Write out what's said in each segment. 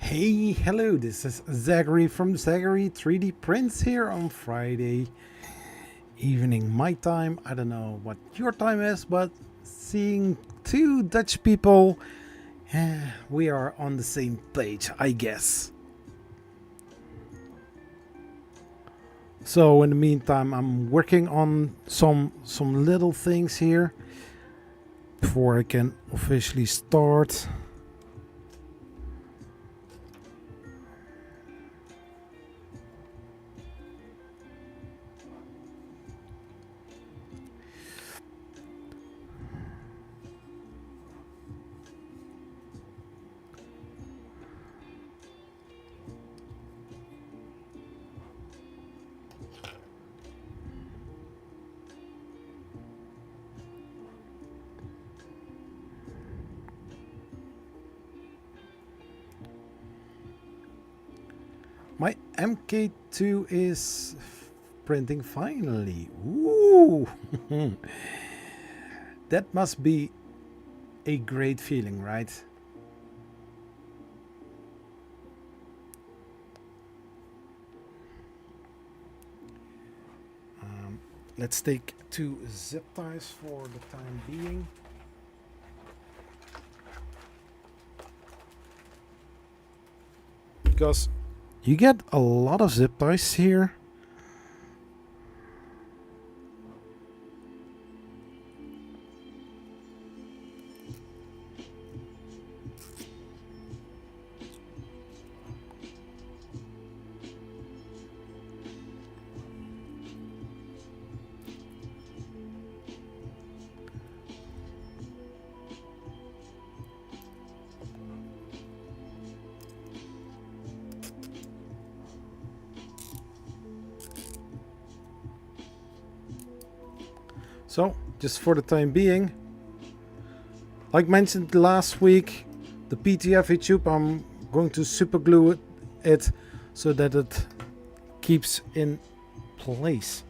Hey, hello, this is Zachary from Zachary 3D Prints here on Friday evening my time. I don't know what your time is, but seeing two Dutch people, we are on the same page, I guess. So in the meantime, I'm working on some little things here before I can officially start. My MK2 is printing finally. Ooh! That must be a great feeling, right? Let's take two zip ties for the time being. Because you get a lot of zip ties here. So, just for the time being, like mentioned last week, the PTFE tube, I'm going to super glue it so that it keeps in place.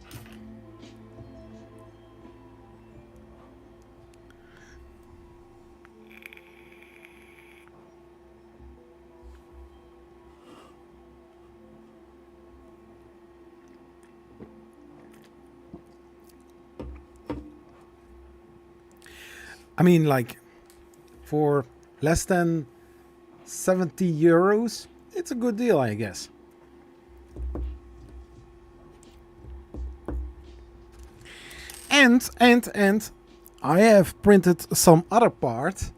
I mean, like, for less than 70 euros, it's a good deal, I guess. And I have printed some other part.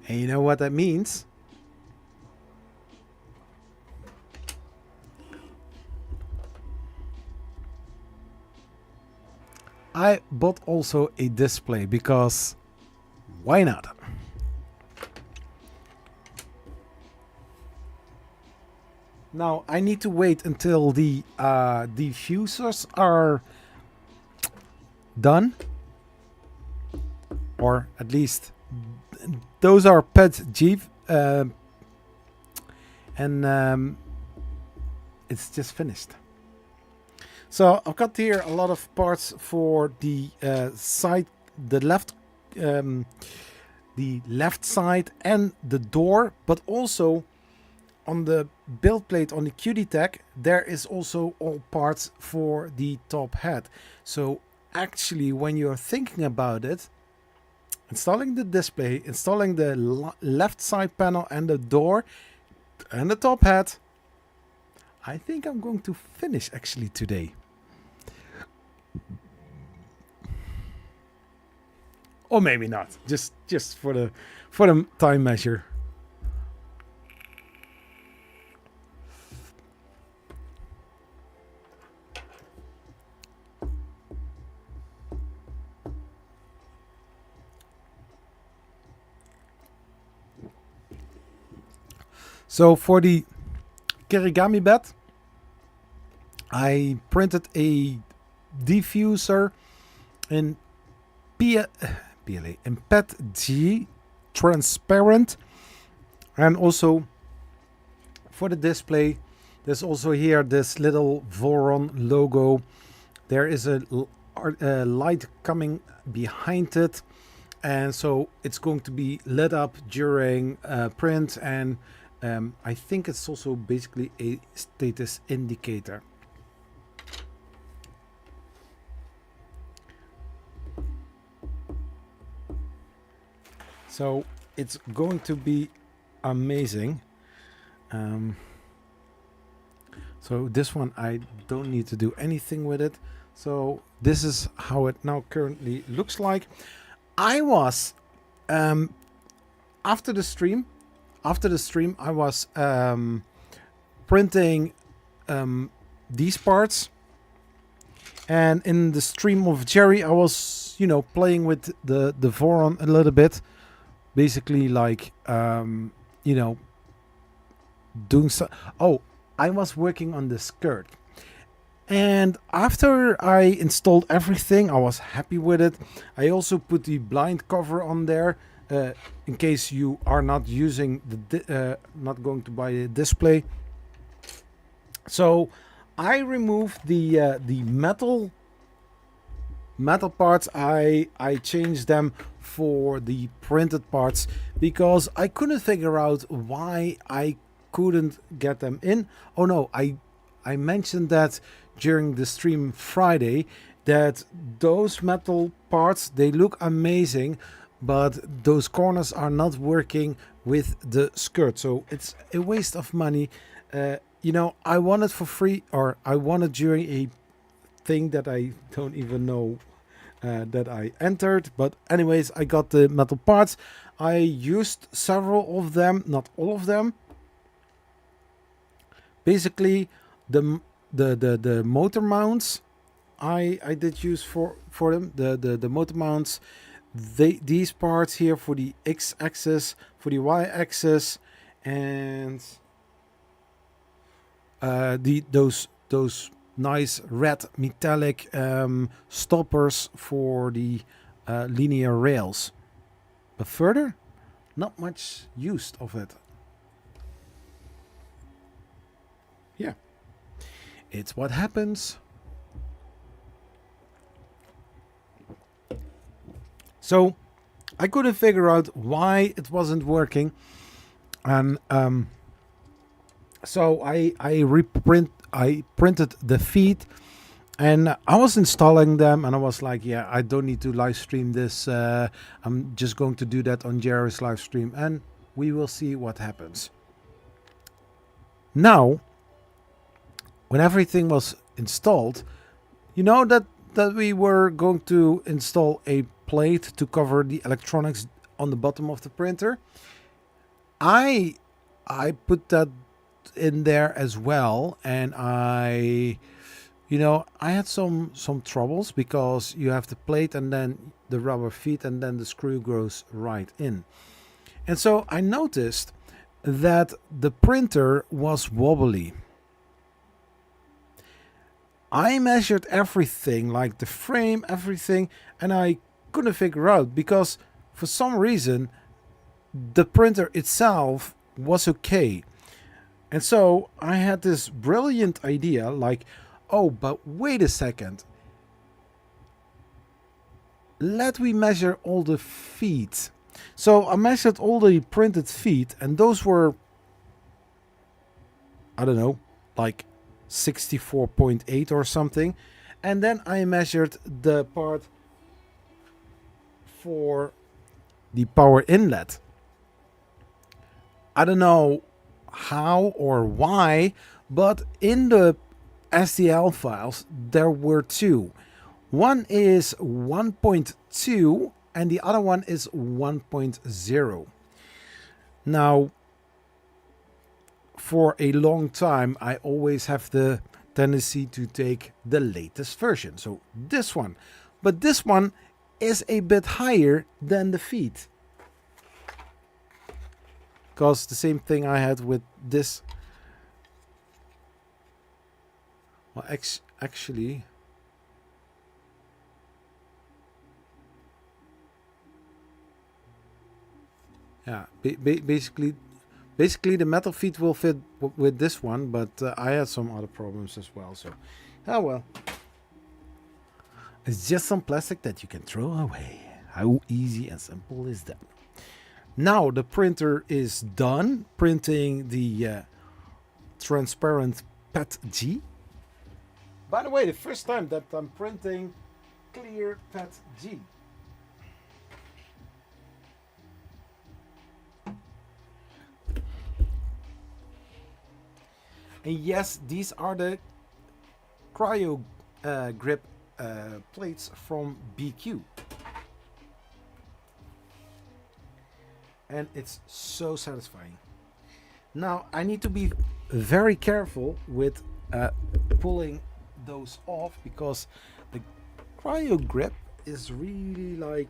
And you know what that means? I bought also a display because why not? Now I need to wait until the diffusers are done, or at least those are PET-G, and it's just finished. So I've got here a lot of parts for the side, the left side and the door, but also on the build plate on the QD tech, there is also all parts for the top hat. So actually, when you're thinking about it, installing the display, installing the left side panel and the door and the top hat, I think I'm going to finish actually today. Or maybe not. Just for the time measure. So for the Kirigami bed, I printed a diffuser in PLA in PET-G transparent, and also for the display there's also here this little Voron logo. There is a light coming behind it, and so it's going to be lit up during print, and I think it's also basically a status indicator. So it's going to be amazing. So this one, I don't need to do anything with it. So this is how it now currently looks like. I was after the stream, I was printing these parts, and in the stream of Jerry, I was, you know, playing with the Voron a little bit, basically like you know, doing so. Oh, I was working on the skirt. And after I installed everything, I was happy with it. I also put the blind cover on there in case you are not using the not going to buy a display. So I removed the metal parts. I changed them for the printed parts because I couldn't figure out why I couldn't get them in. Oh no, I mentioned that during the stream Friday, that those metal parts, they look amazing, but those corners are not working with the skirt, so it's a waste of money. You know, I won it for free, or I won it during a thing that I don't even know that I entered, but anyways, I got the metal parts. I used several of them, not all of them. Basically, the motor mounts I did use for them. The motor mounts, these parts here for the x-axis, for the y-axis, and those nice red metallic stoppers for the linear rails. But further, not much use of it. Yeah, it's what happens. So I couldn't figure out why it wasn't working, and so I printed the feet, and I was installing them, and I was like, yeah, I don't need to live stream this. I'm just going to do that on Jerry's live stream, and we will see what happens. Now, when everything was installed, you know that we were going to install a plate to cover the electronics on the bottom of the printer. I put that in there as well, and I had some troubles because you have the plate and then the rubber feet and then the screw goes right in. And so I noticed that the printer was wobbly. I measured everything, like the frame, everything, and I couldn't figure out, because for some reason the printer itself was okay. And so I had this brilliant idea, like, oh, but wait a second. Let me measure all the feet. So I measured all the printed feet, and those were, I don't know, like 64.8 or something. And then I measured the part for the power inlet. I don't know how or why, but in the STL files there were two. One is 1.2 and the other one is 1.0. Now, for a long time I always have the tendency to take the latest version, so this one. But this one is a bit higher than the feet, because the same thing I had with this. Well, actually, yeah, basically the metal feet will fit with this one, but I had some other problems as well. So, oh well, it's just some plastic that you can throw away. How easy and simple is that? Now the printer is done printing the transparent PET-G. By the way, the first time that I'm printing clear PET-G. And yes, these are the cryo grip plates from BQ. And it's so satisfying. Now I need to be very careful with pulling those off, because the cryo grip is really like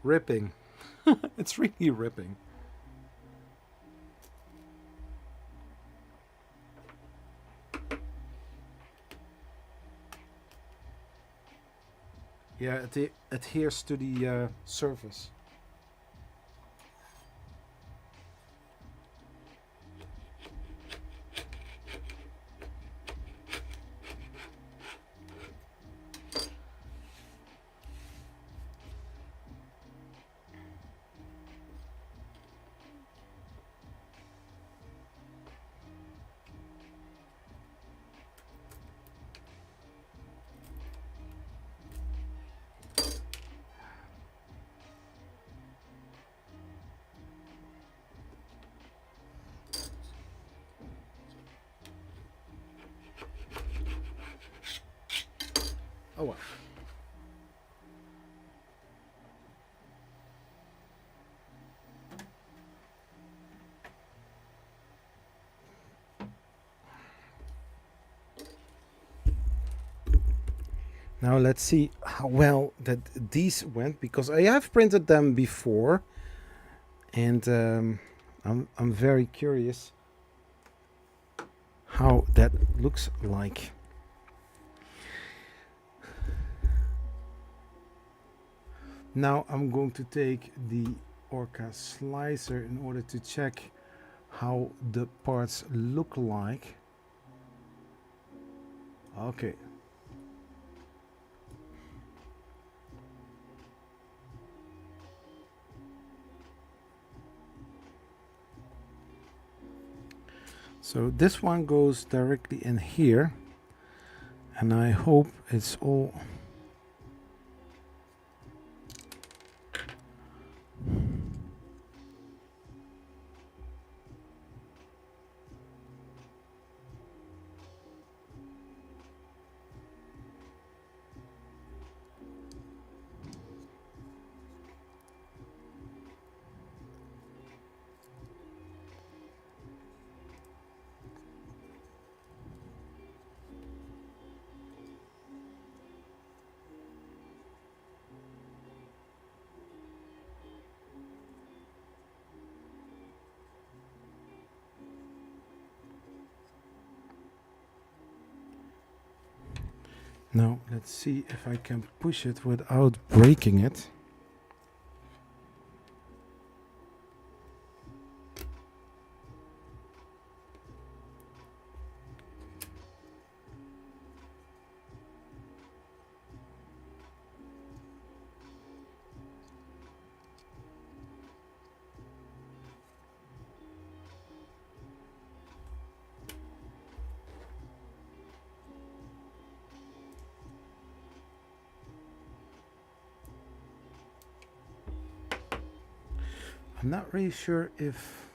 ripping. It's really ripping. Yeah, it adheres to the surface. Oh well. Now let's see how well that these went, because I have printed them before, and I'm very curious how that looks like. Now I'm going to take the Orca slicer in order to check how the parts look like. Okay. So this one goes directly in here, and I hope it's all now. Let's see if I can push it without breaking it. I'm not really sure if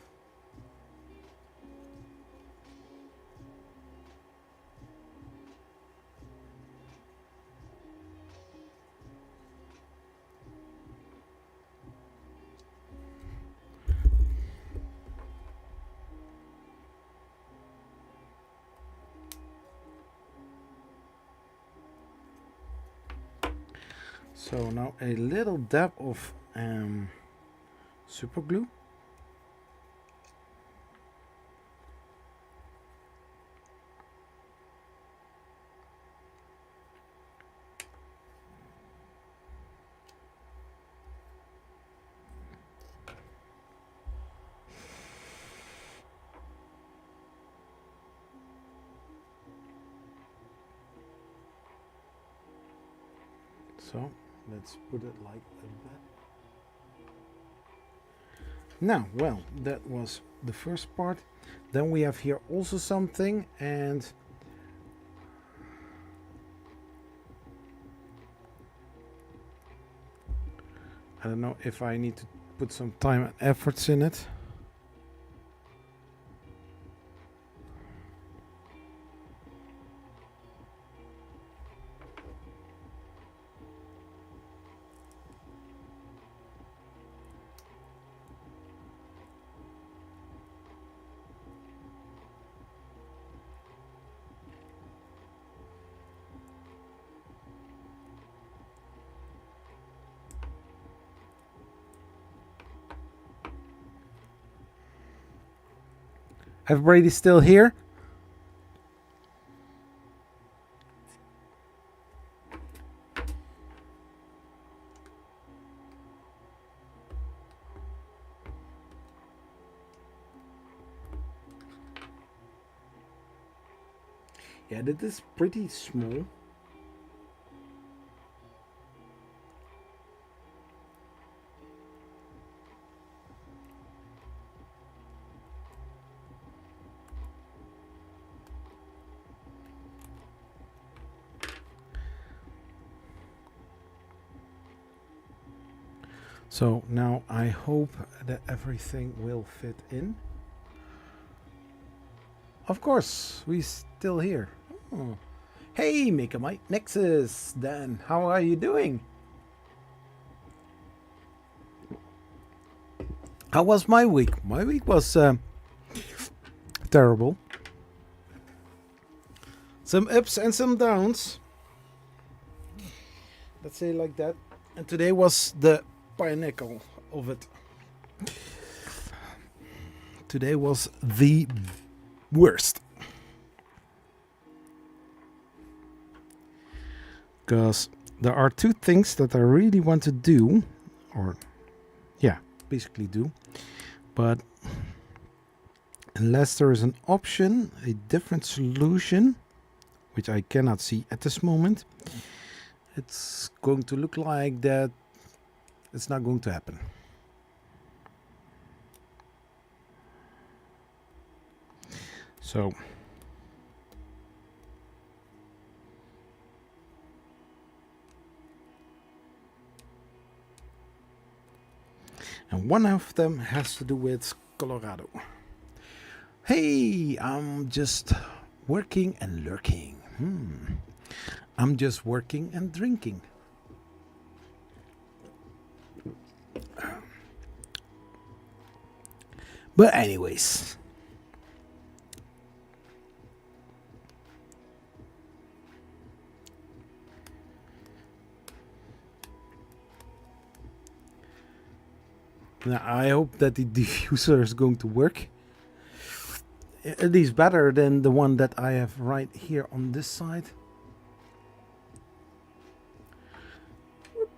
so. Now a little dab of super glue. So let's put it like that. Now, well, that was the first part. Then we have here also something, and I don't know if I need to put some time and efforts in it. Everybody still here? Yeah, that is pretty small. So now I hope that everything will fit in. Of course, we still here. Oh. Hey, Mika Mike Nexus, Dan, how are you doing? How was my week? My week was terrible. Some ups and some downs. Let's say it like that. And today was the pinnacle of it. Today was the worst. Because there are two things that I really want to do. Or, yeah, basically do. But unless there is an option, a different solution, which I cannot see at this moment, it's going to look like that it's not going to happen. So and one of them has to do with Colorado. Hey, I'm just working and lurking. I'm just working and drinking. But anyways. Now I hope that the diffuser is going to work. At least better than the one that I have right here on this side.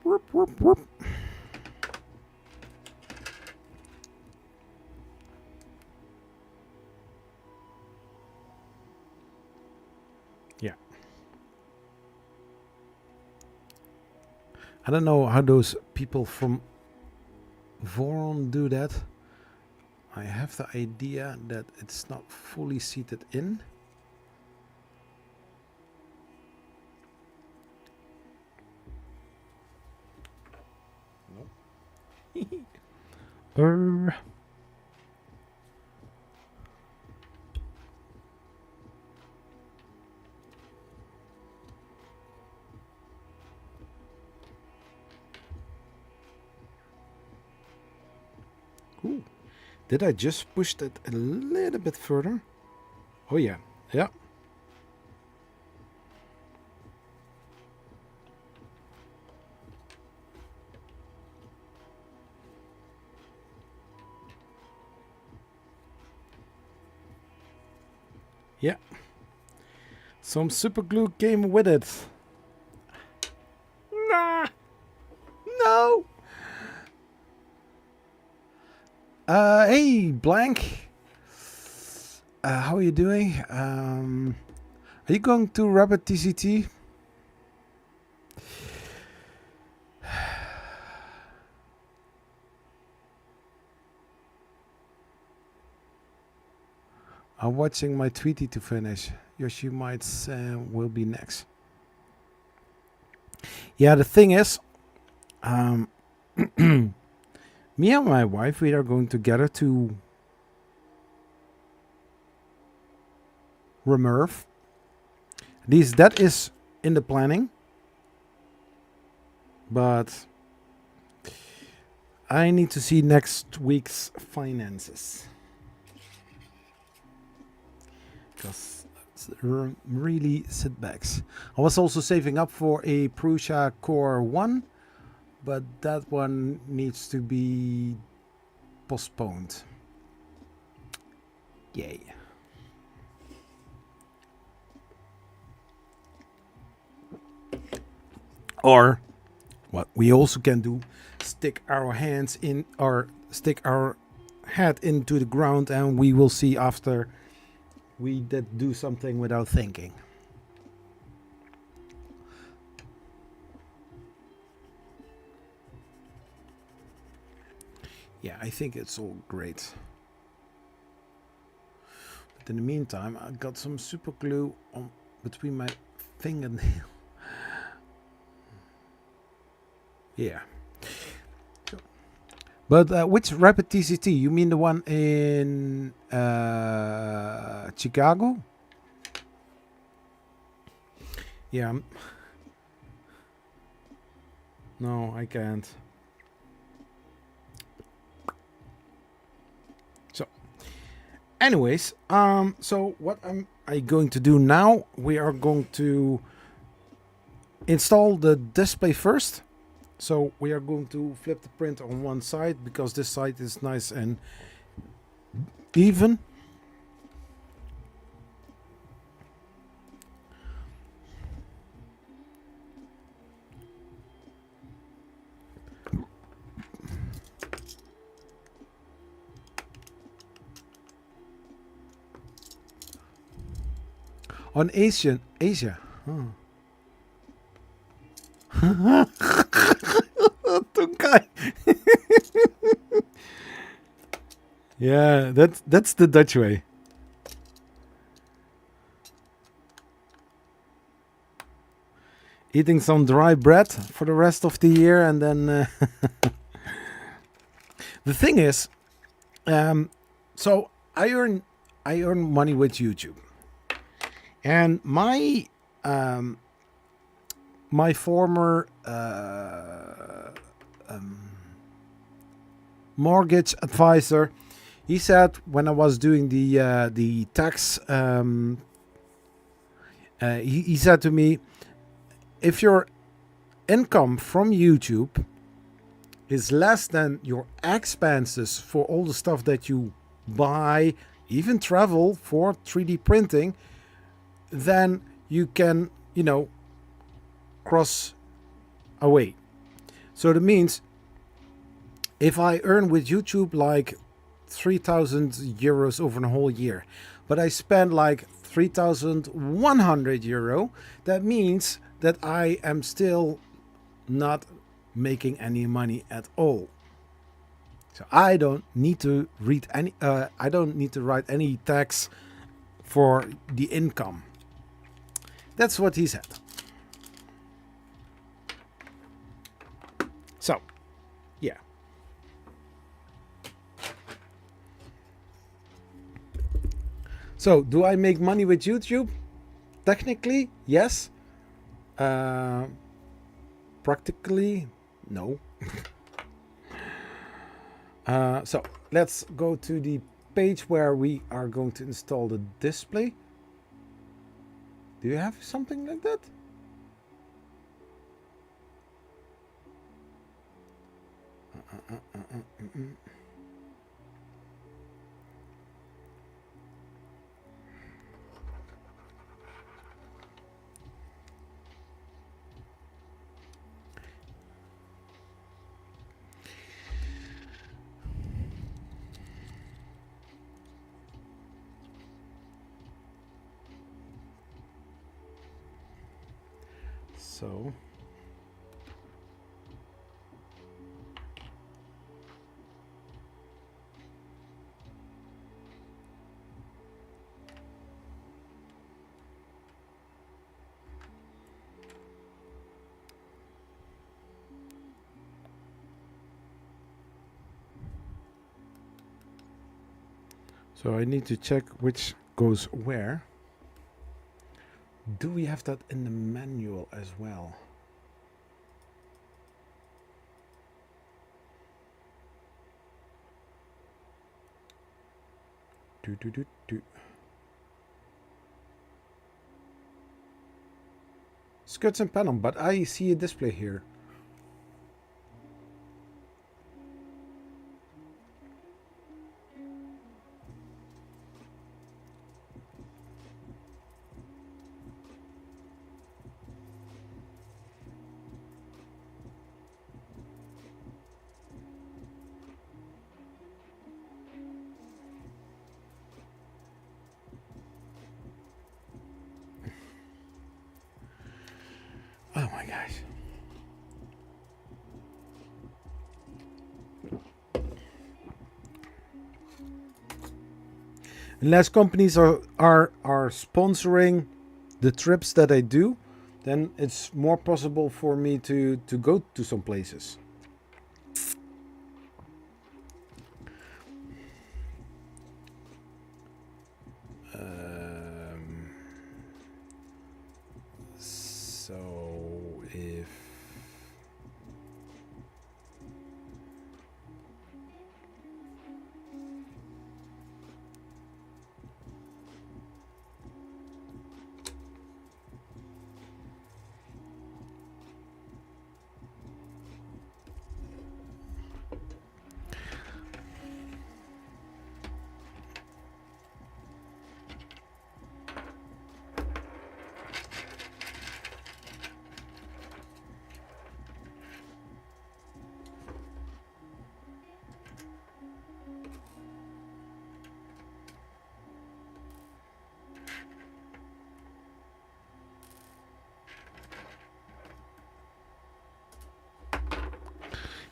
Whoop, whoop, whoop. Yeah. I don't know how those people from Voron do that. I have the idea that it's not fully seated in. Nope. Ooh. Did I just push that a little bit further? Oh yeah, yeah. Yeah. Some super glue came with it. Nah. No. Hey, Blank. How are you doing? Are you going to Rabbit TCT? I'm watching my Tweety to finish. Yoshi Mites will be next. Yeah, the thing is, me and my wife, we are going together to Remerve. At least that is in the planning. But I need to see next week's finances. Because it's really setbacks. I was also saving up for a Prusa Core 1. But that one needs to be postponed. Yay. Or what we also can do, stick our hands in or stick our head into the ground and we will see after we did do something without thinking. Yeah, I think it's all great. But in the meantime, I got some super glue on between my fingernail. Yeah. But which Rapid TCT? You mean the one in Chicago? Yeah. No, I can't. So, anyways, so what am I going to do now? We are going to install the display first. So we are going to flip the print on one side because this side is nice and even. On Asia. Huh. Tunkai. Yeah, that's the Dutch way. Eating some dry bread for the rest of the year, and then the thing is, so I earn money with YouTube, and my my former mortgage advisor, he said when I was doing the tax, he said to me, if your income from YouTube is less than your expenses for all the stuff that you buy, even travel for 3D printing, then you can, cross away. So that means if I earn with YouTube like 3,000 euros over a whole year, but I spend like 3,100 euro, that means that I am still not making any money at all. So I don't need to read any. I don't need to write any tax for the income. That's what he said. So, yeah. So, do I make money with YouTube? Technically, yes. Practically, no. So, let's go to the page where we are going to install the display. Do you have something like that? So So I need to check which goes where. Do we have that in the manual as well? Do. Skirts and panel, but I see a display here. Oh my gosh. Unless companies are sponsoring the trips that I do, then it's more possible for me to go to some places. So if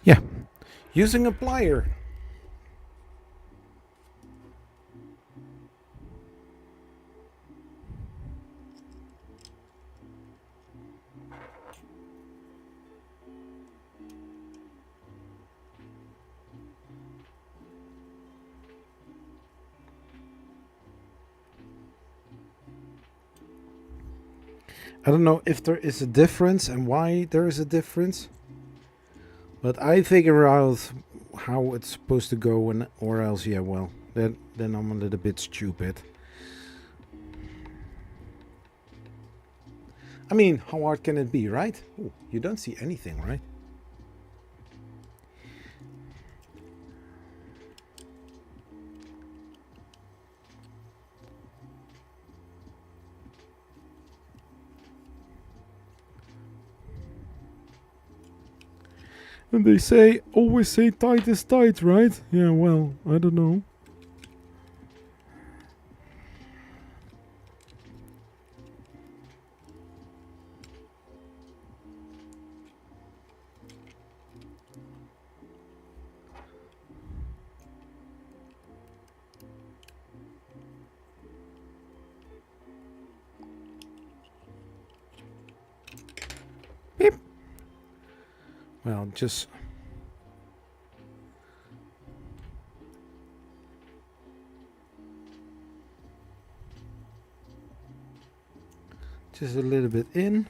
yeah, using a plier. I don't know if there is a difference and why there is a difference, but I figure out how it's supposed to go, and or else, yeah, well, then I'm a little bit stupid. I mean, how hard can it be, right? Ooh, you don't see anything, right? And they say, always say tight is tight, right? Yeah, well, I don't know. Beep. Well, just a little bit in.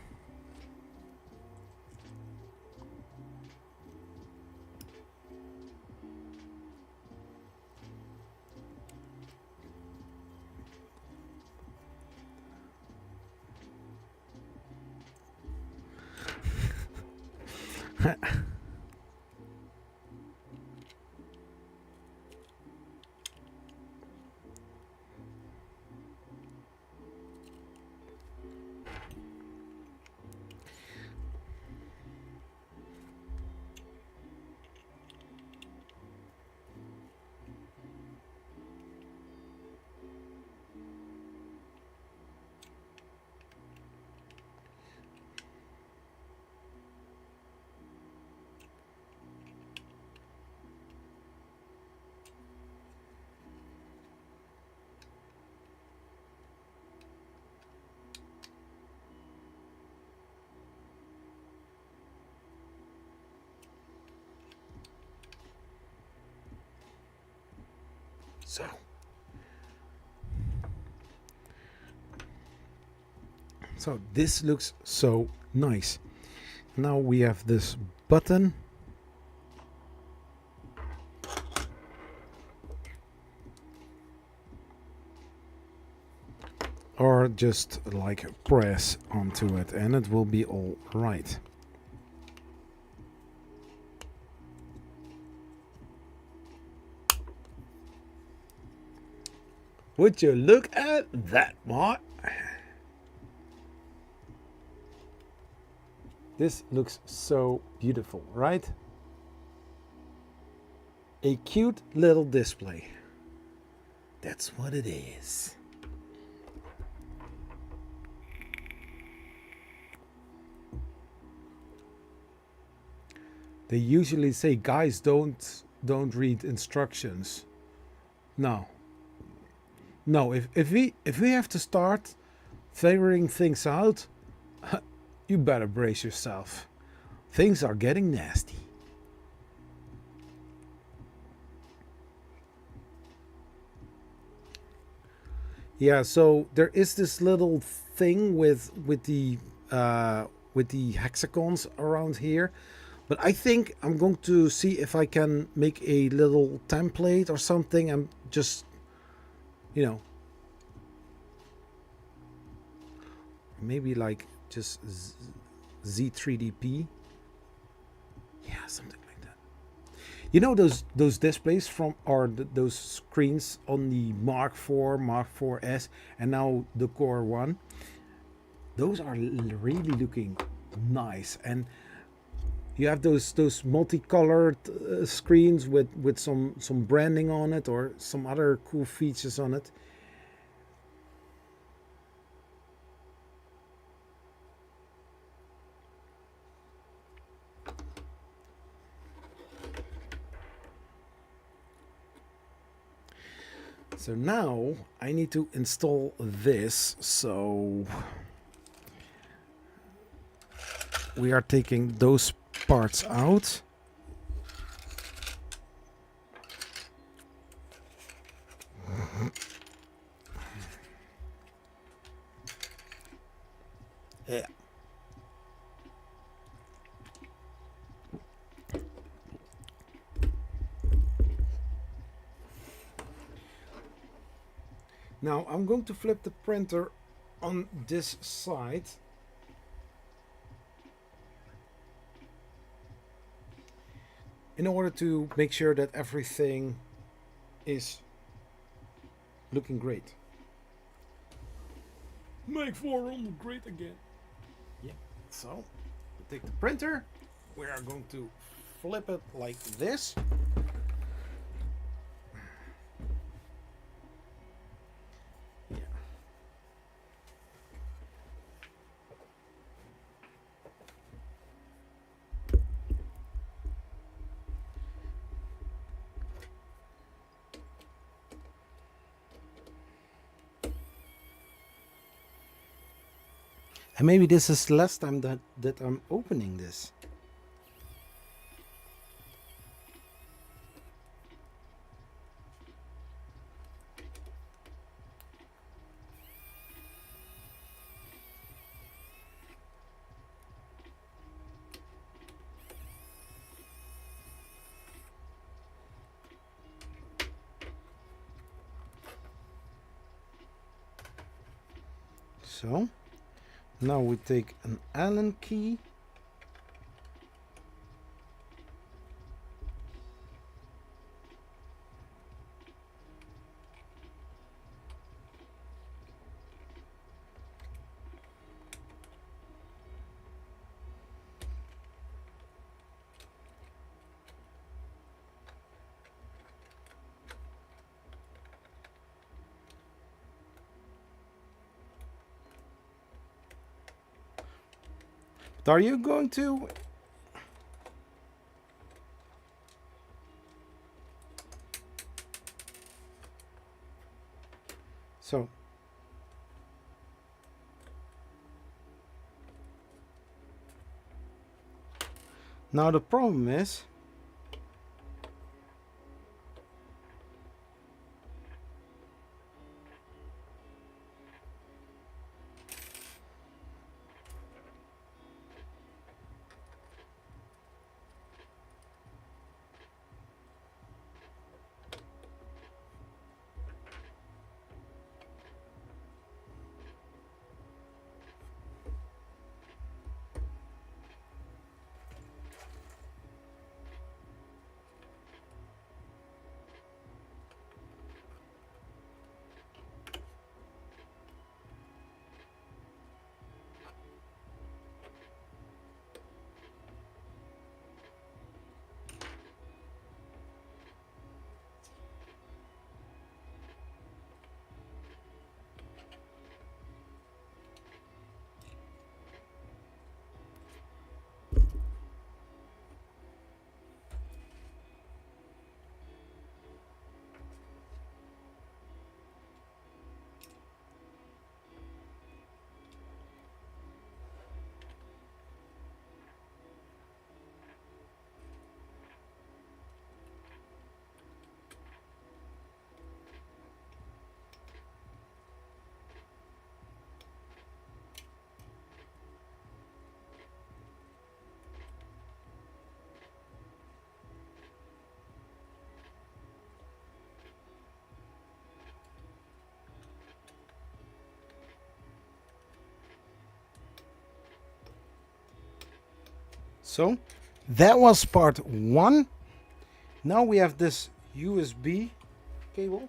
So, So this looks so nice. Now we have this button. Or just like press onto it and it will be all right. Would you look at that, Mart? This looks so beautiful, right? A cute little display. That's what it is. They usually say, guys, don't read instructions. No. No, if we have to start figuring things out, you better brace yourself. Things are getting nasty. Yeah, so there is this little thing with the hexagons around here, but I think I'm going to see if I can make a little template or something. I'm just, you know, maybe like just Z3DP. Yeah, something like that. You know those displays from, or those screens on the Mark IV, Mark 4S, and now the Core 1. Those are really looking nice, and you have those multicolored screens with some branding on it or some other cool features on it. So now I need to install this. So we are taking those parts out. Yeah. Now I'm going to flip the printer on this side. In order to make sure that everything is looking great. Make Voron great again. Yeah, so we take the printer. We are going to flip it like this. Yeah. And maybe this is the last time that I'm opening this. So now we take an Allen key. Are you going to? So now the problem is So that was part 1. Now we have this USB cable.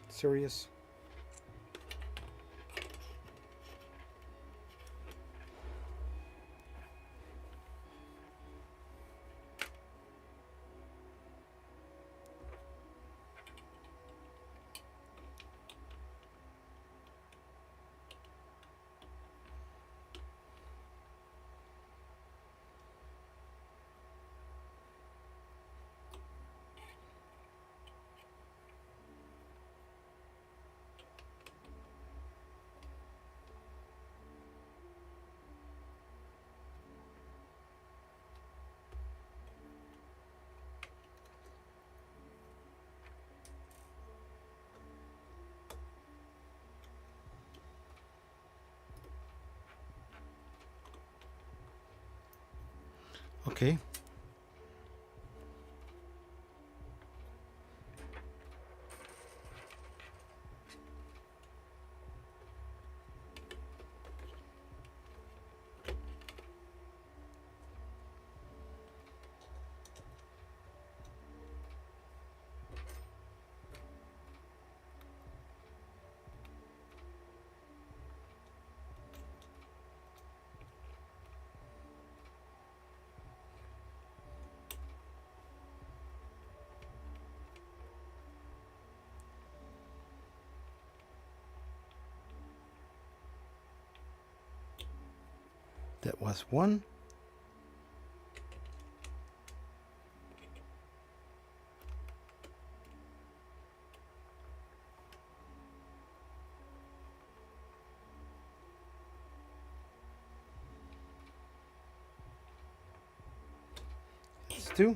Serious. Okay. That was 1. That's 2.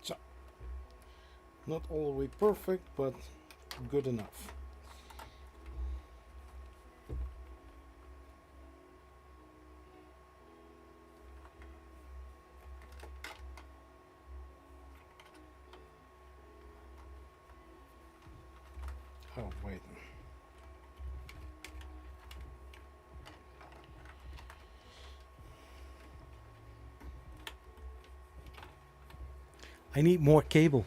So, not all the way perfect, but good enough. Oh, wait. I need more cable.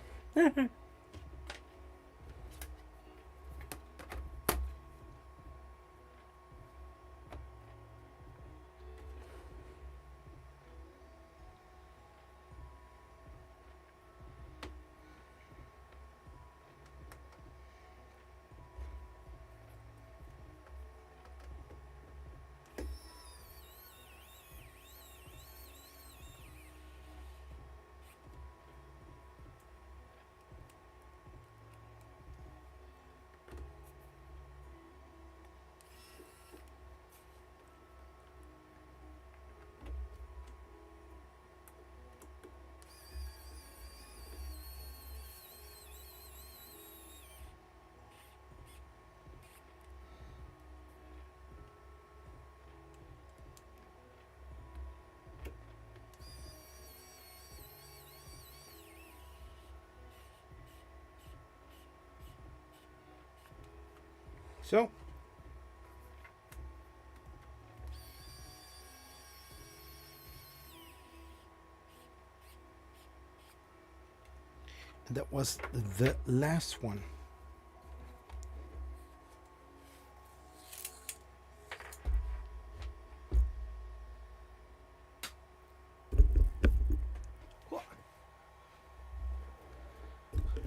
So, That was the last one.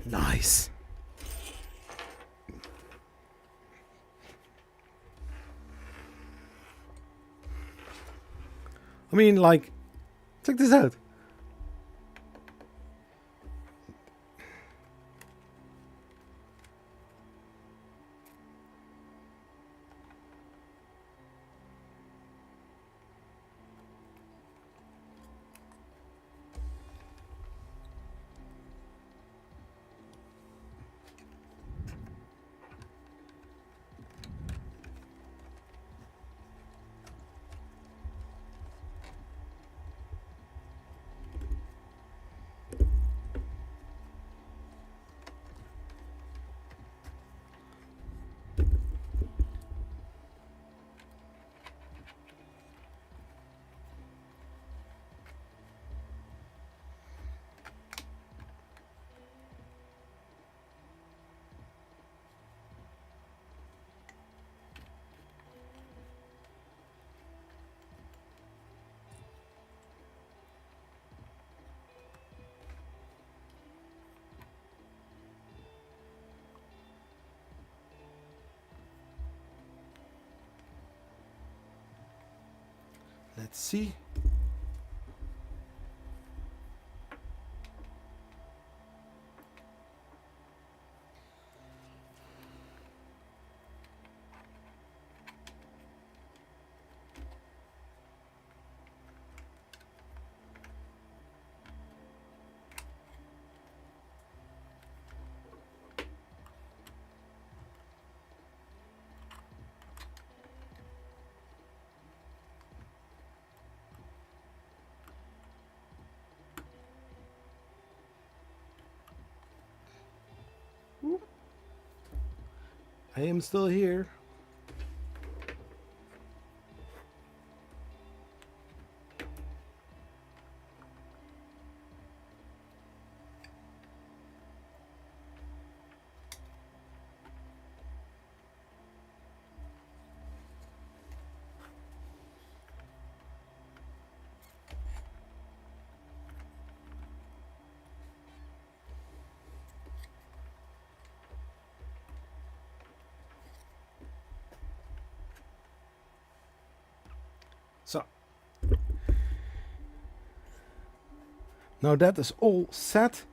Nice. I mean, like, check this out. Let's see. I am still here. So now that is all set.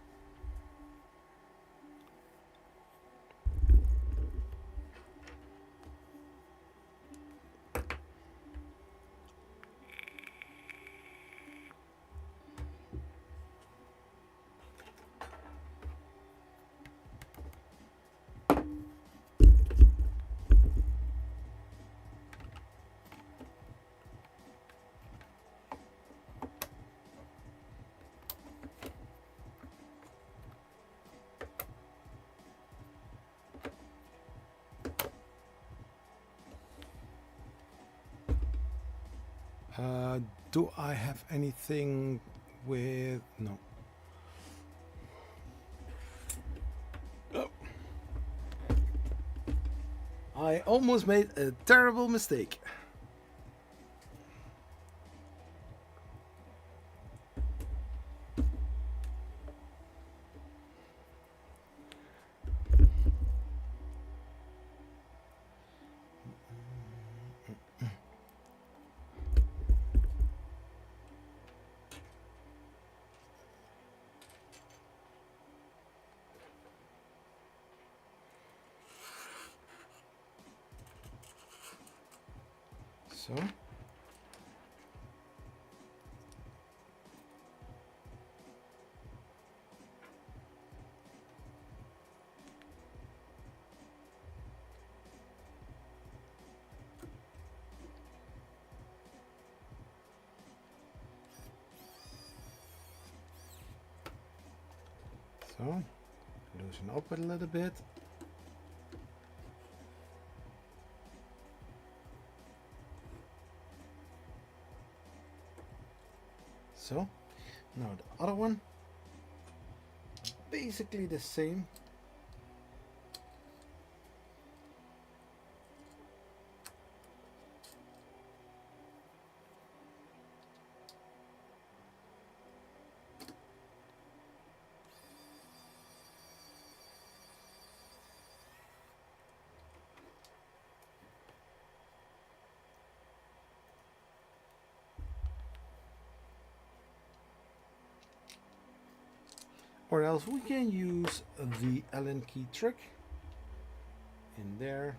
Do I have anything with... No. Oh. I almost made a terrible mistake. So loosen up a little bit. So now the other one, basically the same. Or else we can use the Allen key trick in there.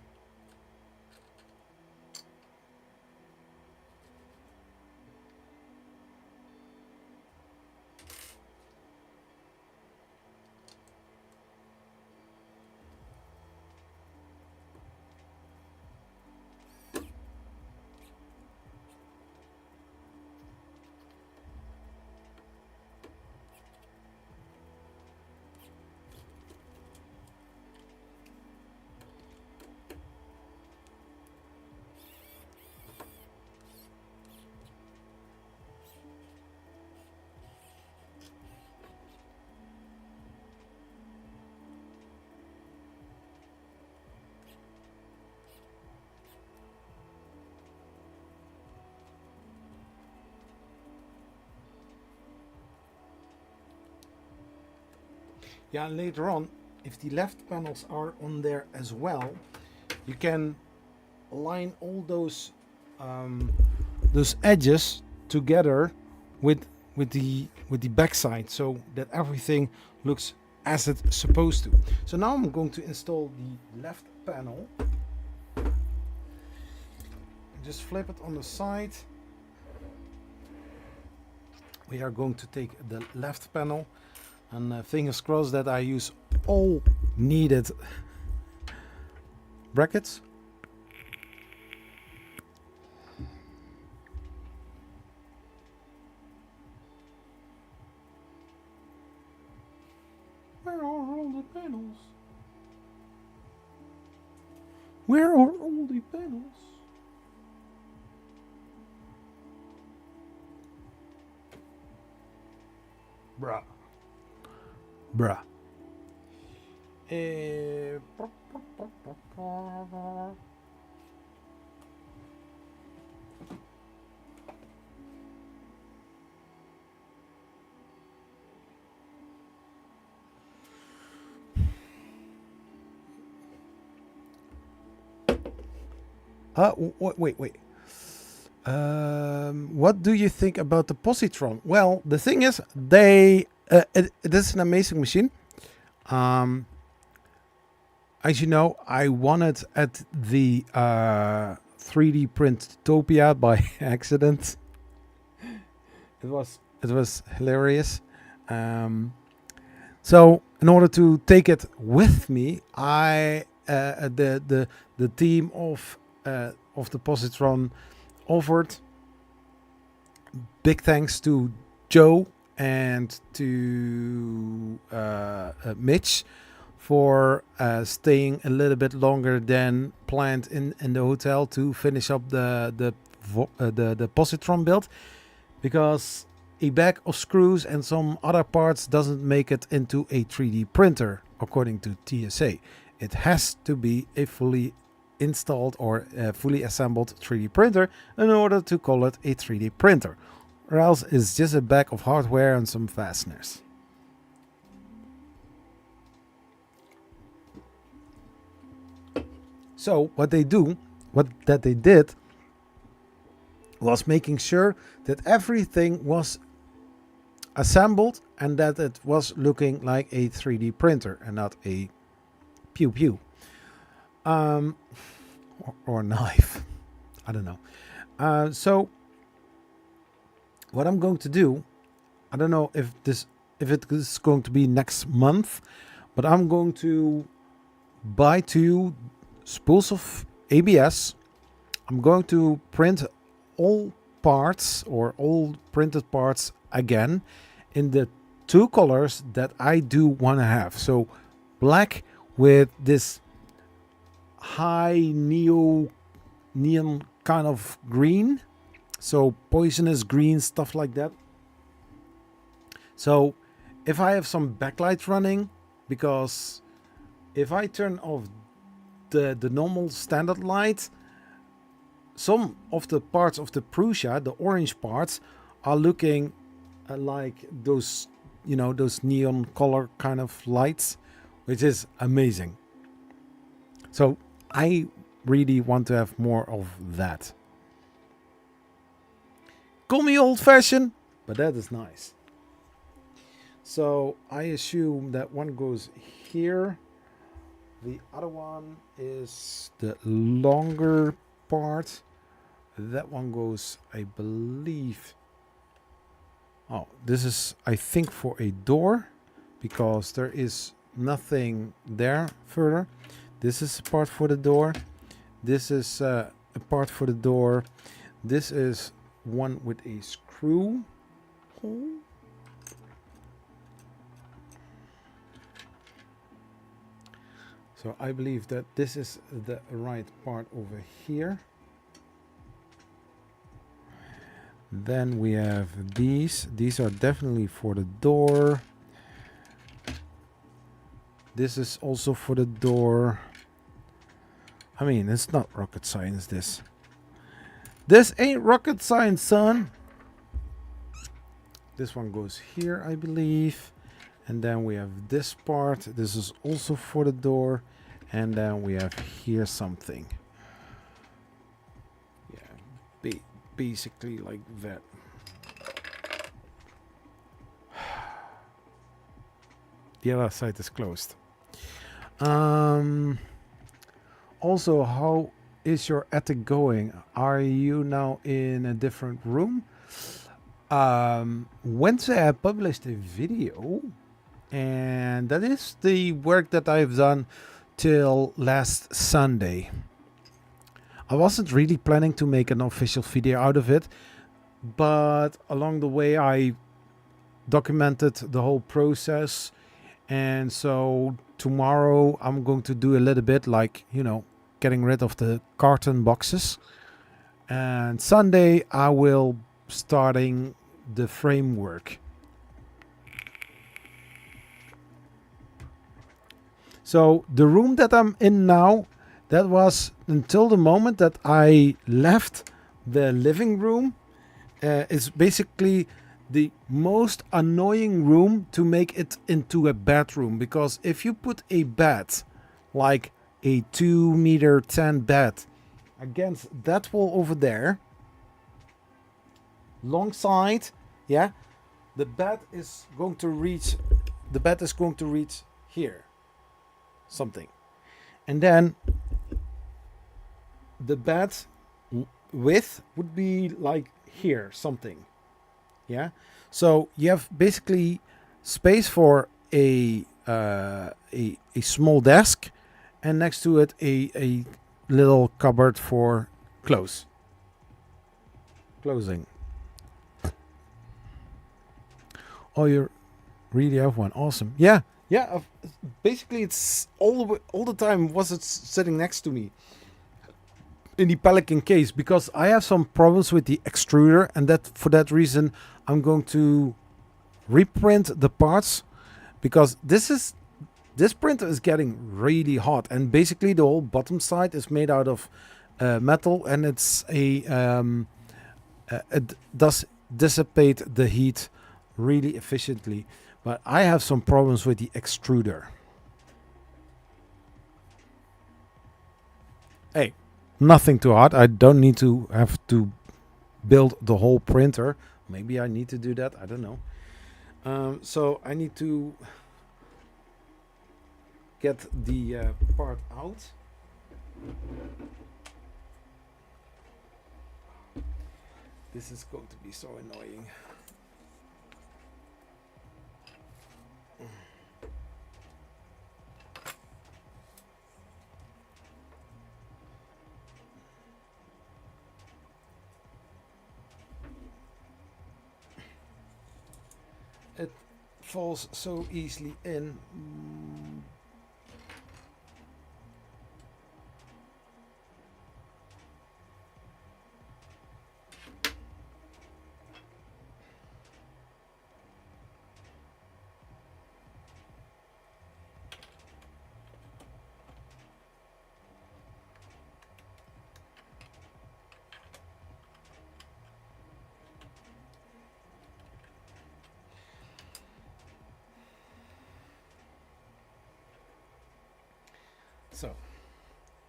Yeah, later on, if the left panels are on there as well, you can line all those edges together with the backside, so that everything looks as it's supposed to. So now I'm going to install the left panel. Just flip it on the side. We are going to take the left panel, and fingers crossed that I use all needed brackets. Where are all the panels? Where are all the panels? Bruh. Bruh. Wait. What do you think about the positron? Well, the thing is, it is an amazing machine. As you know, I won it at the 3D Printopia by accident. It was hilarious. So in order to take it with me, the team of the positron offered. Big thanks to Joe and to Mitch for staying a little bit longer than planned in the hotel to finish up the positron build, because a bag of screws and some other parts doesn't make it into a 3D printer according to TSA. It has to be a fully installed or fully assembled 3D printer in order to call it a 3D printer, or else it's just a bag of hardware and some fasteners. So what they did was making sure that everything was assembled and that it was looking like a 3D printer and not a pew pew. Or knife. I don't know. So what I'm going to do, I don't know if it is going to be next month, but I'm going to buy 2 spools of ABS. I'm going to print all parts or all printed parts again in the 2 colors that I do want to have. So black with this high neon kind of green, so poisonous green, stuff like that. So if I have some backlight running, because if I turn off the normal standard light, some of the parts of the Prusa, the orange parts, are looking like those, you know, those neon color kind of lights, which is amazing. So I really want to have more of that. Call me old-fashioned, but that is nice. So I assume that one goes here. The other one is the longer part. That one goes, I believe. Oh, this is, I think, for a door, because there is nothing there further. This is a part for the door. This is a part for the door. This is one with a screw hole. So I believe that this is the right part over here. Then we have these. These are definitely for the door. This is also for the door. I mean, it's not rocket science, this. This ain't rocket science, son. This one goes here, I believe. And then we have this part. This is also for the door. And then we have here something. Yeah, basically like that. The other side is closed. Also, how is your attic going? Are you now in a different room? Wednesday I published a video, and that is the work that I've done till last Sunday. I wasn't really planning to make an official video out of it, but along the way I documented the whole process, and so tomorrow I'm going to do a little bit like, you know, getting rid of the carton boxes, and Sunday I will starting the framework. So the room that I'm in now, that was until the moment that I left the living room. It's basically the most annoying room to make it into a bedroom, because if you put a bed, like a 2.10 bed, against that wall over there, long side, yeah, the bed is going to reach here, something, and then the bed width would be like here, something. Yeah, so you have basically space for a small desk, and next to it a little cupboard for closing. Oh, you really have one? Awesome. Yeah. Basically, it's all the time was it sitting next to me in the Pelican case, because I have some problems with the extruder, and that for that reason I'm going to reprint the parts, because this printer is getting really hot, and basically the whole bottom side is made out of metal, and it's it does dissipate the heat really efficiently, but I have some problems with the extruder. Hey, nothing too hard. I don't need to have to build the whole printer. Maybe I need to do that. I don't know. So I need to get the part out. This is going to be so annoying. It falls so easily in.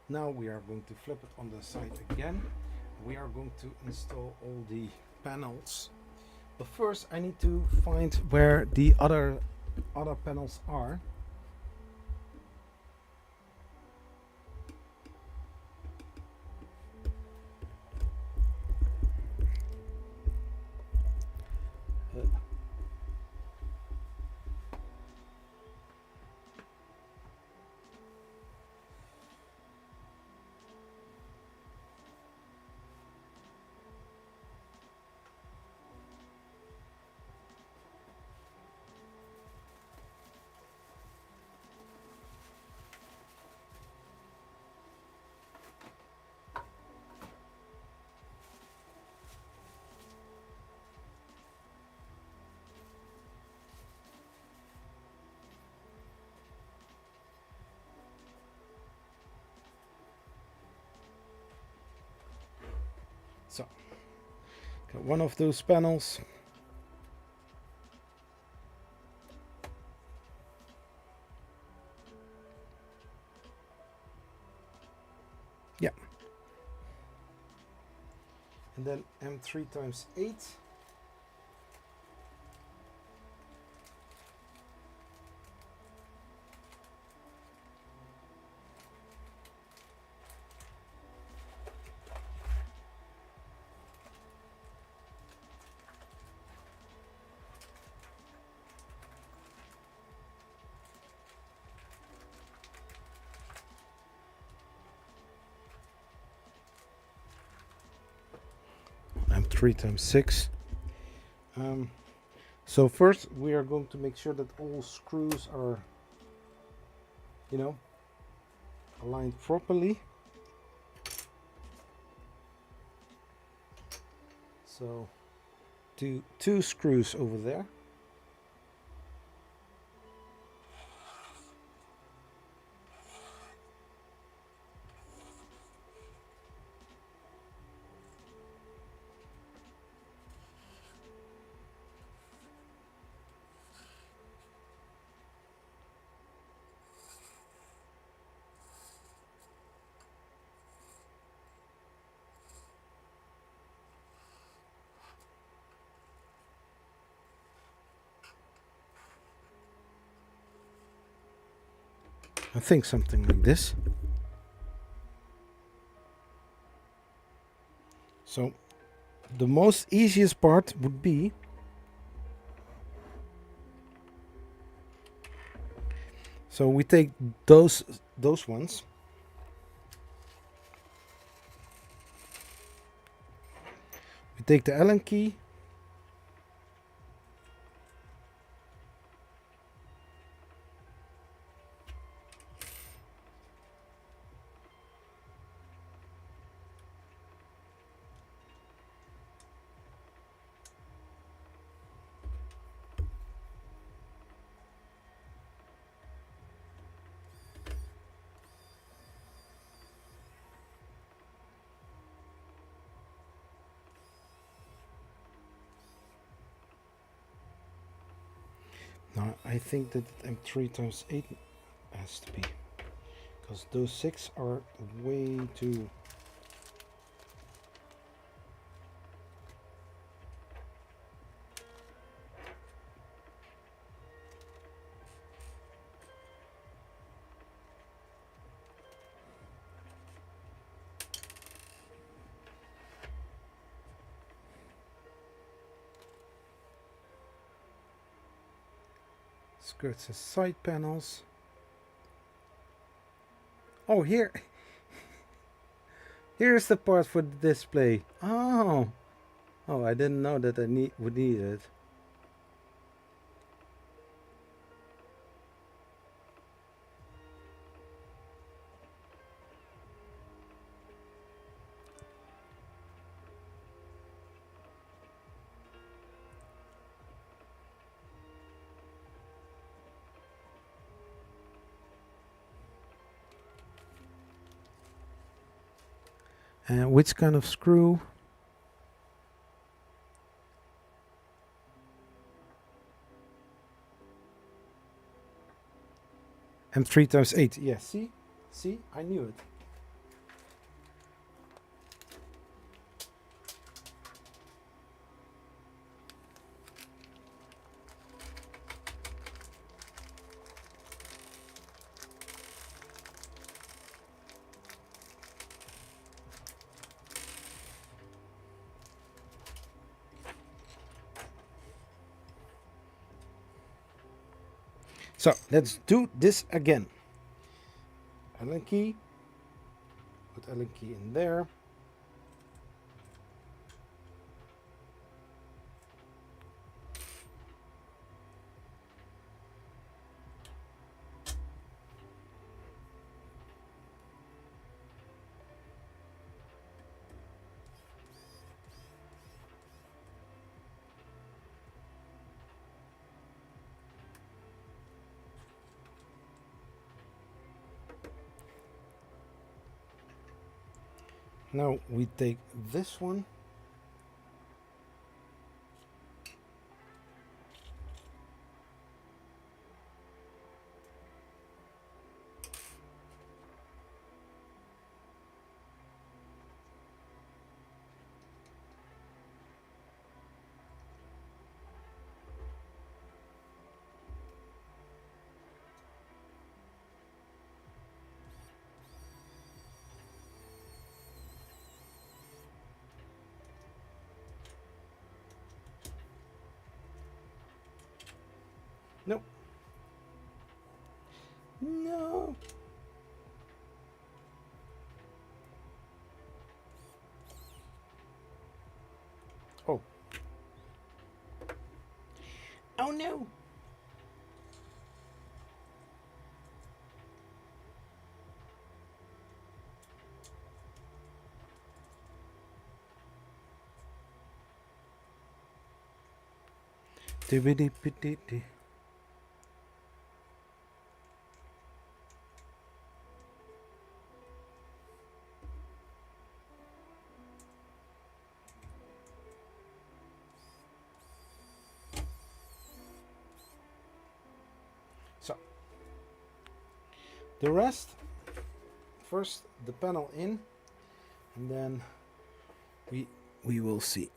Now we are going to flip it on the side again. We are going to install all the panels. But first I need to find where the other panels are. So, got one of those panels. Yeah. And then M3 times 8. M3 times 6. So first we are going to make sure that all screws are, you know, aligned properly. So do 2 screws over there. I think something like this. So the most easiest part would be so we take those ones. We take the Allen key. Now I think that M3 times 8 has to be, because those 6 are way too. Skirts and side panels. Oh, here's the part for the display. Oh, I didn't know that I would need it. And which kind of screw? M3 times 8. Yeah, see, I knew it. So let's do this again. Allen key. Put Allen key in there. Now we take this one. Nope. No. Oh. Oh no. Dibbidi-bidi-di. So the rest, first the panel in, and then we will see.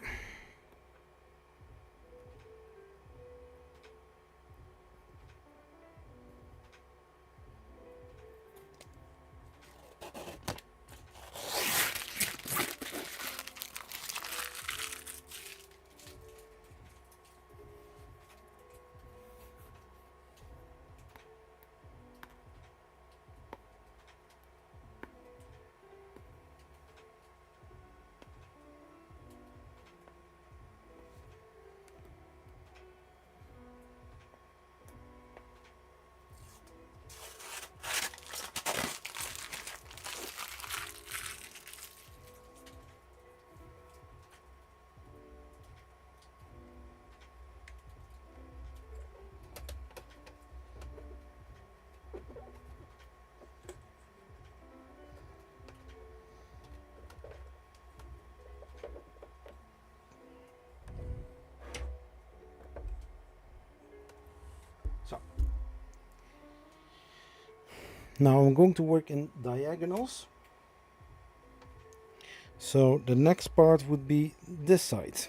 So now I'm going to work in diagonals. So the next part would be this side.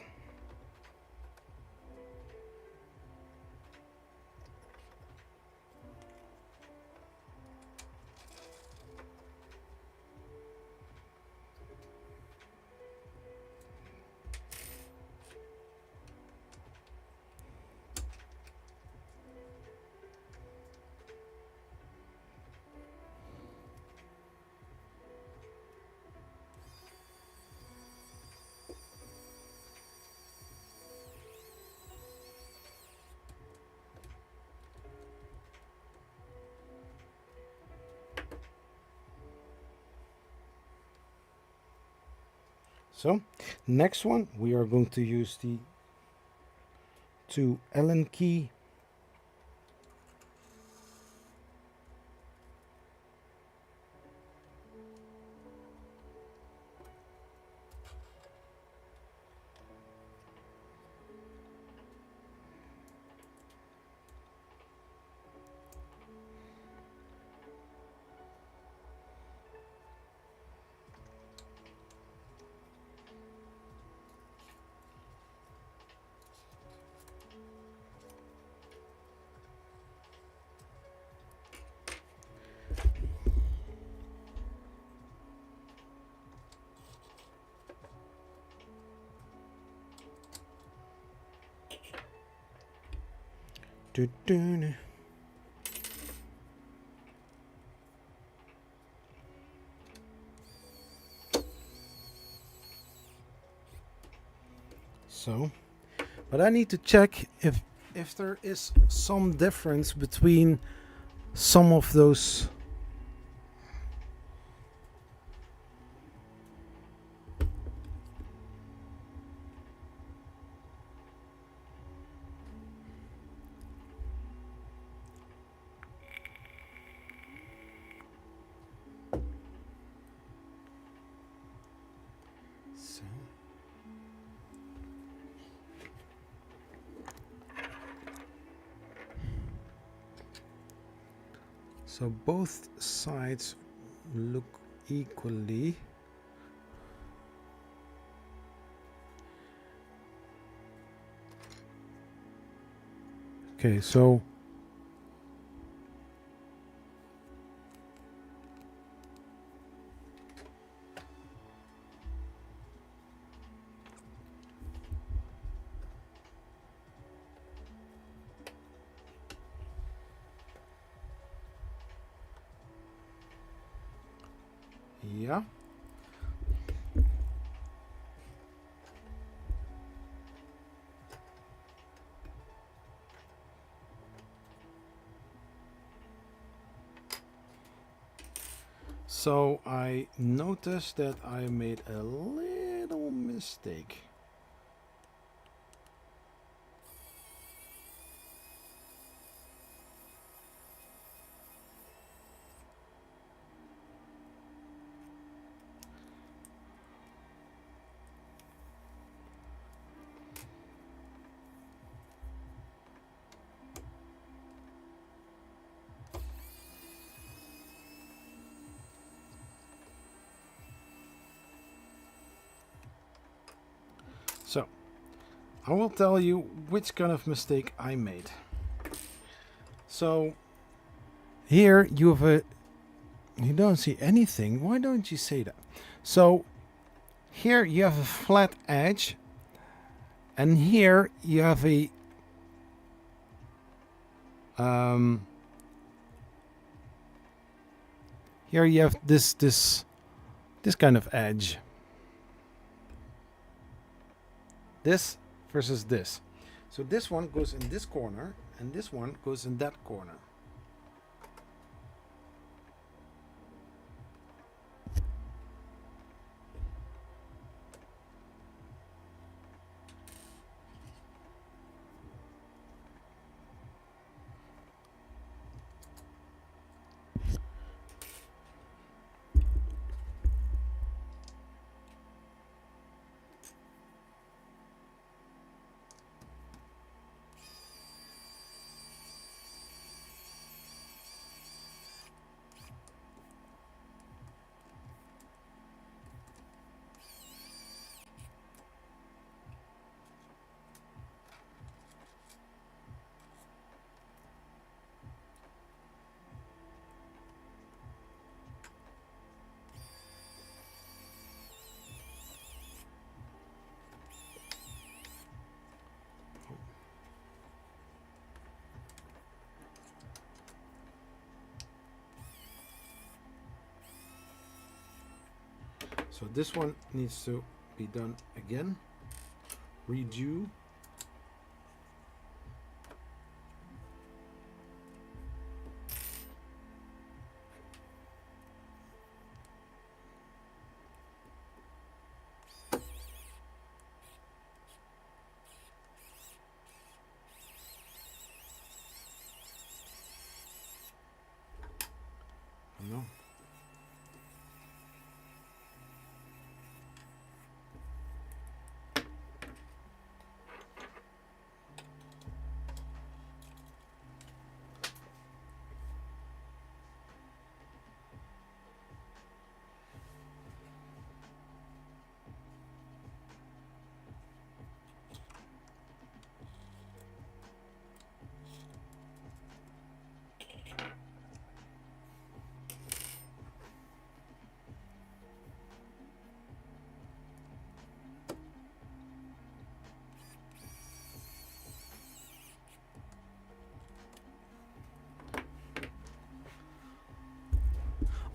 So next one, we are going to use the 2 Allen key. so. But I need to check if there is some difference between some of those. So both sides look equally. Okay, so yeah. So I noticed that I made a little mistake. So, I will tell you which kind of mistake I made. So, here you have a... You don't see anything. Why don't you say that? So, here you have a flat edge. And here you have a... here you have this kind of edge. This versus this. So this one goes in this corner and this one goes in that corner. So this one needs to be done again. Redo. No.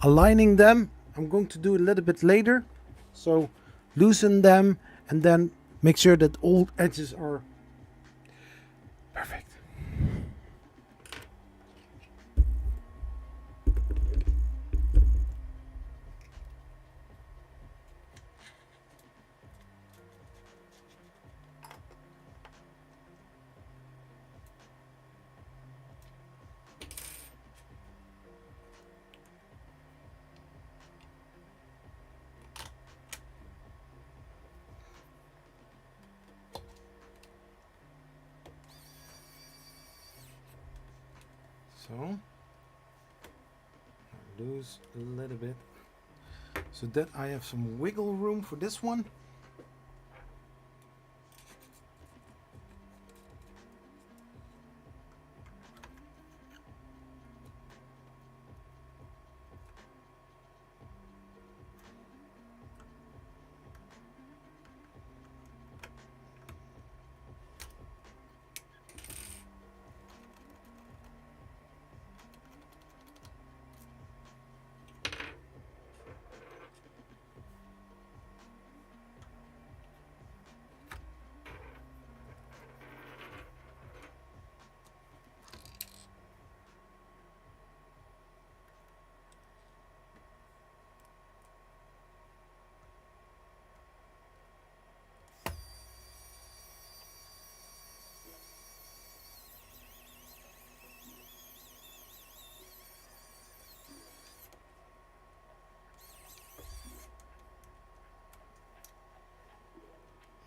Aligning them, I'm going to do a little bit later. So loosen them and then Make sure that all edges are perfect. So lose a little bit so that I have some wiggle room for this one.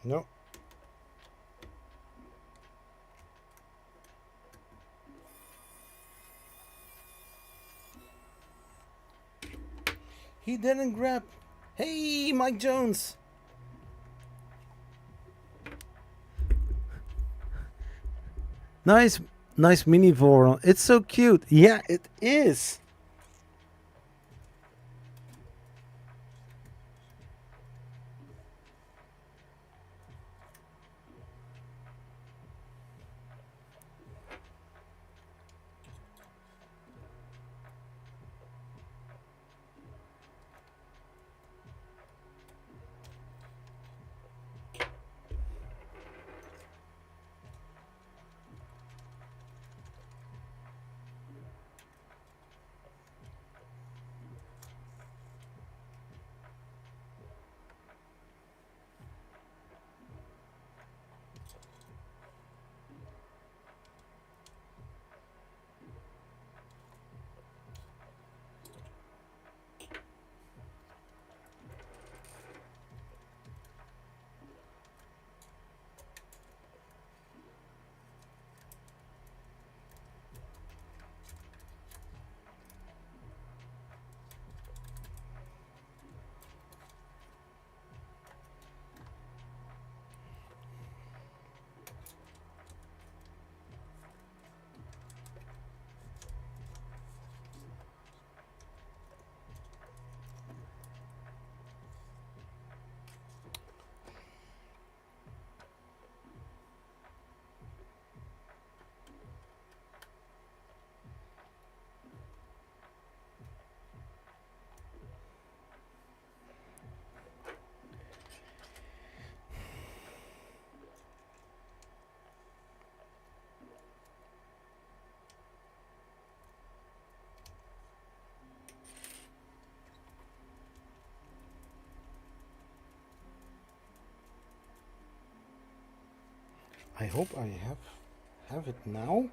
No. He didn't grab. Hey, Mike Jones. Nice mini Voron. It's so cute. Yeah, it is. I hope I have it now.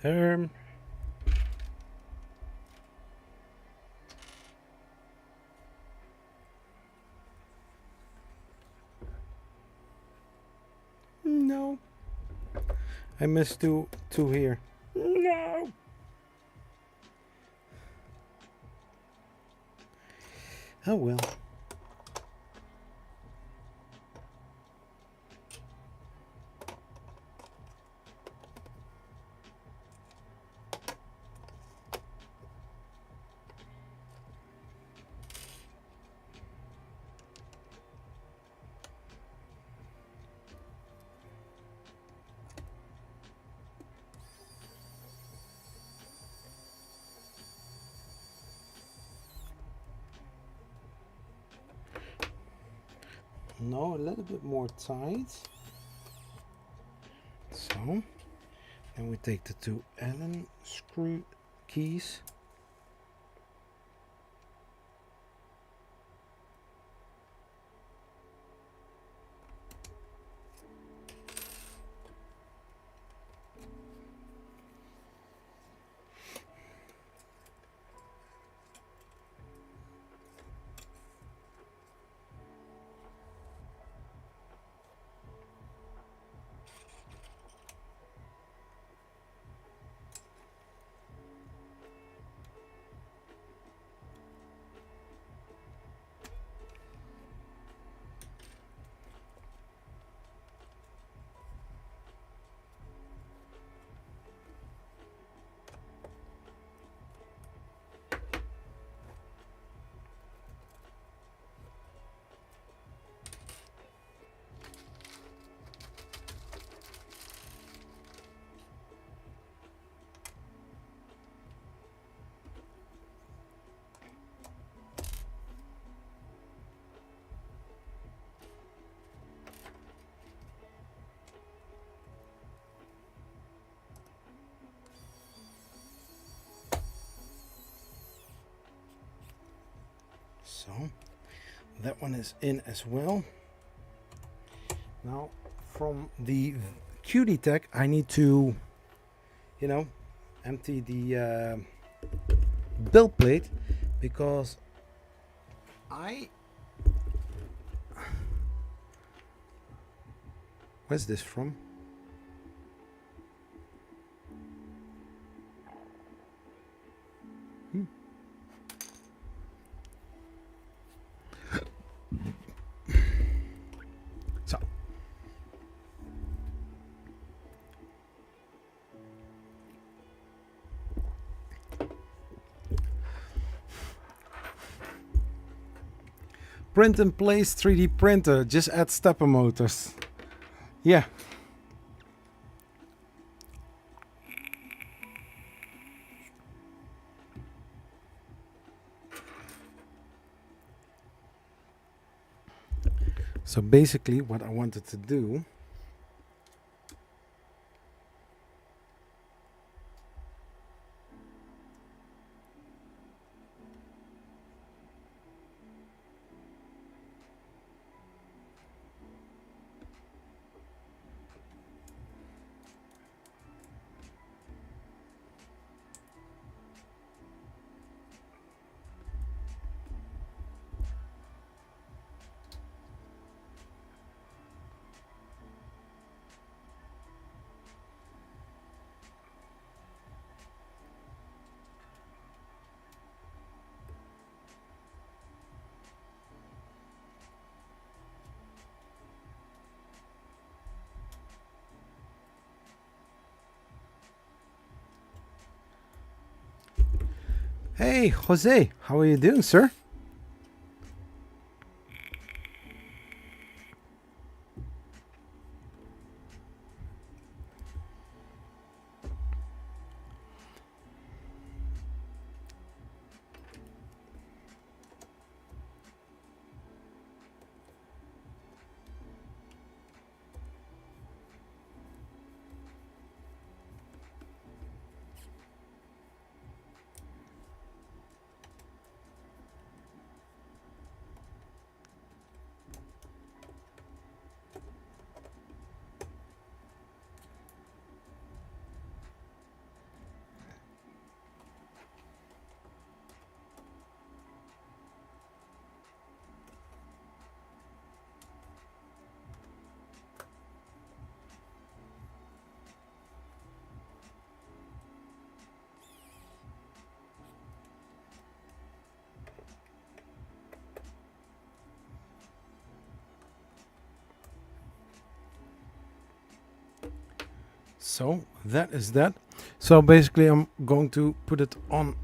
Um, No. I missed two here. No. Oh well. No, a little bit more tight. So, and we take the two Allen screw keys. So that one is in as well. Now from the QD tech I need to, you know, empty the build plate, because where's this from? So print and place 3D printer, just add stepper motors. Yeah. So basically what I wanted to do, hey Jose, how are you doing, sir? So that is that. So basically I'm going to put it on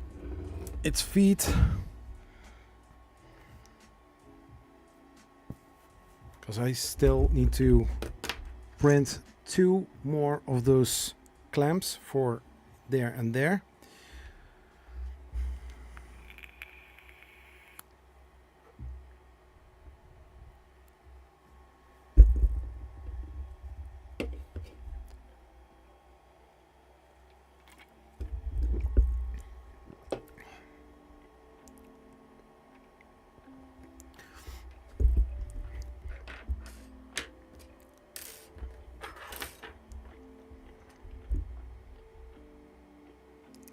its feet, because I still need to print 2 more of those clamps for there and there.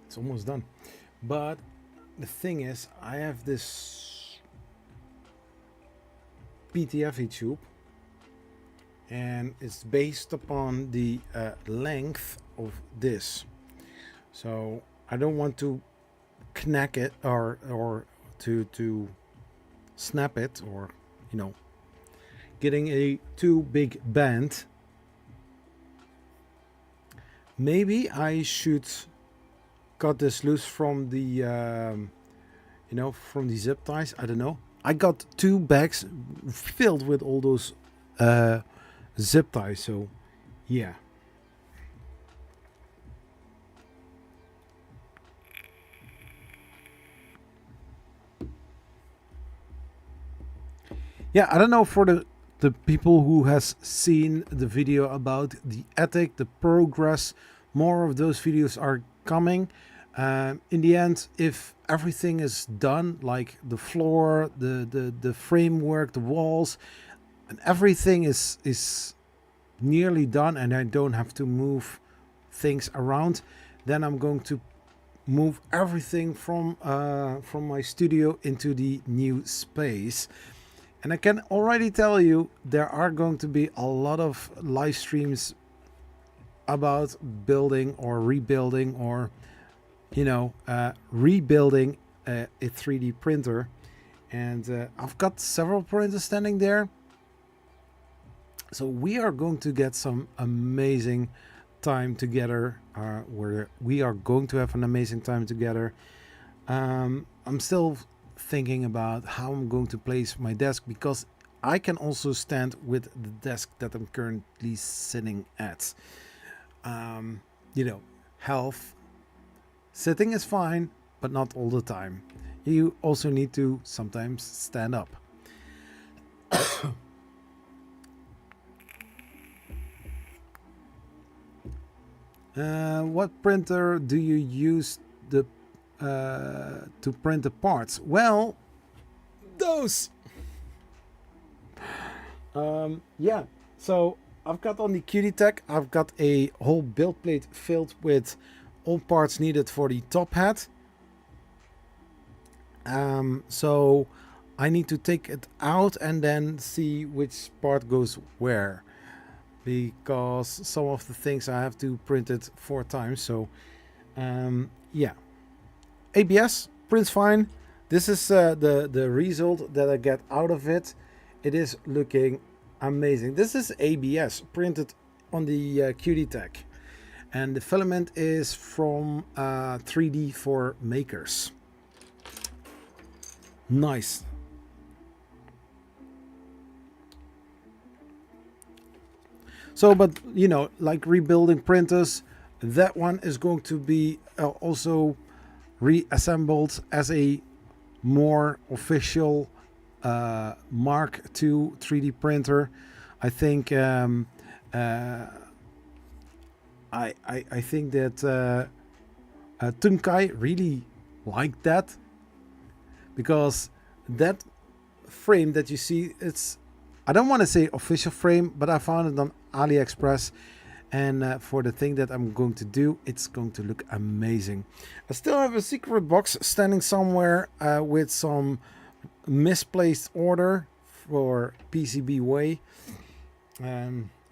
It's almost done. But the thing is, I have this PTFE tube, and it's based upon the length of this. So I don't want to knack it or to snap it, or you know, getting a too big band. Maybe I should cut this loose from the you know, from the zip ties. I don't know. I got 2 bags filled with all those zip ties, so yeah. Yeah, I don't know, for the people who has seen the video about the attic, the progress, more of those videos are coming. In the end, if everything is done, like the floor, the framework, the walls, and everything is nearly done, and I don't have to move things around, then I'm going to move everything from my studio into the new space. And I can already tell you, there are going to be a lot of live streams about building or rebuilding, or you know, rebuilding a 3D printer. And I've got several printers standing there, so we are going to get some amazing time together, where we are going to have an amazing time together. I'm still thinking about how I'm going to place my desk, because I can also stand with the desk that I'm currently sitting at. You know, health, sitting is fine, but not all the time. You also need to sometimes stand up. What printer do you use to print the parts? Well, those. Yeah, so I've got on the QD I've got a whole build plate filled with all parts needed for the top hat. So I need to take it out and then see which part goes where, because some of the things I have to print it 4 times. So yeah, ABS prints fine. This is the result that I get out of it. It is looking amazing. This is ABS printed on the QD, and the filament is from 3D for Makers. Nice. So, but you know, like rebuilding printers, that one is going to be also reassembled as a more official Mark II 3D printer. I think I think that Tunkai really liked that, because that frame that you see, it's, I don't want to say official frame, but I found it on AliExpress, and for the thing that I'm going to do, it's going to look amazing. I still have a secret box standing somewhere with some misplaced order for PCB way.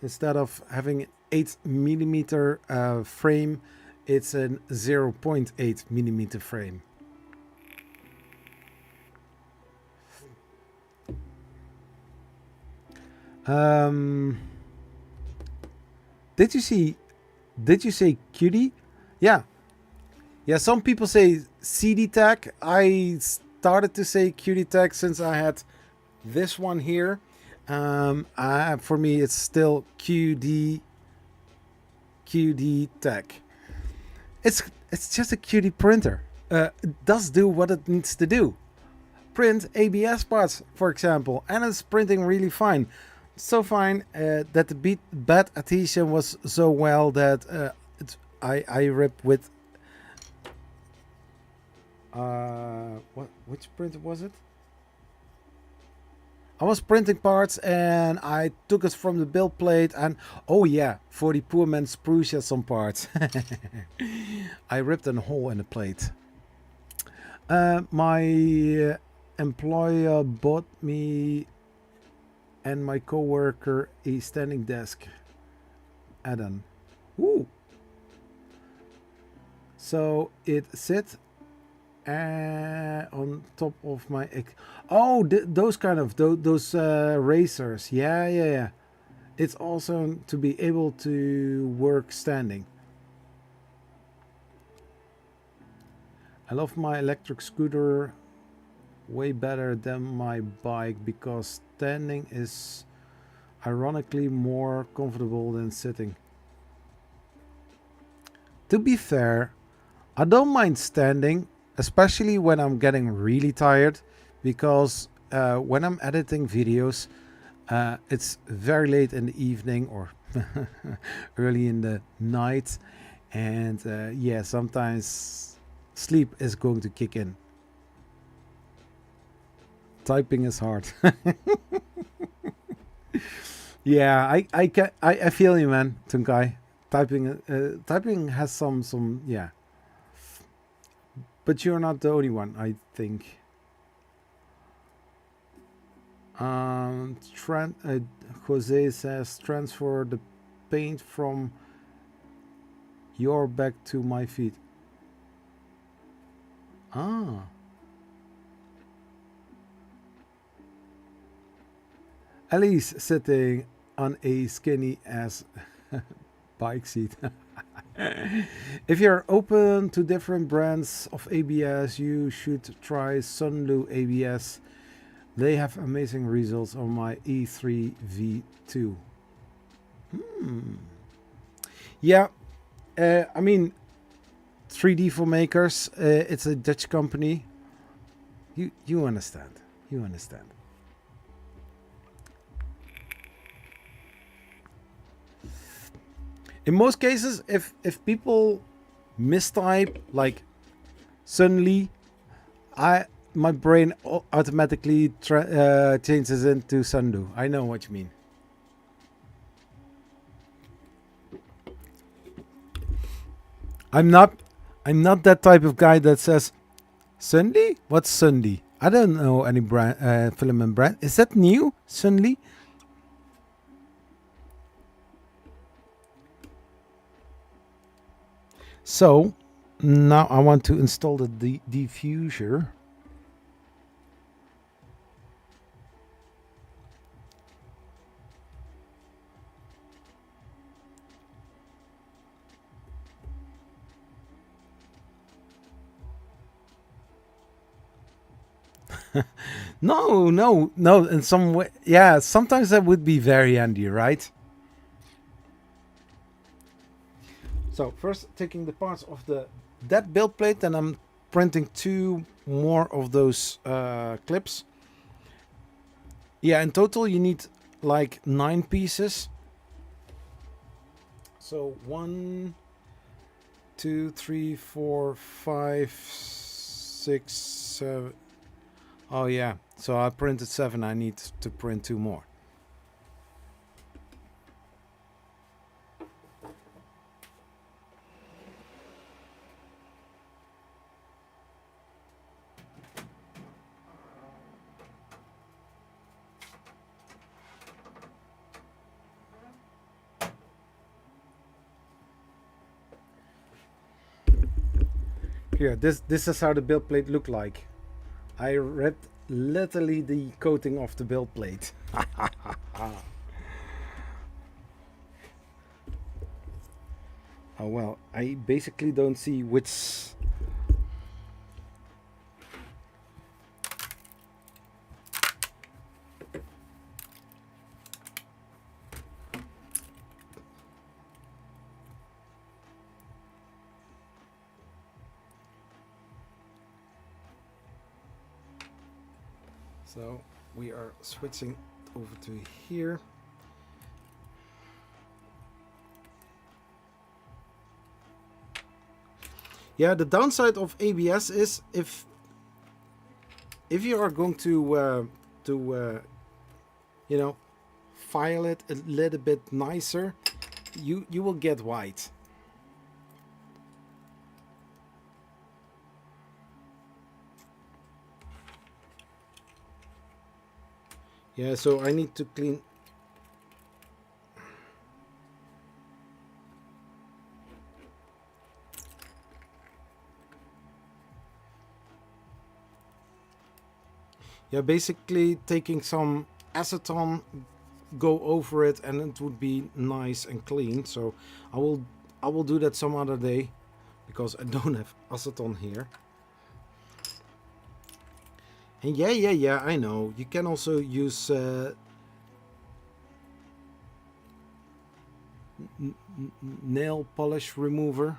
Instead of having an 8mm frame, it's a 0.8mm frame. Did you see Did you say cutie? Yeah. Yeah, some people say CD tag. I started to say cutie tag since I had this one here. For me, it's still QD tag. It's just a cutie printer. It does do what it needs to do. Print ABS parts, for example, and it's printing really fine. So fine that the bed adhesion was so well that I ripped with which printer was it? I was printing parts and I took it from the build plate, and oh yeah, for the poor man's Prusia some parts. I ripped a hole in the plate. My employer bought me and my coworker a standing desk add-on. Ooh. So it sits on top of my those kind of those racers. Yeah. It's also to be able to work standing. I love my electric scooter way better than my bike because standing is ironically more comfortable than sitting. To be fair, I don't mind standing, especially when I'm getting really tired, because when I'm editing videos, it's very late in the evening or early in the night, and yeah, sometimes sleep is going to kick in. Typing is hard. Yeah, I feel you, man, Tunkai. Typing has some yeah. But you're not the only one, I think. Jose says transfer the paint from your back to my feet. Ah. Elise sitting on a skinny ass bike seat. If you're open to different brands of ABS, you should try Sunlu ABS. They have amazing results on my E3 V2. Yeah, I mean, 3D filmmakers. It's a Dutch company. You understand. You understand. In most cases, if people mistype like suddenly, my brain automatically changes into Sundu. I know what you mean. I'm not that type of guy that says Sunday. What's Sunday? I don't know any brand, filament brand. Is that new, Sunday? So now I want to install the diffuser. No. In some way, yeah. Sometimes that would be very handy, right? So first taking the parts of that build plate, and I'm printing 2 more of those clips. Yeah, in total you need like 9 pieces. So 1, 2, 3, 4, 5, 6, 7. Oh yeah, so I printed 7. I need to print 2 more. Here, this is how the build plate looked like. I ripped literally the coating off the build plate. Oh well, I basically don't see which. So we are switching over to here. Yeah, the downside of ABS is if you are going to you know, file it a little bit nicer, you will get white. Yeah, so I need to clean. Yeah, basically taking some acetone, go over it, and it would be nice and clean. So I will do that some other day, because I don't have acetone here. And yeah, I know you can also use nail polish remover.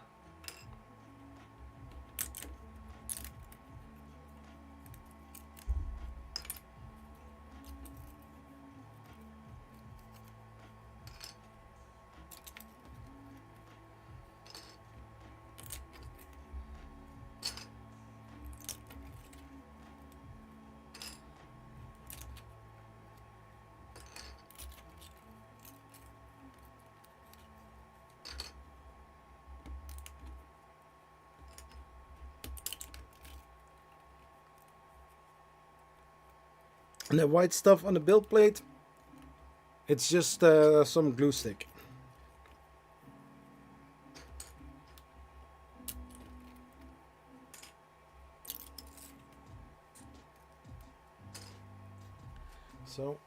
And the white stuff on the build plate, it's just some glue stick. So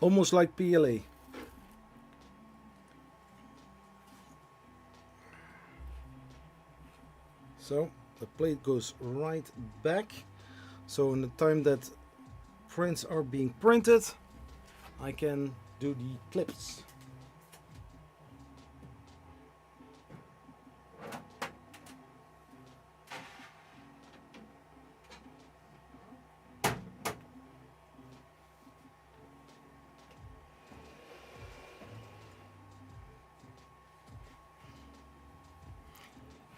almost like PLA. So the plate goes right back. So in the time that prints are being printed, I can do the clips.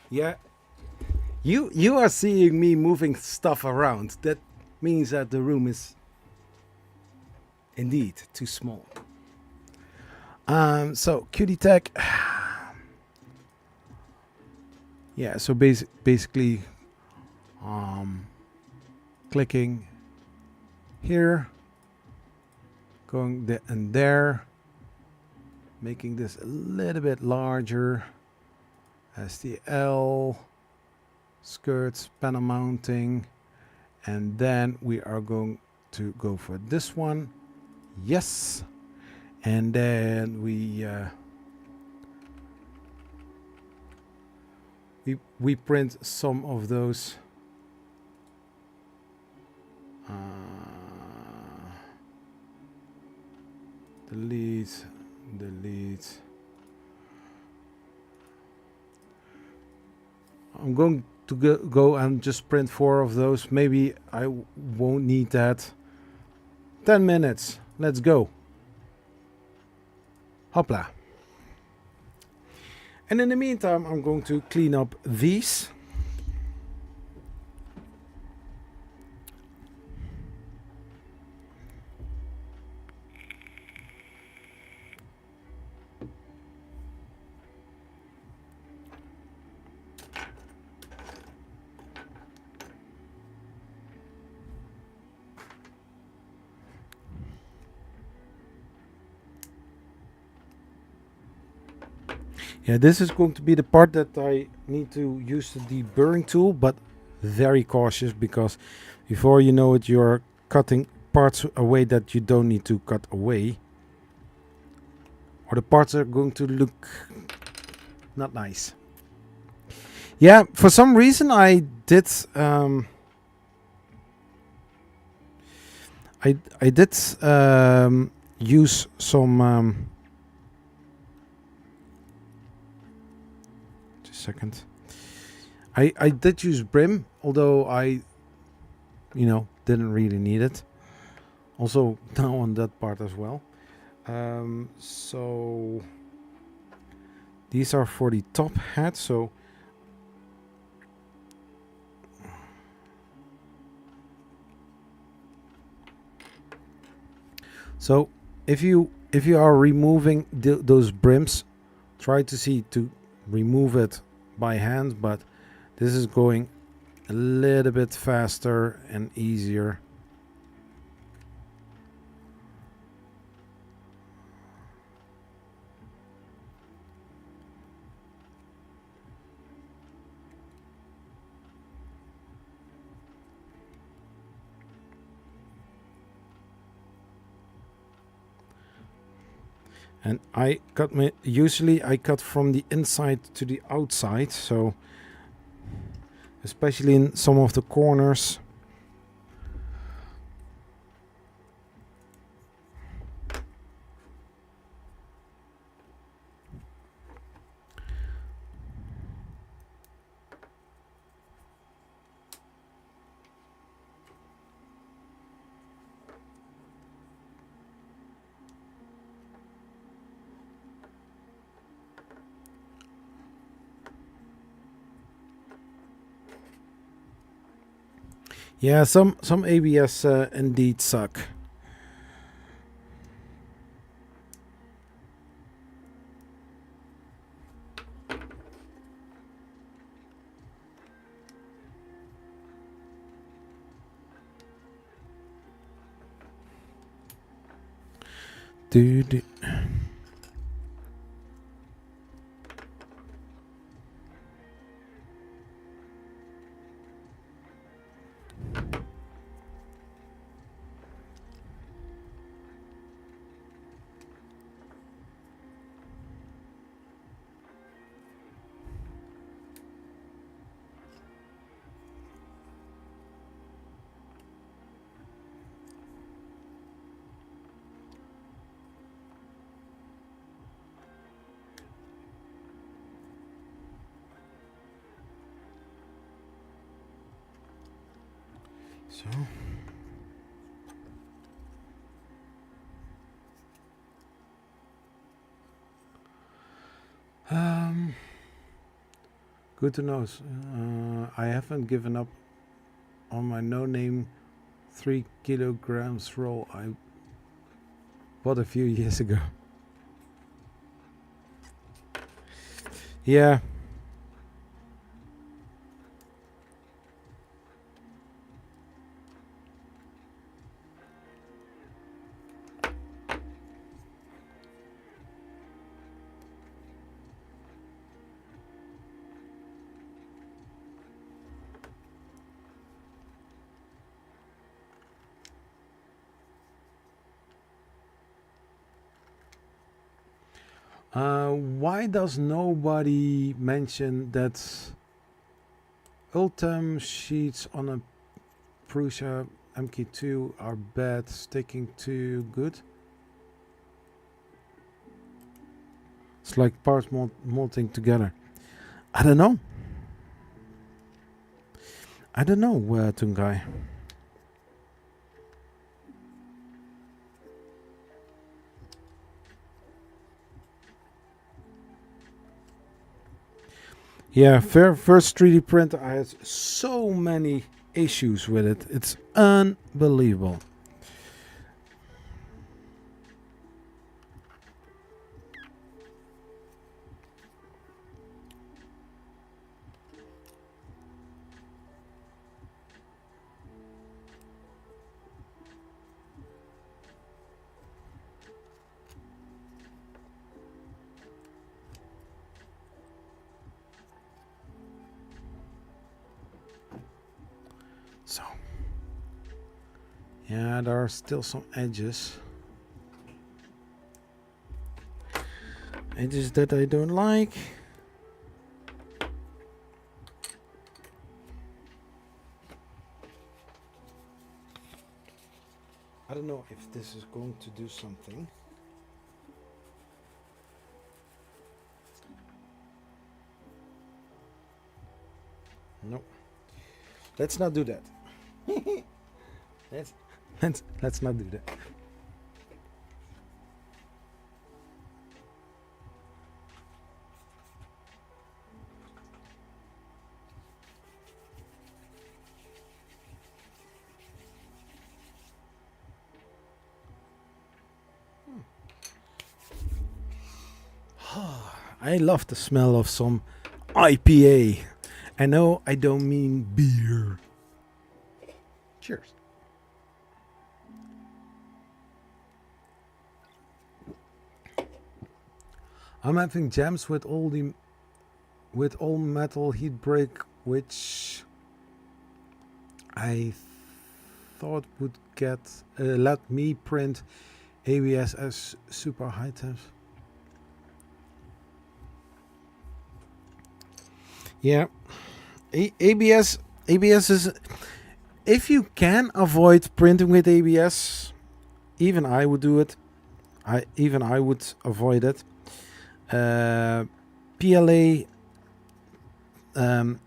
Yeah, you are seeing me moving stuff around. That means that the room is indeed too small. So QD Tech. Yeah, so basically clicking here, going there and there, making this a little bit larger. STL, skirts, panel mounting, and then we are going to go for this one. Yes, and then we print some of those delete. I'm going to go and just print 4 of those. Maybe I won't need that. 10 minutes. Let's go. Hopla. And in the meantime, I'm going to clean up these. Yeah, this is going to be the part that I need to use the deburring tool, but very cautious, because before you know it, you're cutting parts away that you don't need to cut away, or the parts are going to look not nice. Yeah, for some reason I did I did use some just a second. I did use brim, although I didn't really need it. Also now on that part as well. So these are for the top hat, so if you are removing those brims, try to remove it by hand, but this is going a little bit faster and easier. And usually I cut from the inside to the outside, so especially in some of the corners. Yeah, some ABS indeed suck. Dude. So good to know. I haven't given up on my no-name 3 kilograms roll I bought a few years ago. Yeah. Why does nobody mention that Ultem sheets on a Prusa MK2 are bad, sticking to good? It's like parts molting together. I don't know. Tungai. Yeah, first 3D printer, I had so many issues with it. It's unbelievable. Yeah, there are still some edges. Edges that I don't like. I don't know if this is going to do something. Nope. Let's not do that. let's not do that. I love the smell of some IPA. I know I don't mean beer. Cheers. I'm having jams with all metal heat break, which I thought would get let me print ABS as super high temps. Yeah, ABS is, if you can avoid printing with ABS, even I would do it. I would avoid it. PLA and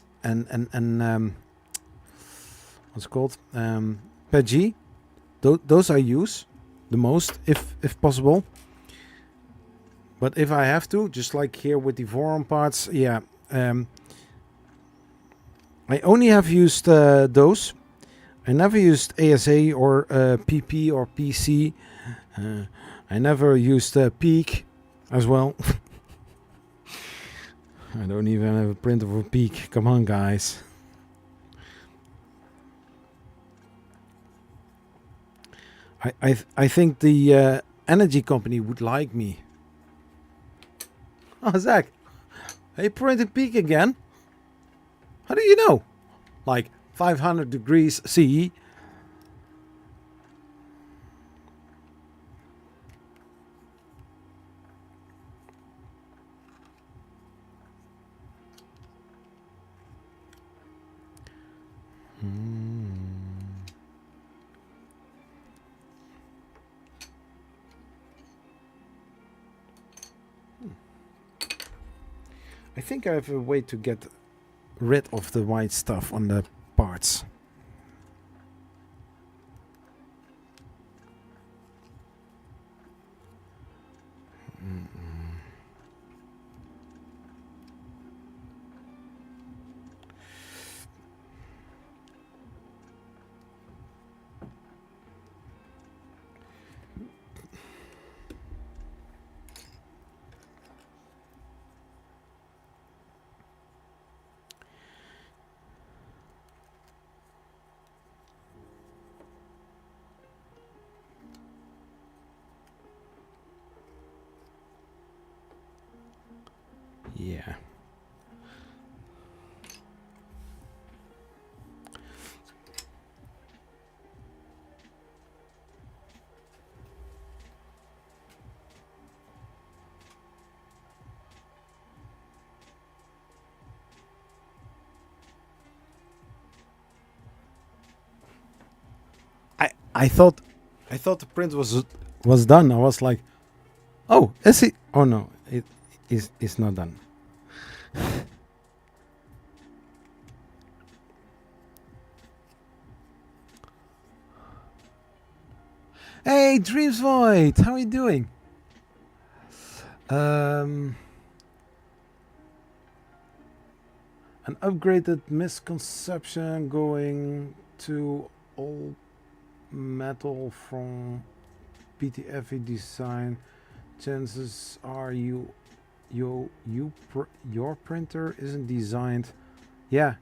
what's it called? PEG. Those I use the most if possible. But if I have to, just like here with the Voron parts, yeah. I only have used those. I never used ASA or PP or PC. I never used Peak as well. I don't even have a printer for Peak. Come on, guys. I think the energy company would like me. Oh, Zach. Are you printing Peak again? How do you know? Like 500 degrees CE. I think I have a way to get rid of the white stuff on the parts. Yeah. I thought the print was done. I was like, oh, is it? Oh no, it's not done. Hey, Dreams Void, how are you doing? An upgraded misconception going to all metal from PTFE design. Chances are your printer isn't designed. Yeah.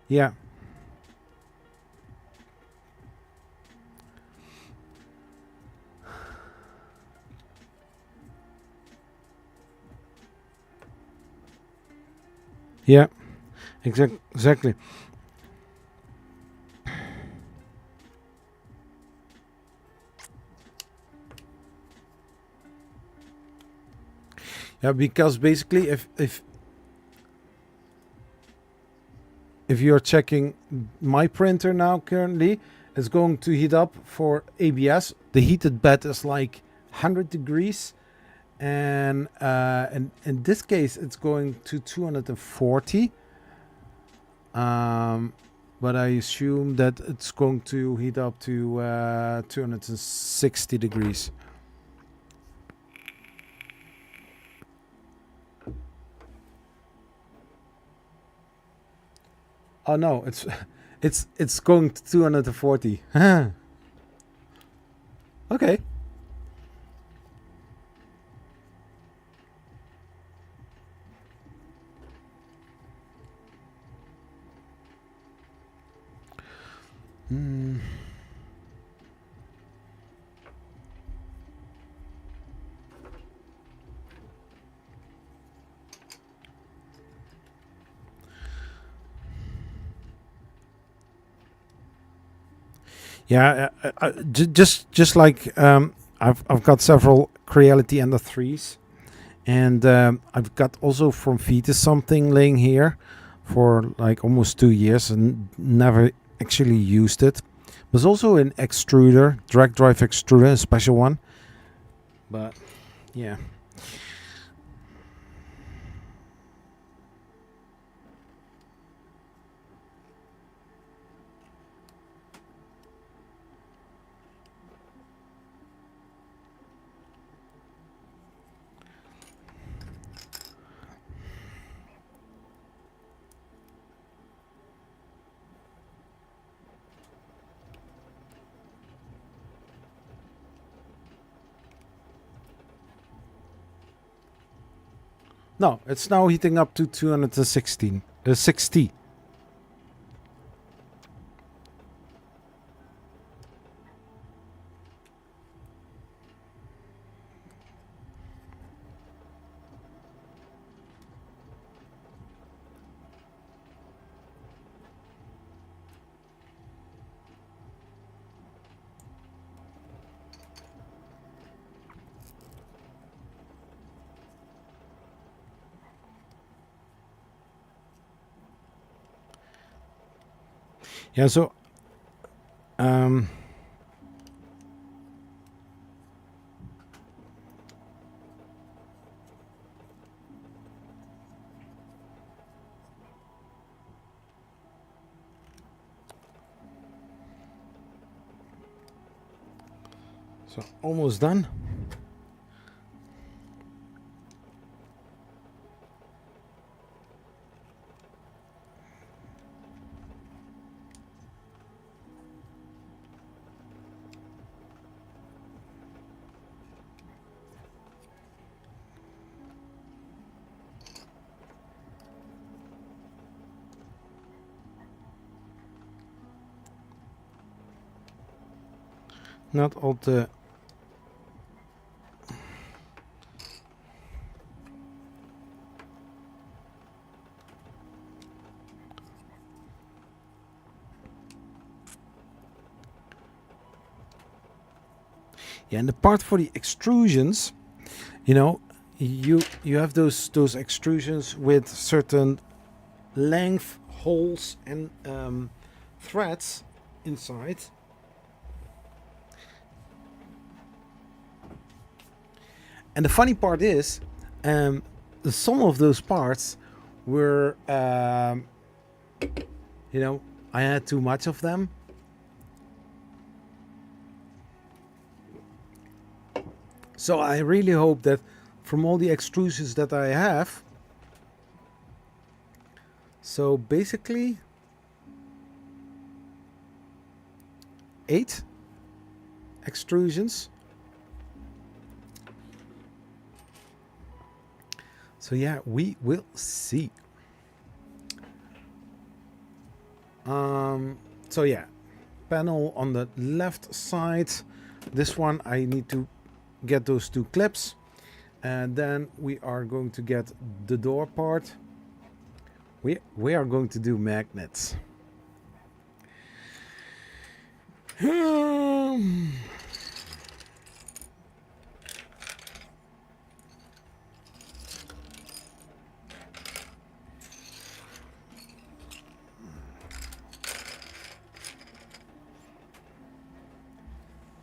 Yeah. Yeah. Exactly. Yeah, because basically, if you're checking my printer now currently, it's going to heat up for ABS. The heated bed is like 100 degrees, and in this case, it's going to 240. But I assume that it's going to heat up to 260 degrees. Oh no, it's going to 240. Okay. Yeah, just like I've got several Creality Ender 3s, and I've got also from Vitis something laying here for like almost 2 years and never actually used it. There's also an extruder, drag drive extruder, a special one. But yeah. No, it's now heating up to 216, 60. Yeah, so so almost done. Not all the yeah, and the part for the extrusions, you know, you have those extrusions with certain length holes and threads inside. And the funny part is, some of those parts were, you know, I had too much of them. So I really hope that from all the extrusions that I have, so basically 8 extrusions. So yeah, we will see. So yeah, panel on the left side. This one I need to get those 2 clips, and then we are going to get the door part, We are going to do magnets.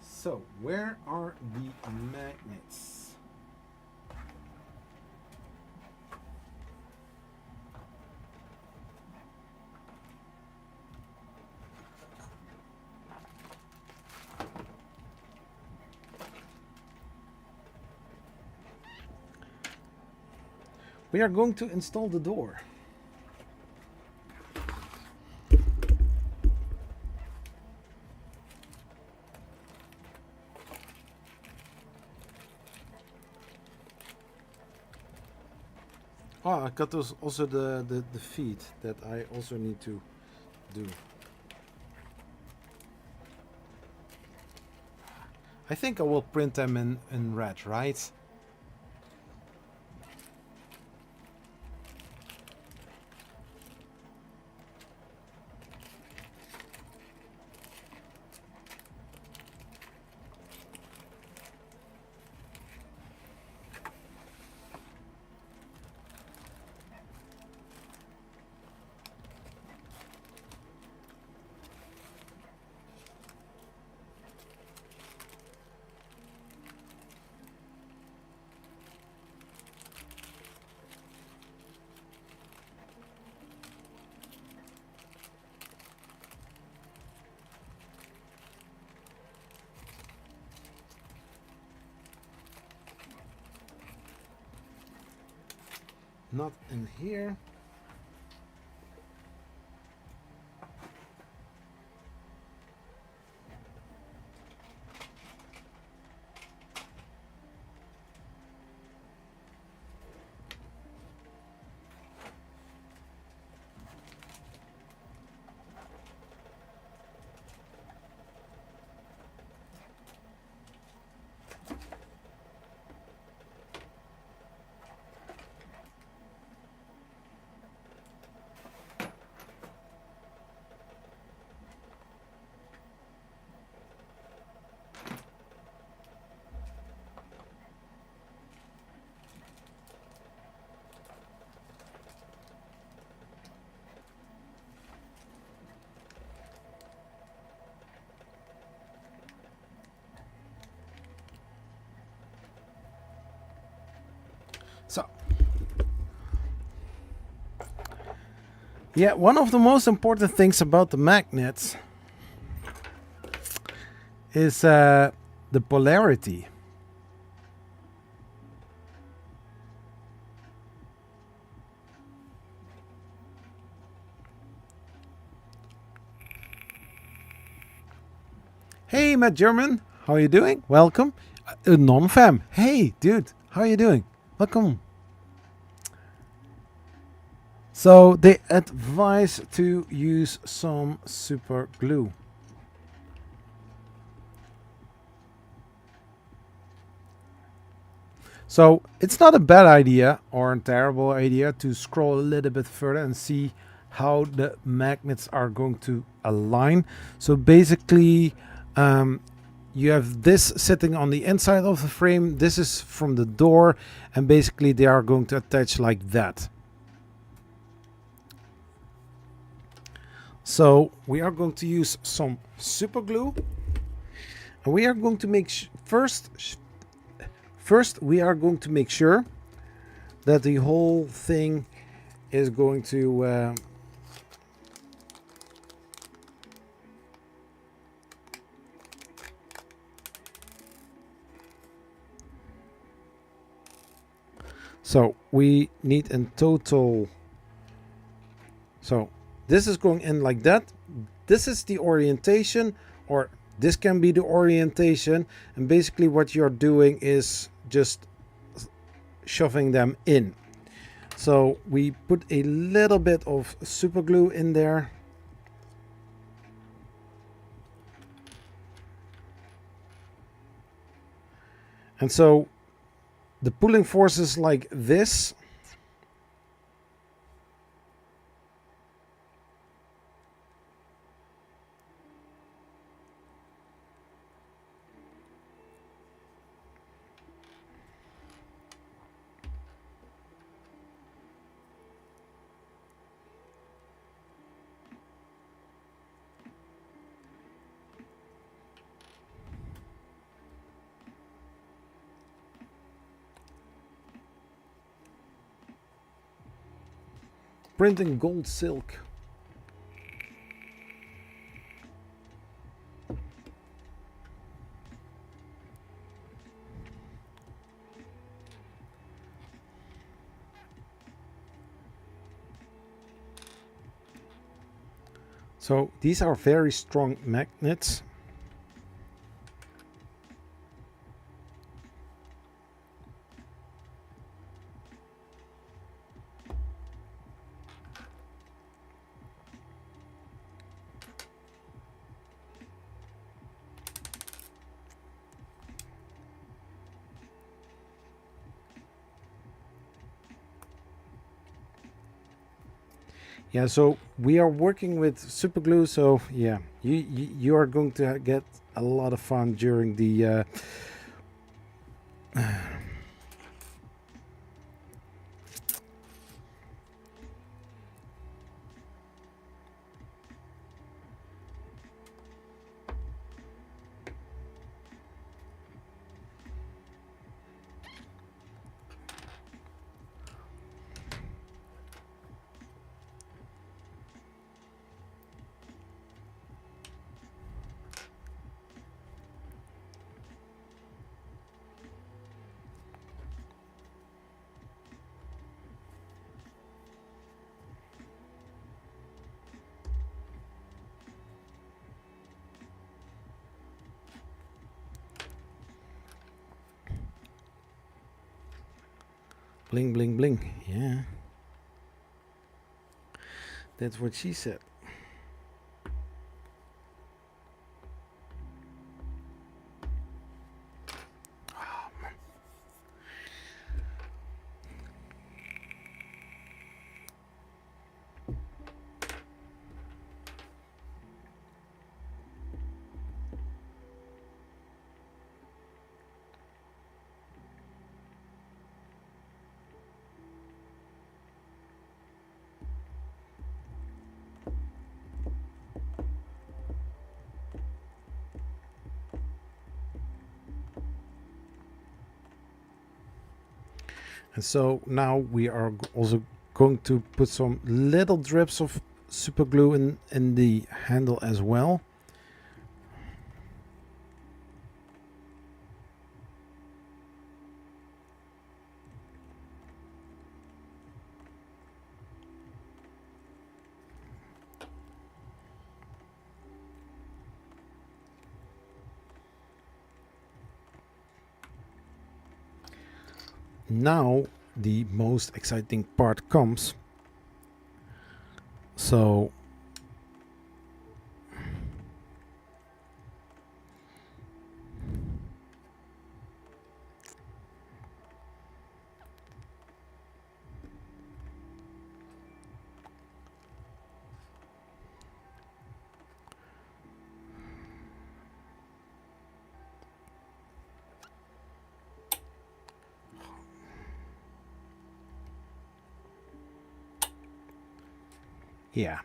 So, where are the magnets? We are going to install the door. Oh, I got also the feet that I also need to do. I think I will print them in red, right? Not in here. So, yeah, one of the most important things about the magnets is the polarity. Hey, Matt German, how are you doing? Welcome. Non-fam. Hey, dude, how are you doing? Welcome. So they advise to use some super glue. So it's not a bad idea or a terrible idea to scroll a little bit further and see how the magnets are going to align. So basically, you have this sitting on the inside of the frame. This is from the door, and basically they are going to attach like that. So we are going to use some super glue, and we are going to make first we are going to make sure that the whole thing is going to so we need in total, so this is going in like that. This is the orientation, or this can be the orientation, and basically what you're doing is just shoving them in. So we put a little bit of super glue in there. And so the pulling force is like this. printing gold silk. So these are very strong magnets. Yeah, so we are working with super glue, so yeah, you are going to get a lot of fun during the bling bling bling. Yeah, that's what she said. And so now we are also going to put some little drips of super glue in the handle as well. Now the most exciting part comes. So yeah.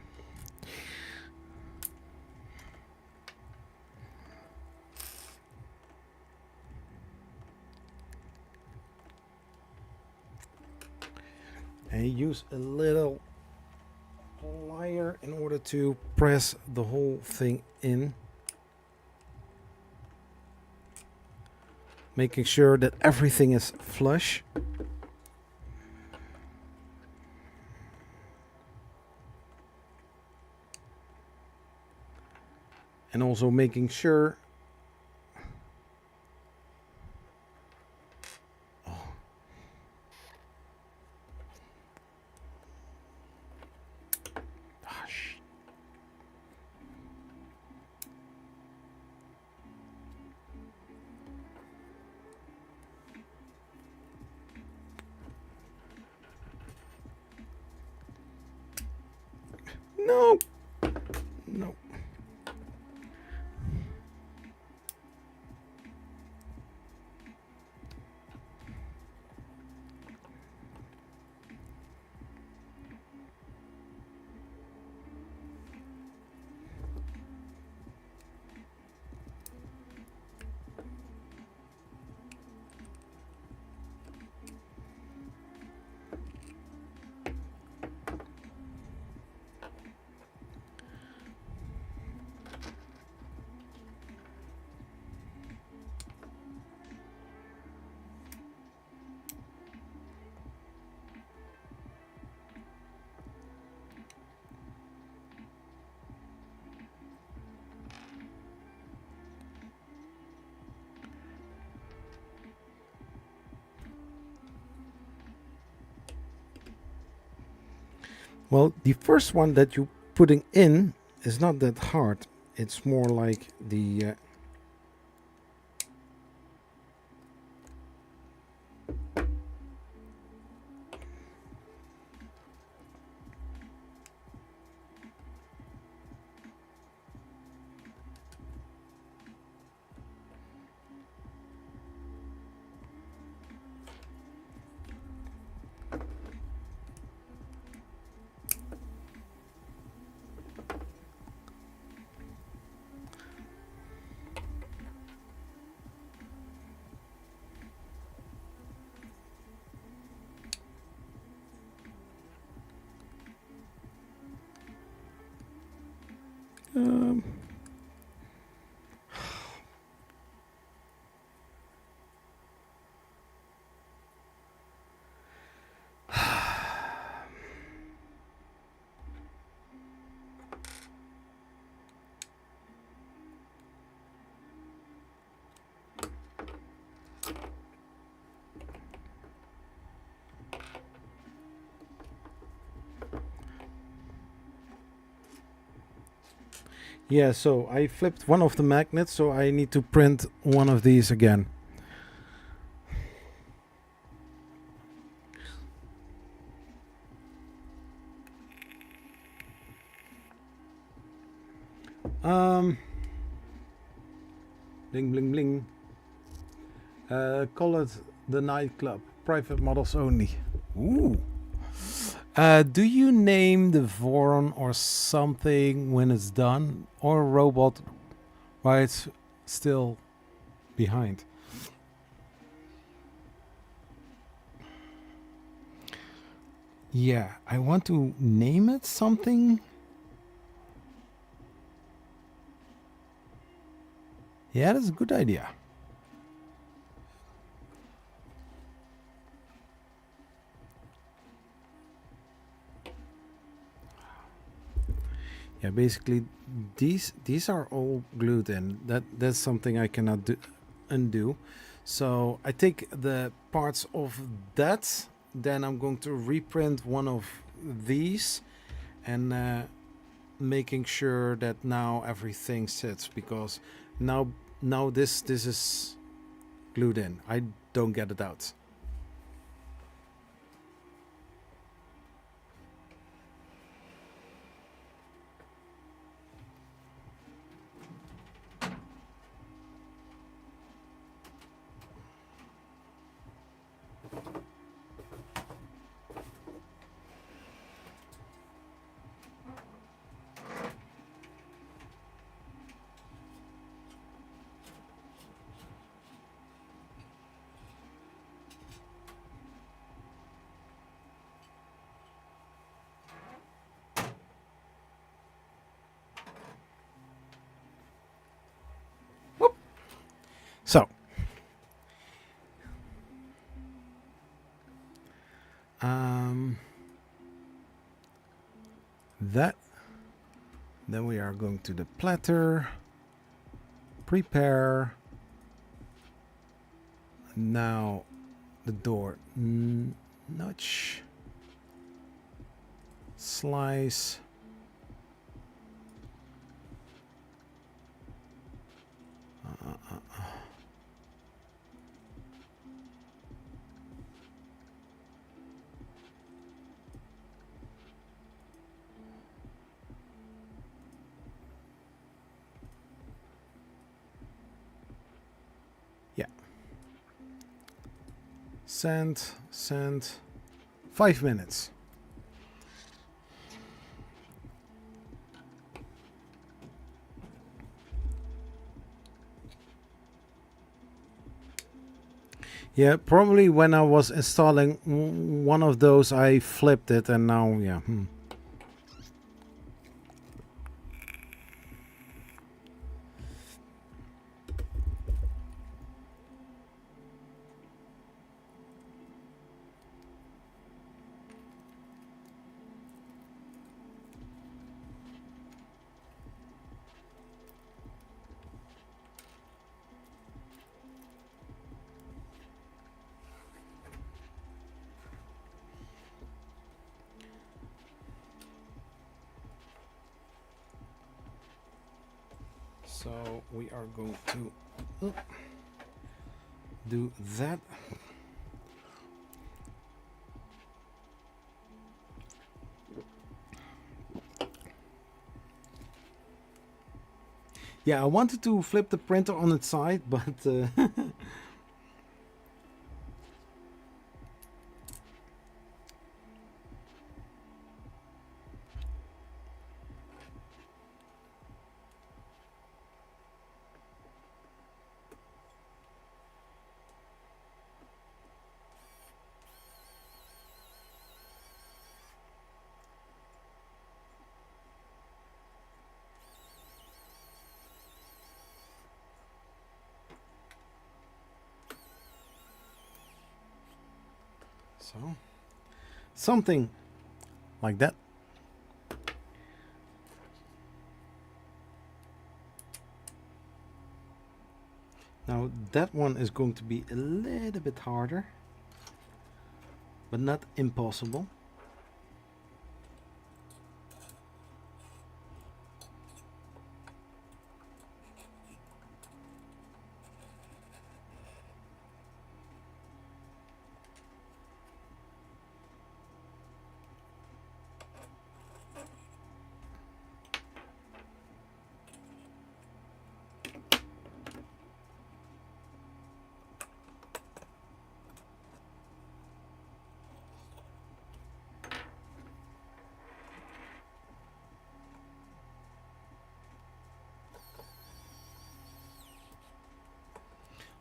And use a little plier in order to press the whole thing in, making sure that everything is flush. And also making sure no. Well, the first one that you're putting in is not that hard. It's more like the um, yeah, so I flipped one of the magnets, so I need to print one of these again. Bling, bling, bling. Call it the nightclub. Private models only. Ooh. Do you name the Voron or something when it's done? Or a robot while it's still behind? Yeah, I want to name it something. Yeah, that's a good idea. Yeah, basically these are all glued in. That's something I cannot undo. So I take the parts of that, then I'm going to reprint one of these and making sure that now everything sits, because now this is glued in. I don't get it out. So, that, then we are going to the platter, prepare. Now the door notch, slice. Yeah. Send. 5 minutes. Yeah, probably when I was installing one of those, I flipped it, and now, yeah. So we are going to do that. Yeah, I wanted to flip the printer on its side, but so something like that. Now that one is going to be a little bit harder, but not impossible.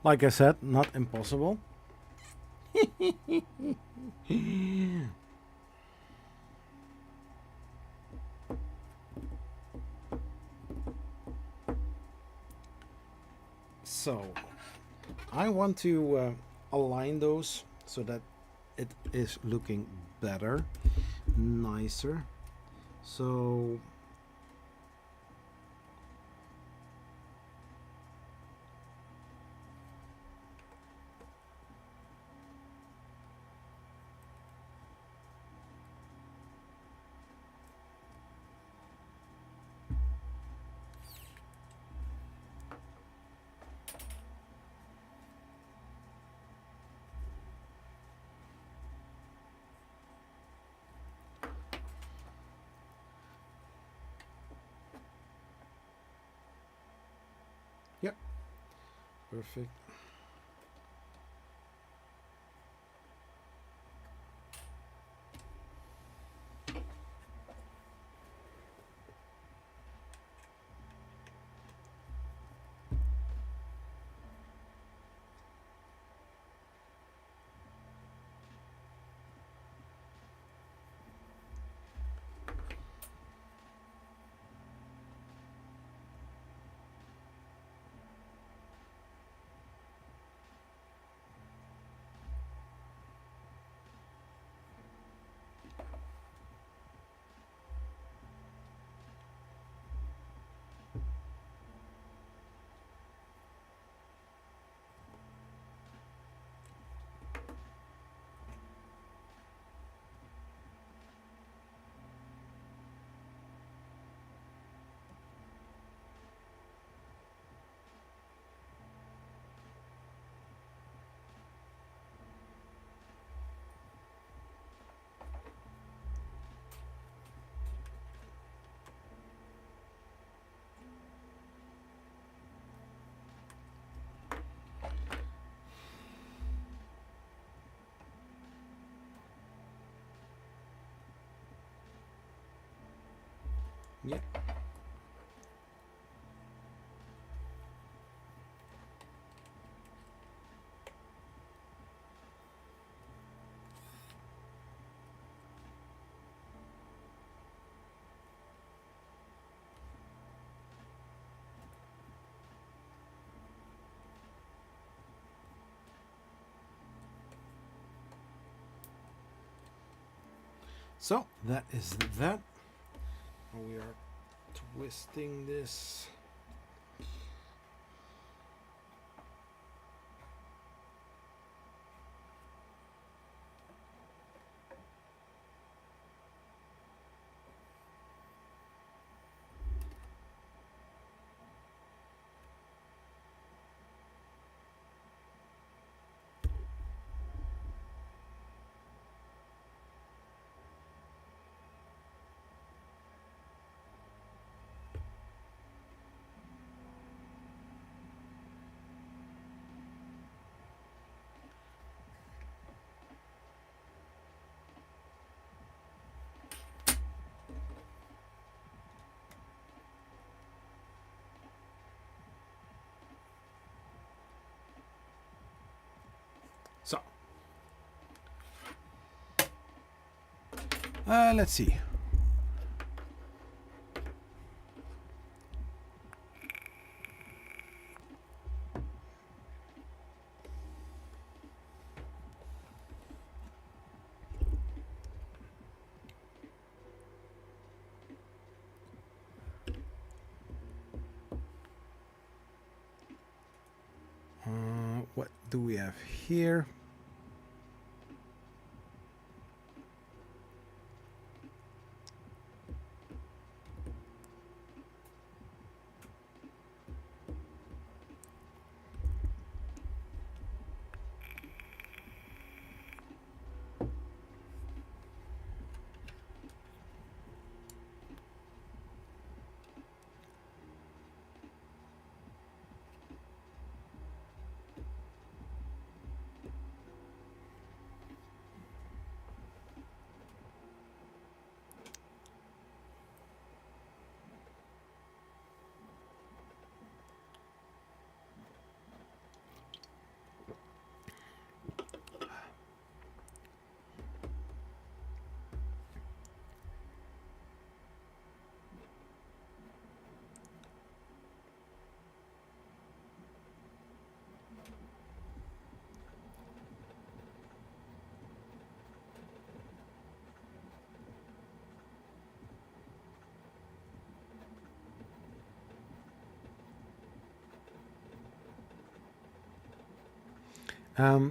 Like I said, not impossible. So I want to align those so that it is looking better, nicer. So yep, perfect. Yep. So that is that. We are twisting this. Let's see. What do we have here?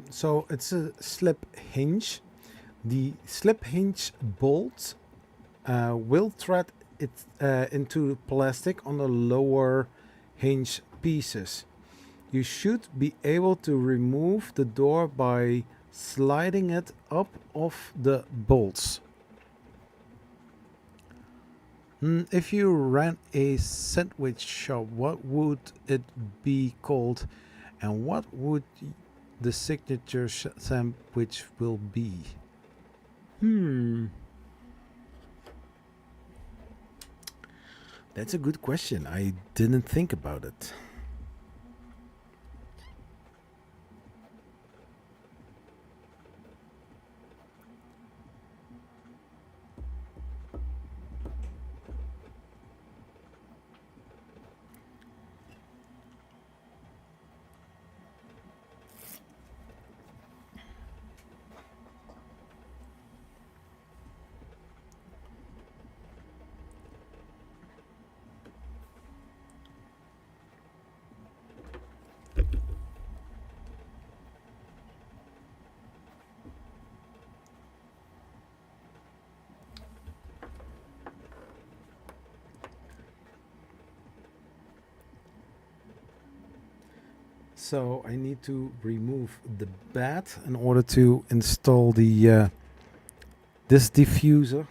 So it's a slip hinge. The slip hinge bolt will thread it into plastic on the lower hinge pieces. You should be able to remove the door by sliding it up off the bolts. If you ran a sandwich shop, what would it be called, and what would the signature sandwich will be? That's a good question. I didn't think about it. So I need to remove the bat in order to install the this diffuser.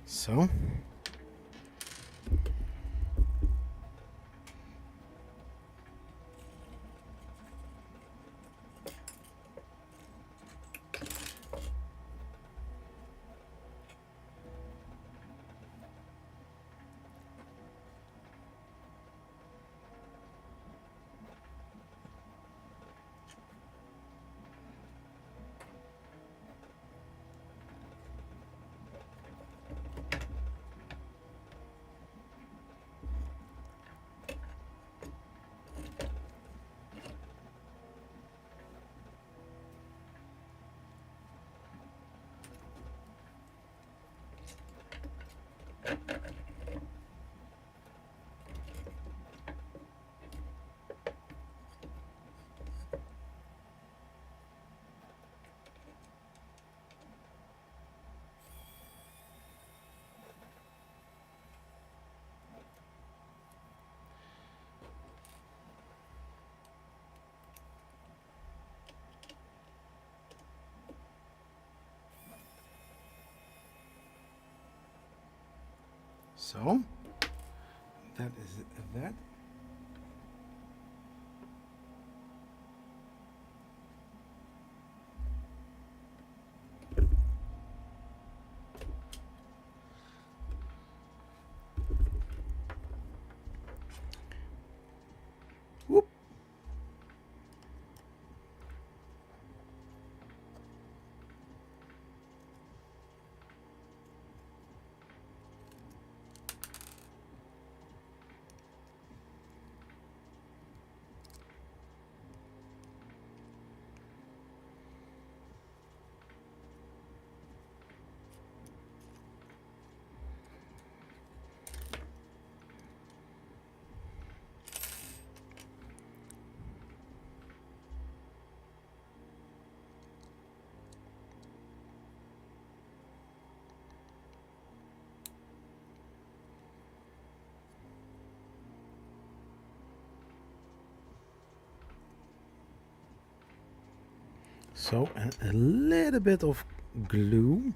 So So that is that. Whoop. So a little bit of glue.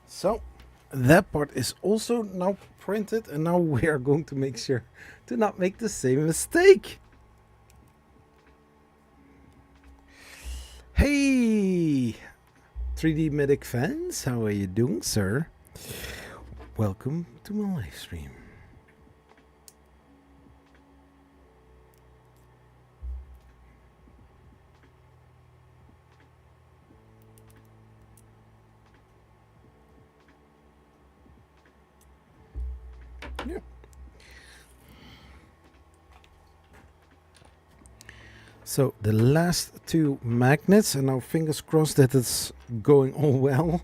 So that part is also now printed, and now we are going to make sure to not make the same mistake. Hey, 3D Medic fans, how are you doing, sir? Welcome to my live stream. Yeah. So the last two magnets, and now fingers crossed that it's going all well.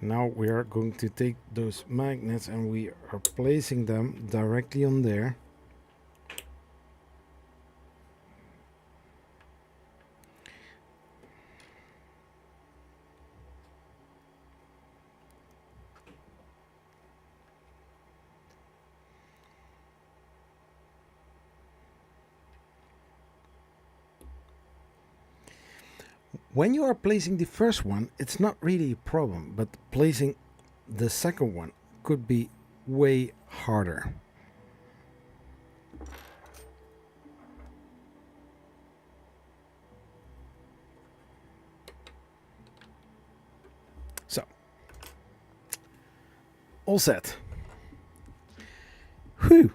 Now we are going to take those magnets and we are placing them directly on there. When you are placing the first one, it's not really a problem, but placing the second one could be way harder. So, all set. Whew.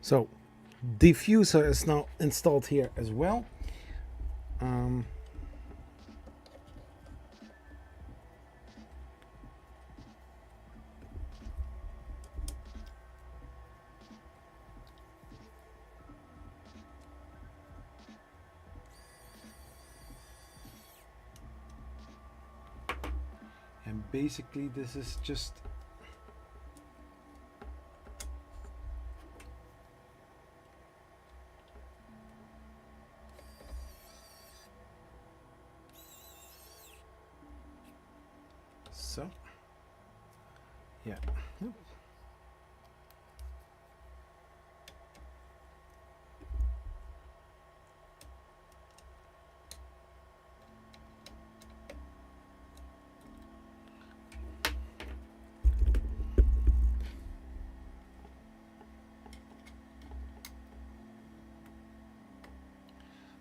So diffuser is now installed here as well. And basically this is just so, yeah.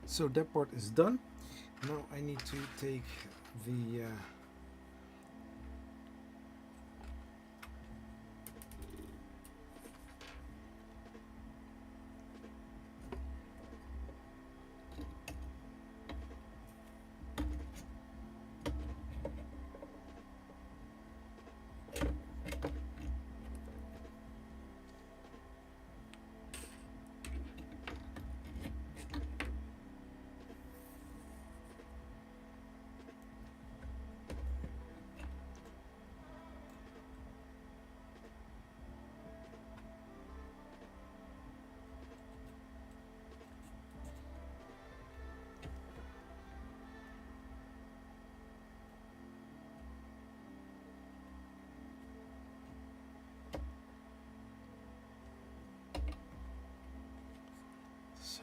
So that part is done. Now I need to take the so.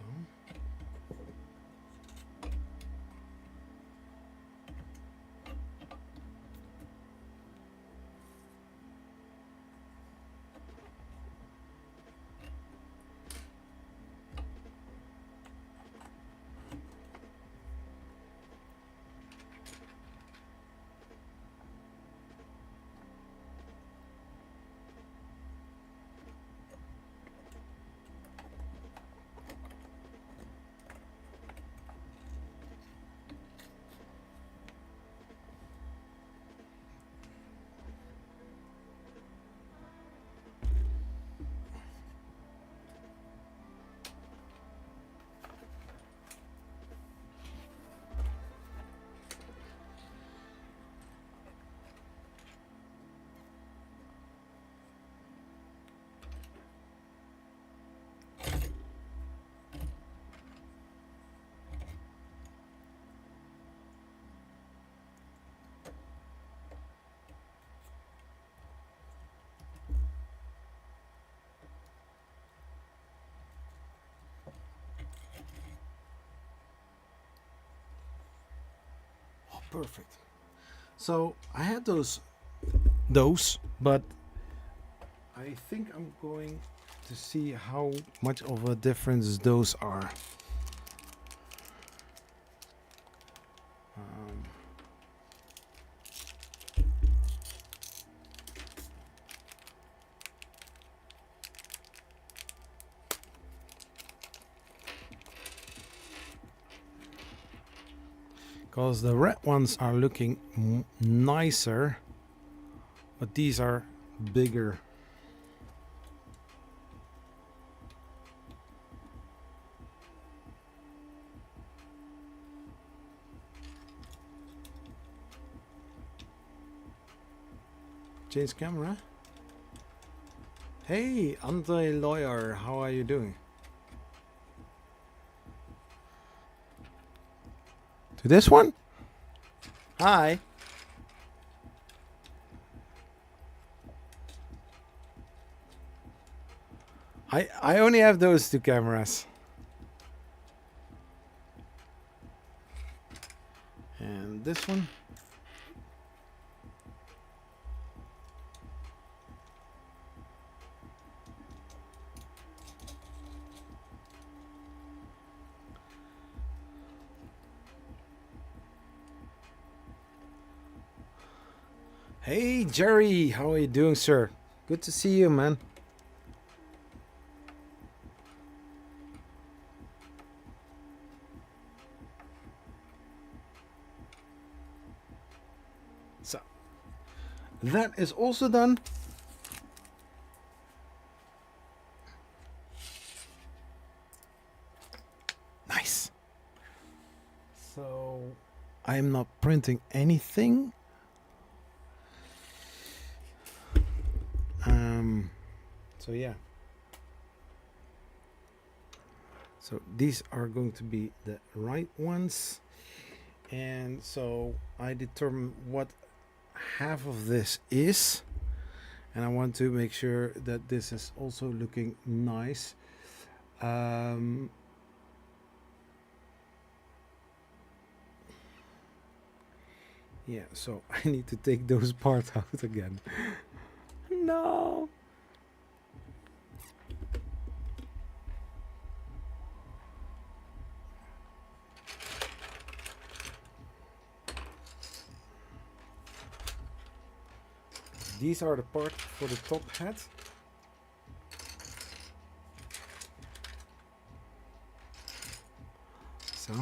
Perfect. So I had those, but I think I'm going to see how much of a difference those are. Because the red ones are looking nicer, but these are bigger. Change camera. Hey, Andre Lawyer, how are you doing? To this one? Hi. I only have those two cameras. And this one. Hey Jerry, how are you doing, sir? Good to see you, man. that is also done. Nice. So I am not printing anything. So yeah. So these are going to be the right ones. And so I determine what half of this is. And I want to make sure that this is also looking nice. Yeah, so I need to take those parts out again. No. These are the parts for the top hat. So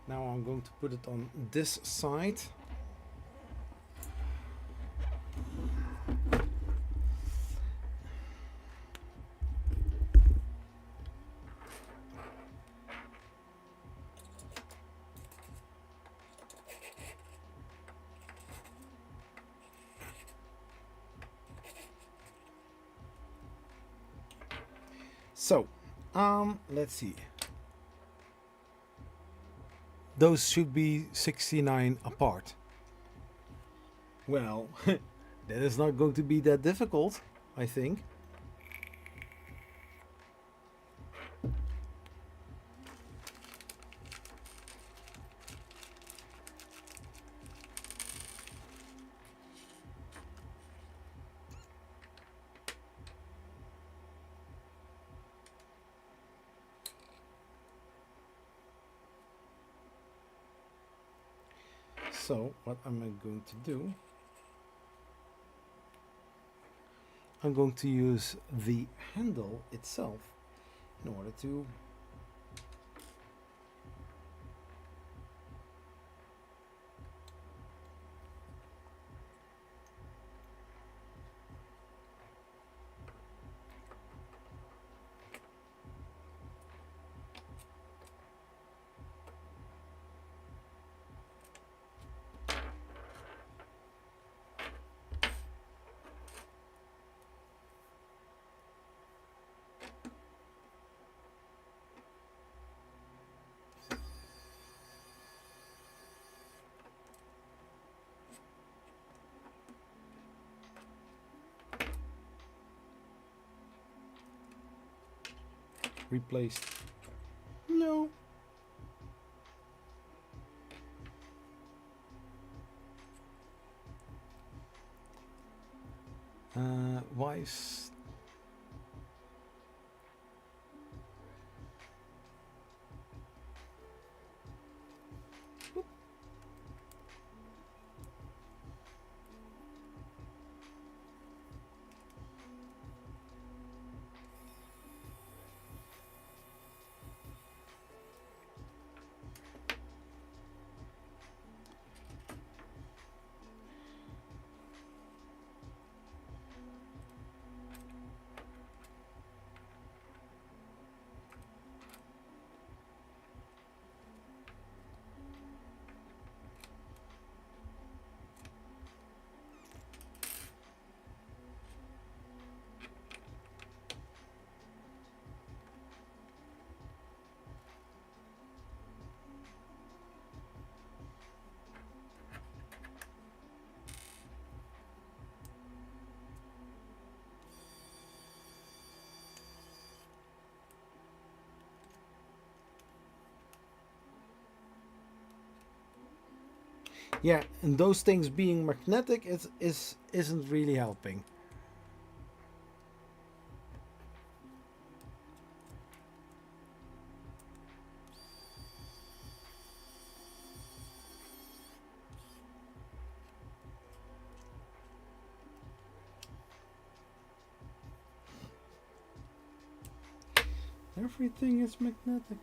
now I'm going to put it on this side. So, let's see. Those should be 69 apart. Well, that is not going to be that difficult, I think. So what am I going to do? I'm going to use the handle itself in order to replace. No. Why is yeah, and those things being magnetic isn't really helping. Everything is magnetic.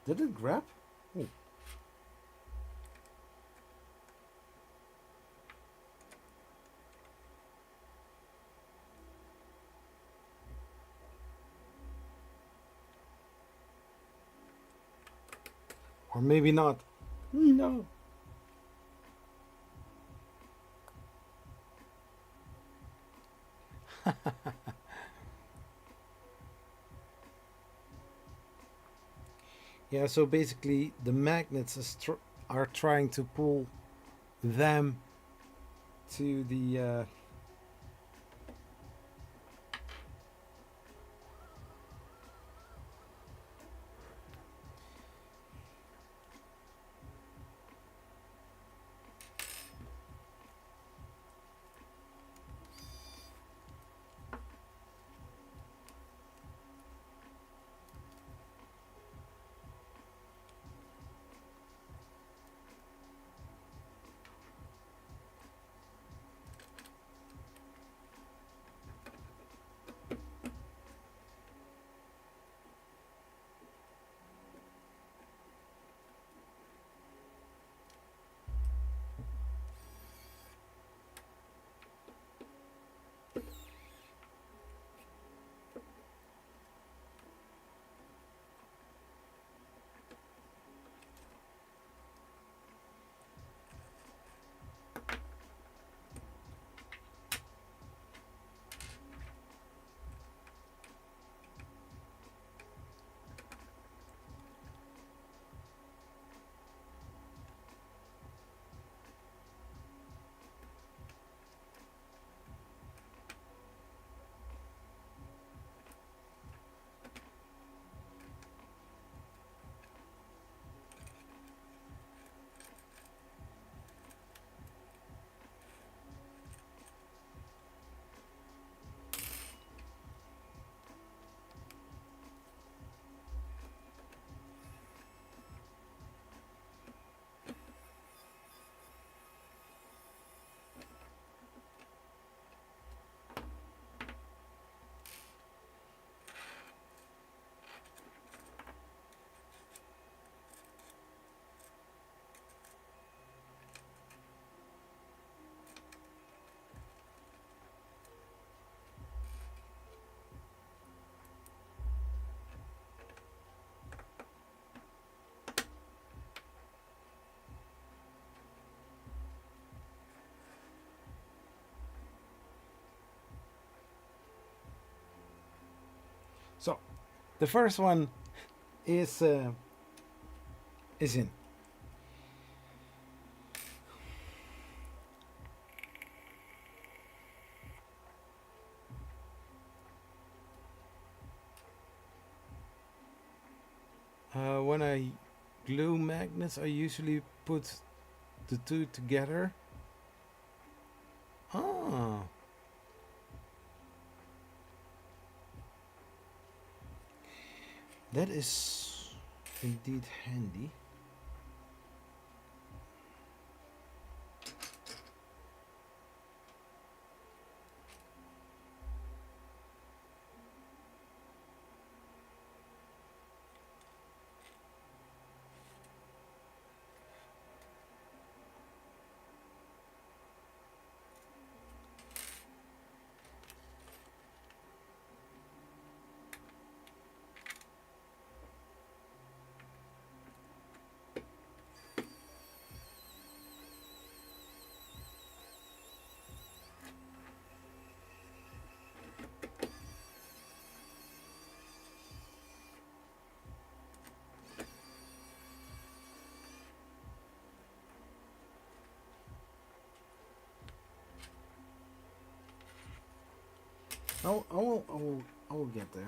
Did it grab? Oh. Or maybe not. No. Yeah, so basically the magnets are trying to pull them to the So the first one is in. When I glue magnets, I usually put the two together. Ah, that is indeed handy. I will get there.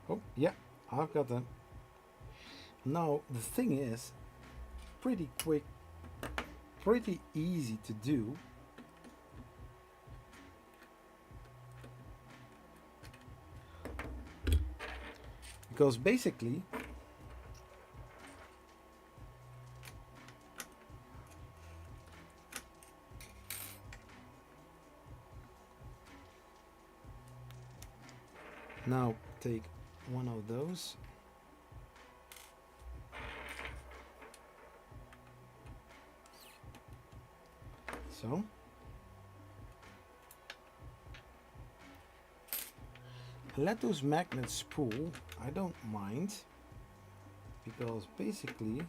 Oh, yeah, I've got them. Now, the thing is, pretty quick, pretty easy to do. Because basically, now take one of those. So. Let those magnets spool. I don't mind. Because basically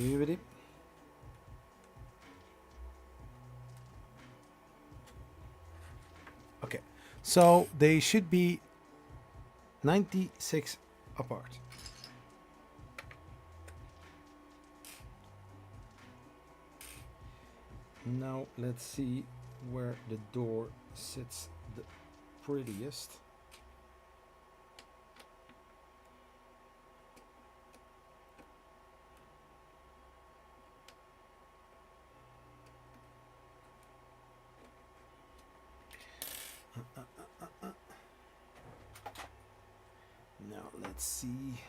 with it. Okay, so they should be 96 apart. Now let's see where the door sits the prettiest. Now let's see.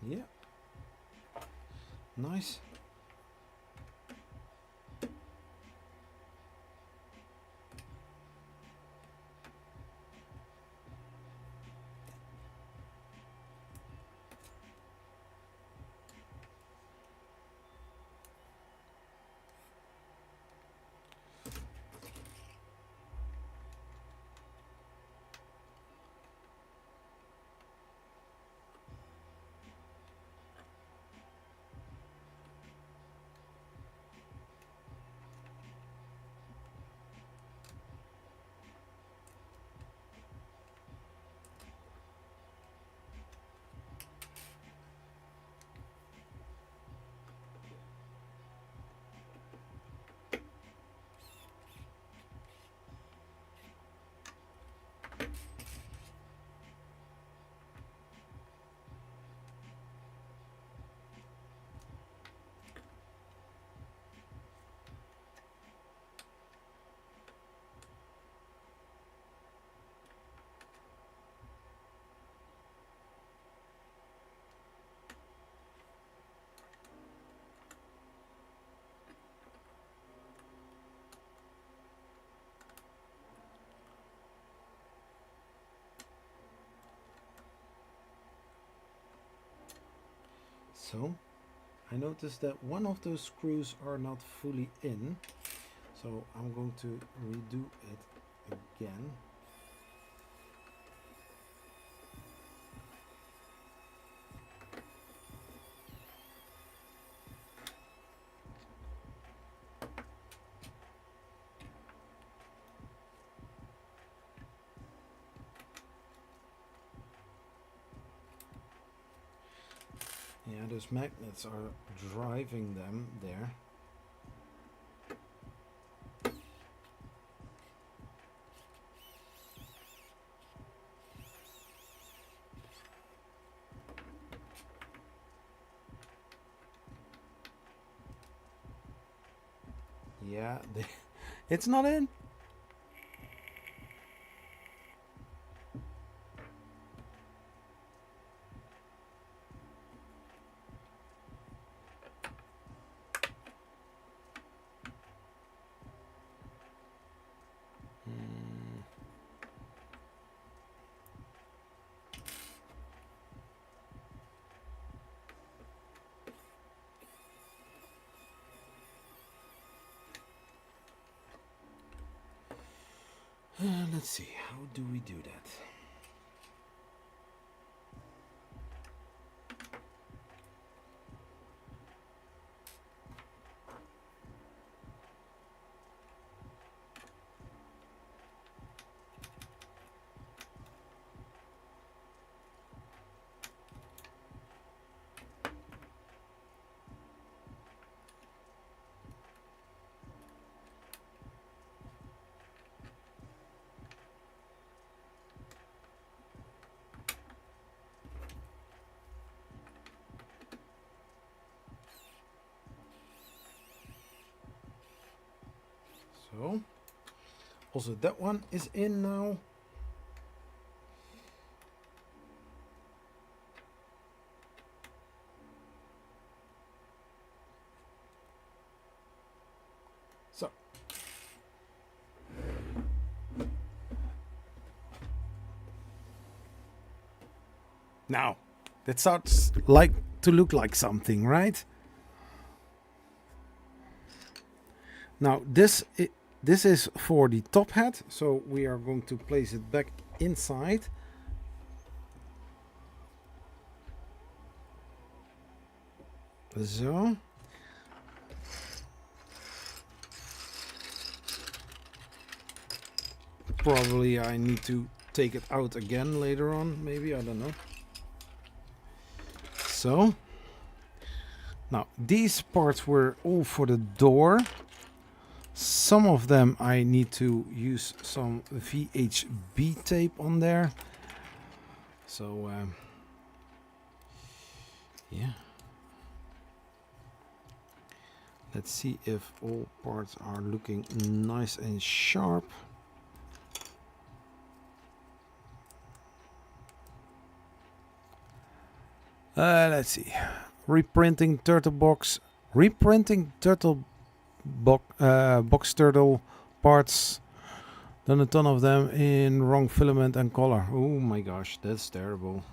Yeah, nice. So I noticed that one of those screws are not fully in, so I'm going to redo it again. Yeah, those magnets are driving them there. Yeah, It's not in? Let's see, how do we do that? So, also that one is in now. So, now that starts like to look like something, right? Now this is for the top hat, so we are going to place it back inside. So. Probably I need to take it out again later on, maybe, I don't know. So. Now, these parts were all for the door. Some of them I need to use some VHB tape on there. So, yeah. Let's see if all parts are looking nice and sharp. Let's see. Reprinting turtle box. Reprinting turtle box turtle parts. Done a ton of them in wrong filament and color. Oh my gosh, that's terrible.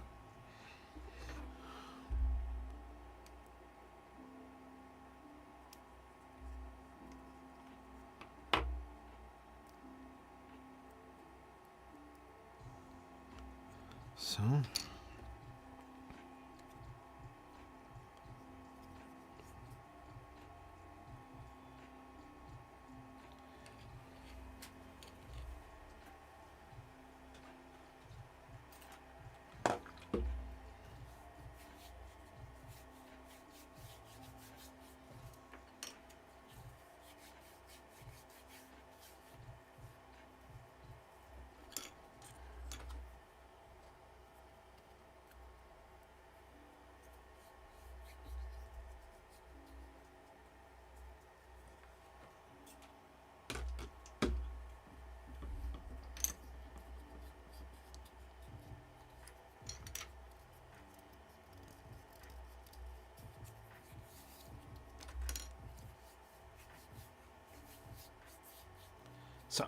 So. So,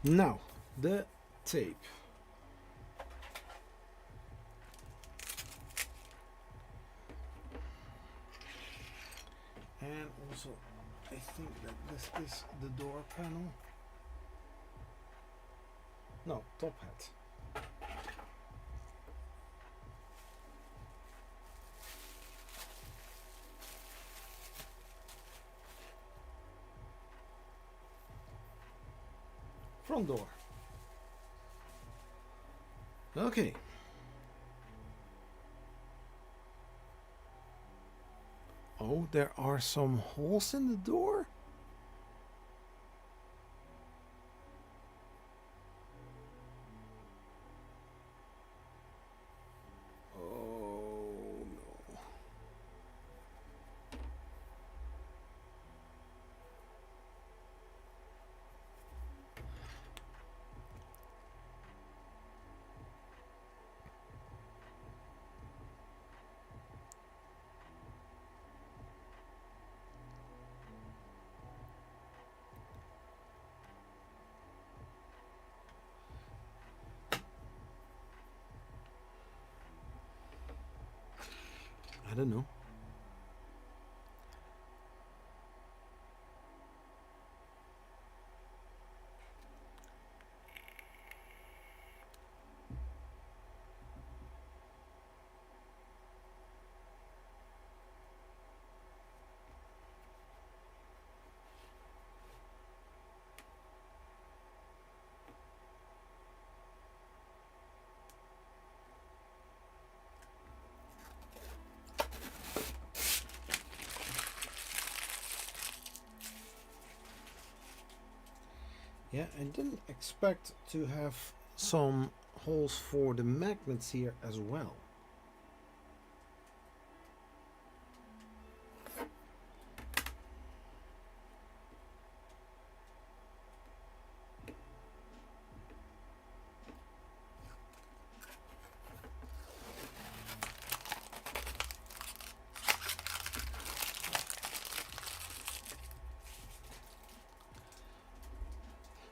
now the tape. And also, I think that this is the door panel. No, top hat. Front door. Okay. Oh, there are some holes in the door? Oh, no. I don't know. Yeah, I didn't expect to have some holes for the magnets here as well.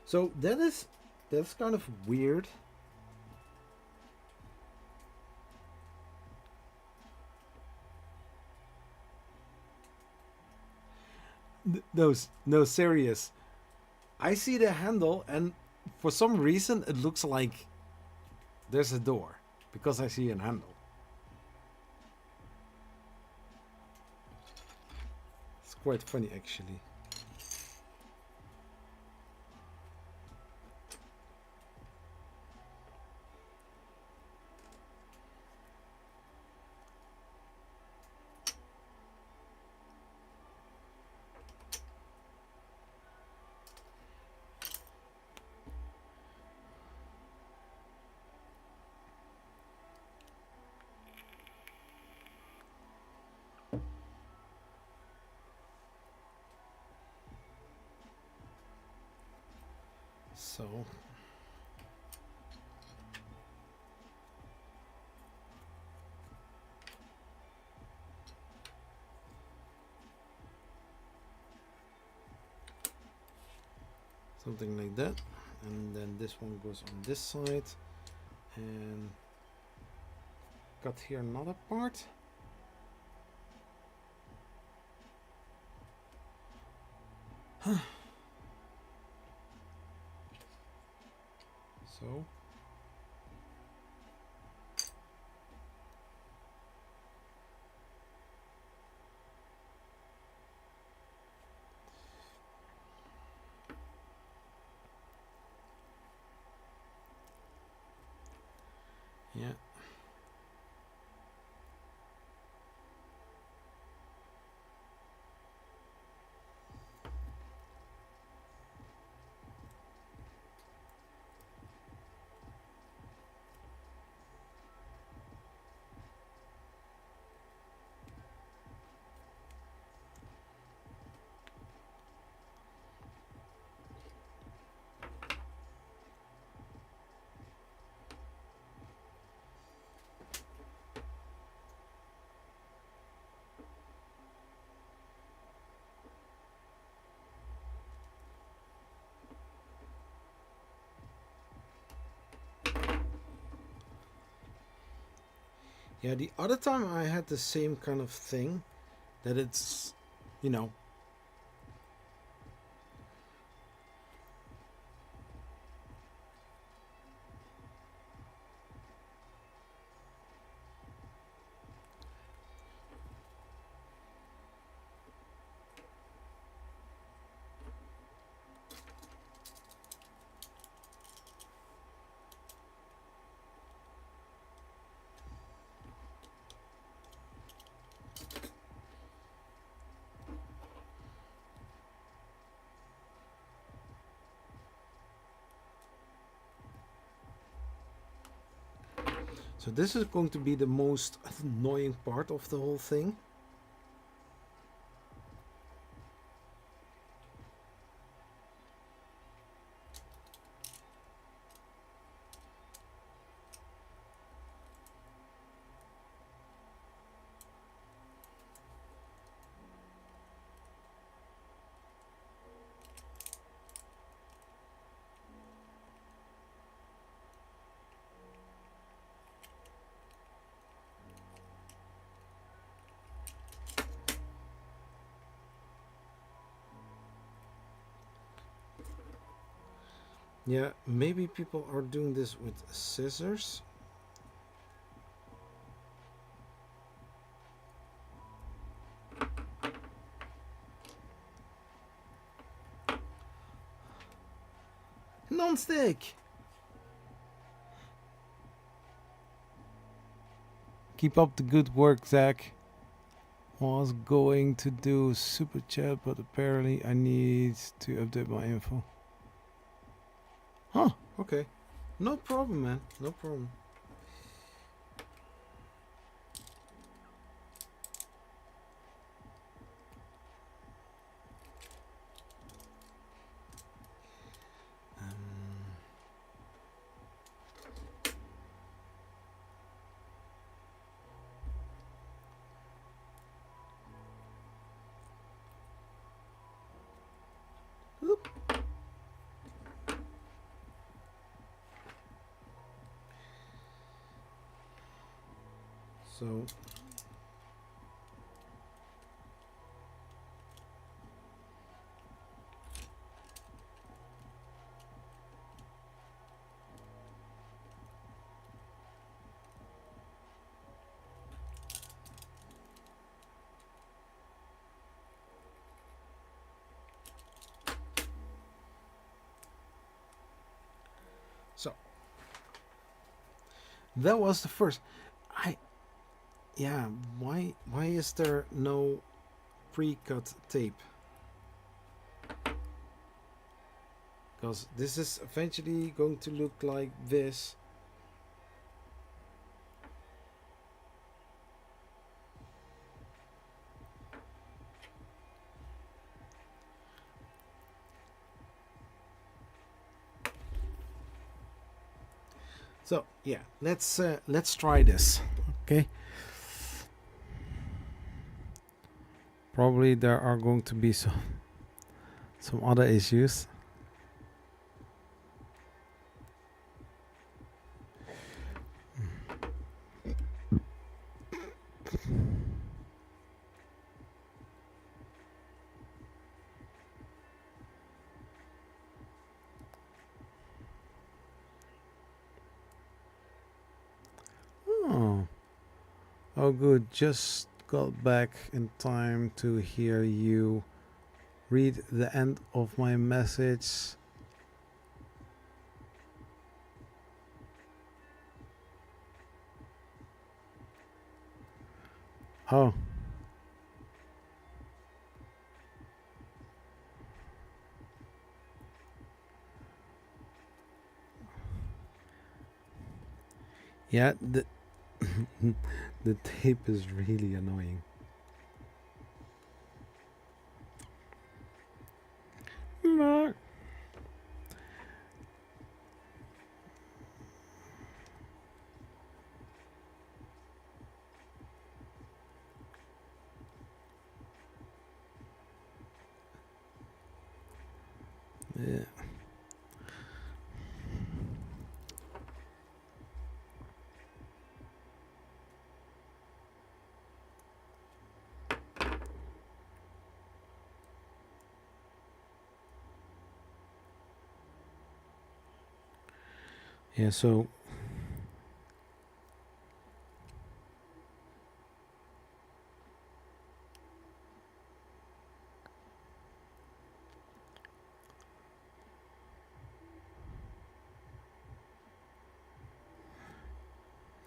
So that's kind of weird. No, serious. I see the handle, and for some reason it looks like there's a door because I see a handle. It's quite funny actually. So something like that, and then this one goes on this side, and got here another part. So yeah. Yeah, the other time I had the same kind of thing, that it's, you know, so this is going to be the most annoying part of the whole thing. Yeah, maybe people are doing this with scissors. Non-stick! Keep up the good work, Zach. Was going to do super chat, but apparently I need to update my info. Huh, okay. No problem, man. No problem. Oop. So that was the first. Yeah, why is there no pre-cut tape? Because this is eventually going to look like this. So yeah, let's try this. Okay. Probably there are going to be some other issues. Oh, oh, good. Just got back in time to hear you read the end of my message. Oh. Yeah, the tape is really annoying. No. Yeah. Yeah, so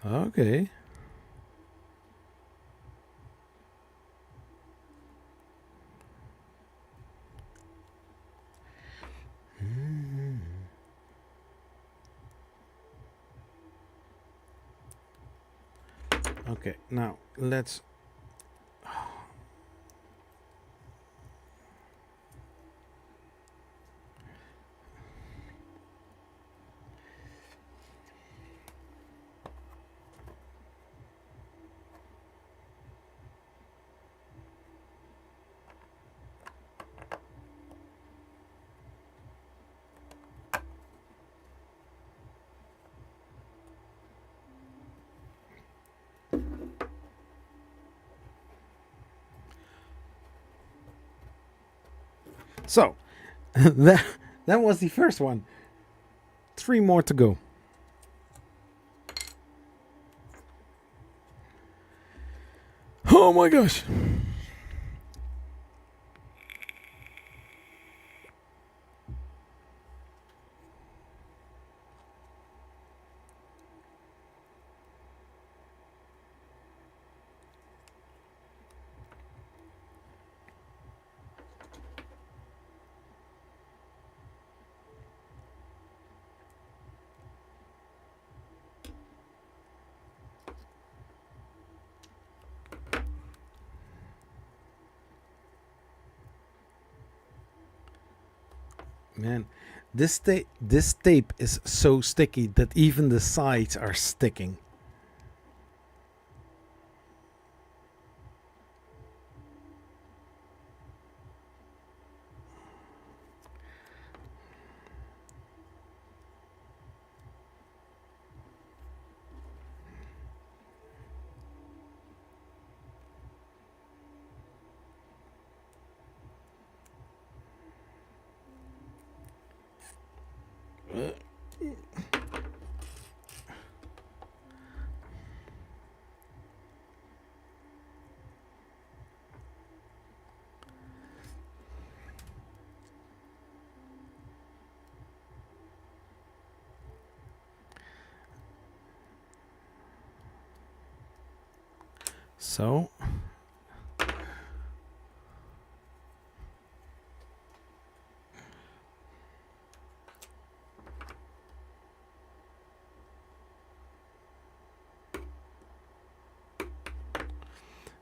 okay. Okay, now let's so that was the first one. 3 more to go. Oh my gosh. Man, this tape is so sticky that even the sides are sticking.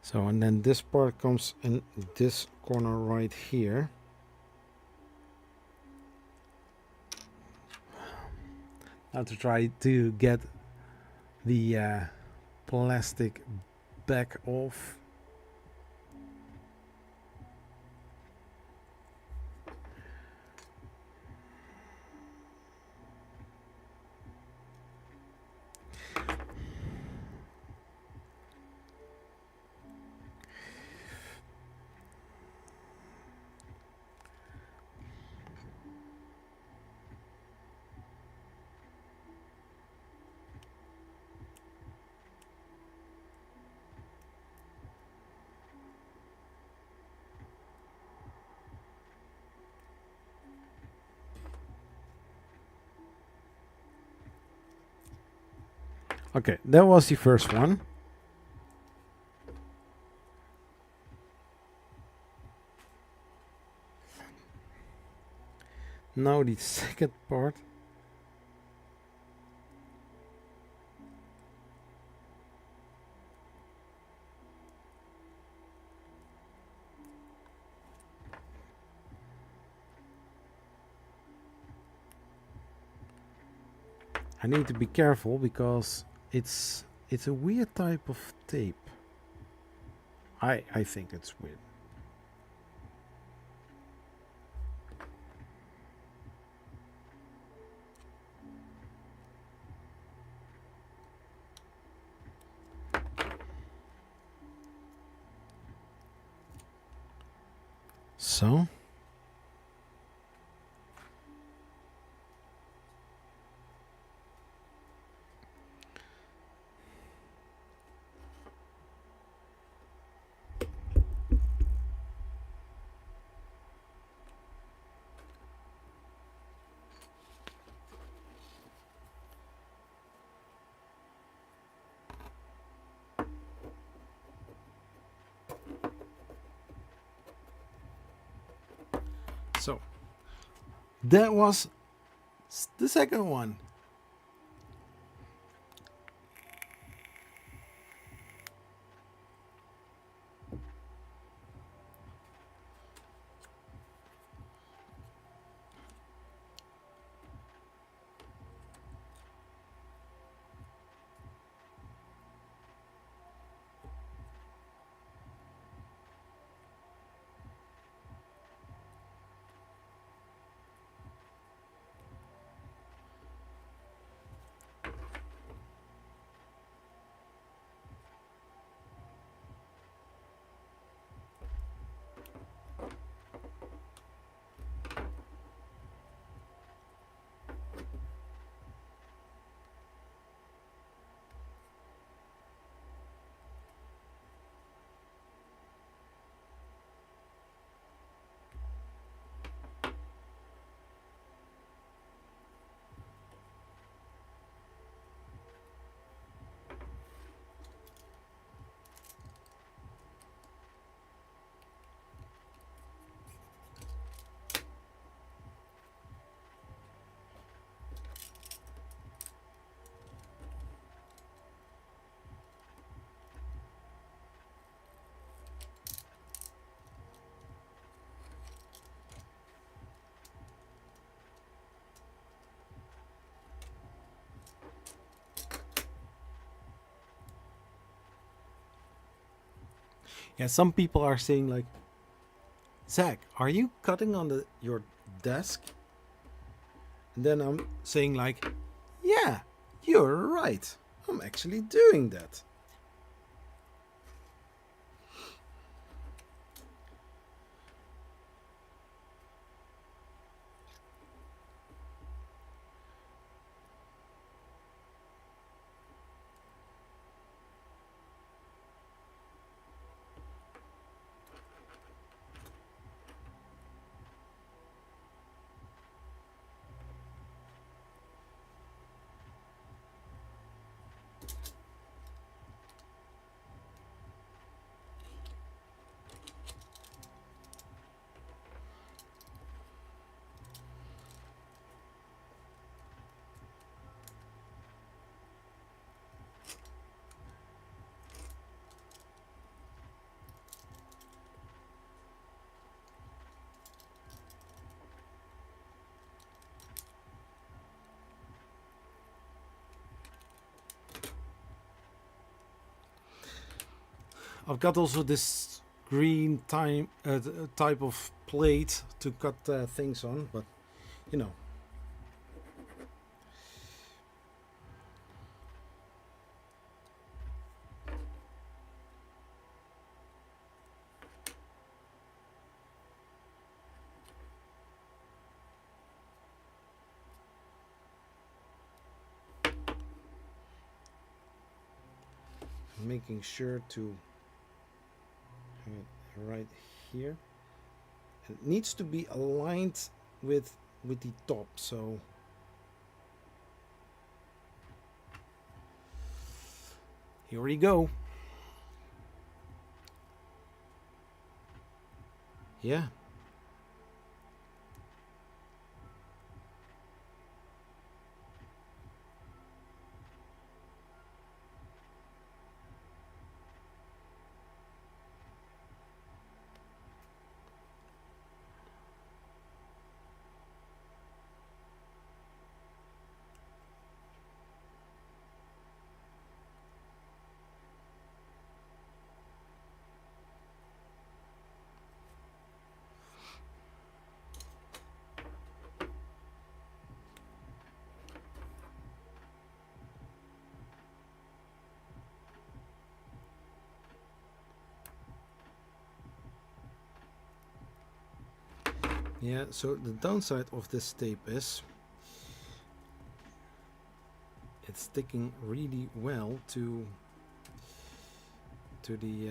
So and then this part comes in this corner right here. Now to try to get the plastic back off. Okay, that was the first one. Now the second part. I need to be careful because it's a weird type of tape. I think it's weird. So that was the second one. Yeah, some people are saying like, Zach, are you cutting on your desk? And then I'm saying like, yeah, you're right. I'm actually doing that. I've got also this green type of plate to cut things on, but you know. Making sure to have it right here. It needs to be aligned with the top, so here we go. Yeah. Yeah, so the downside of this tape is it's sticking really well to the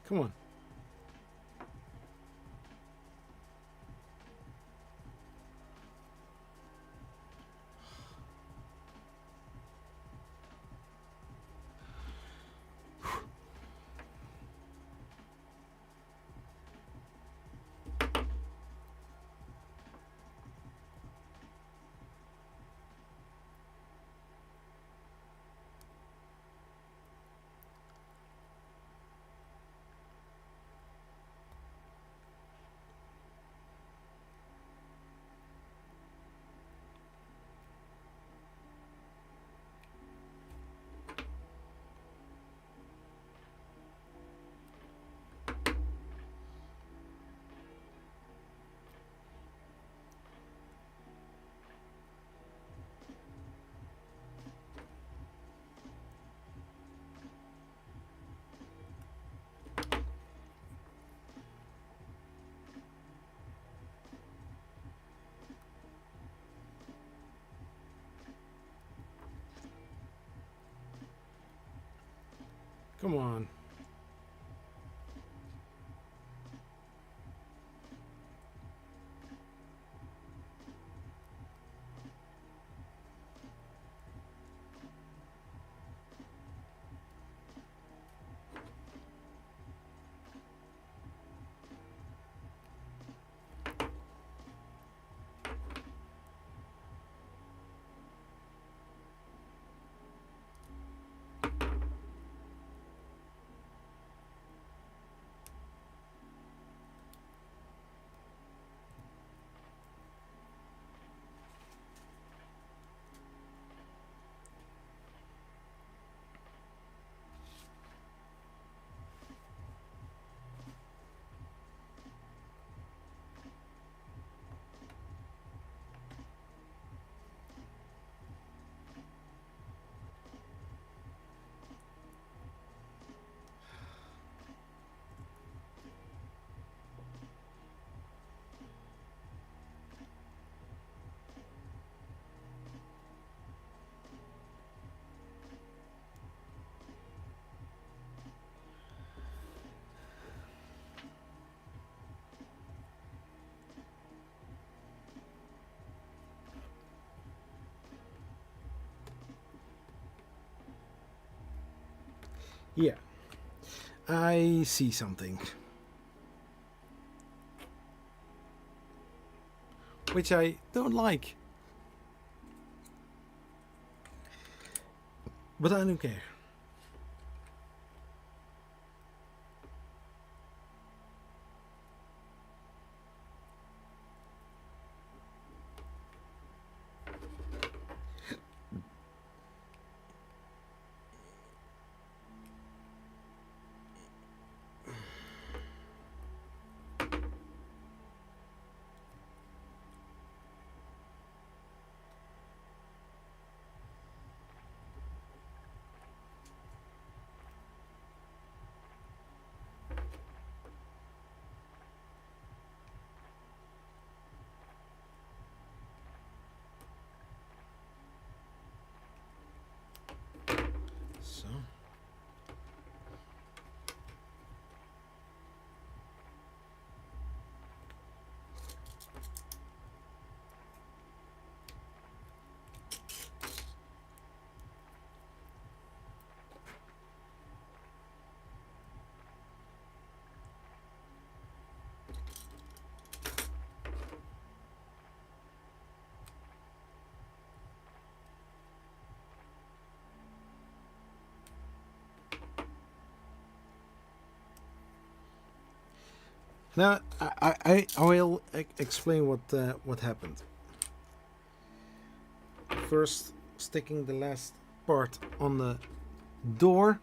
come on. Come on. Yeah, I see something. Which I don't like. But I don't care. So. Now I will explain what happened. First, sticking the last part on the door.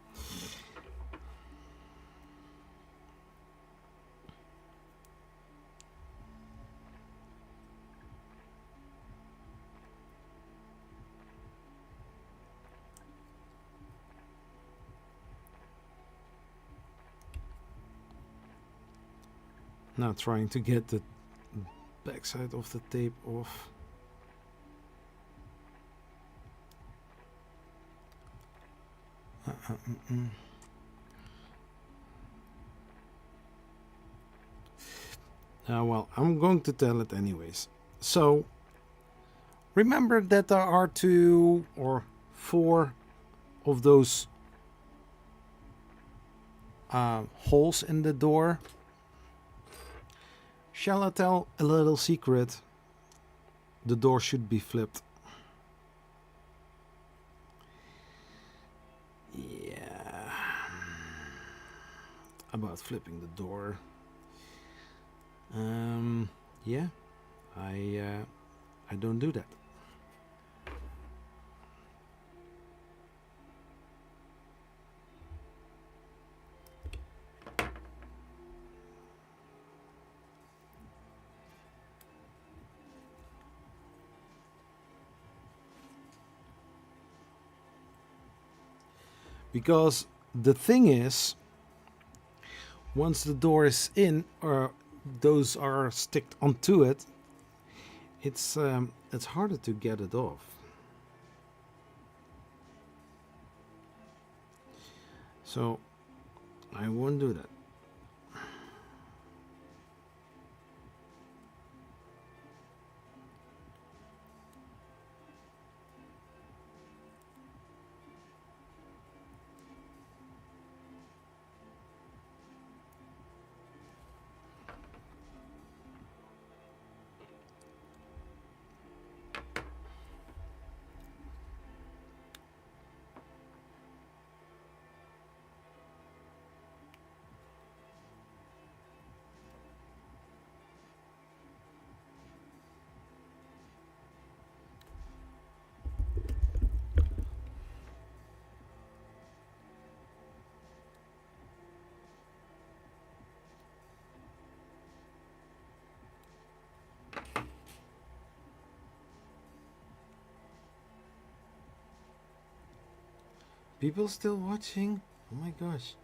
Now trying to get the backside of the tape off. Well, I'm going to tell it anyways. So, remember that there are 2 or 4 of those holes in the door. Shall I tell a little secret? The door should be flipped. Yeah. About flipping the door. Yeah. I don't do that. Because the thing is, once the door is in, or those are sticked onto it, it's harder to get it off. So I won't do that. People still watching? Oh my gosh.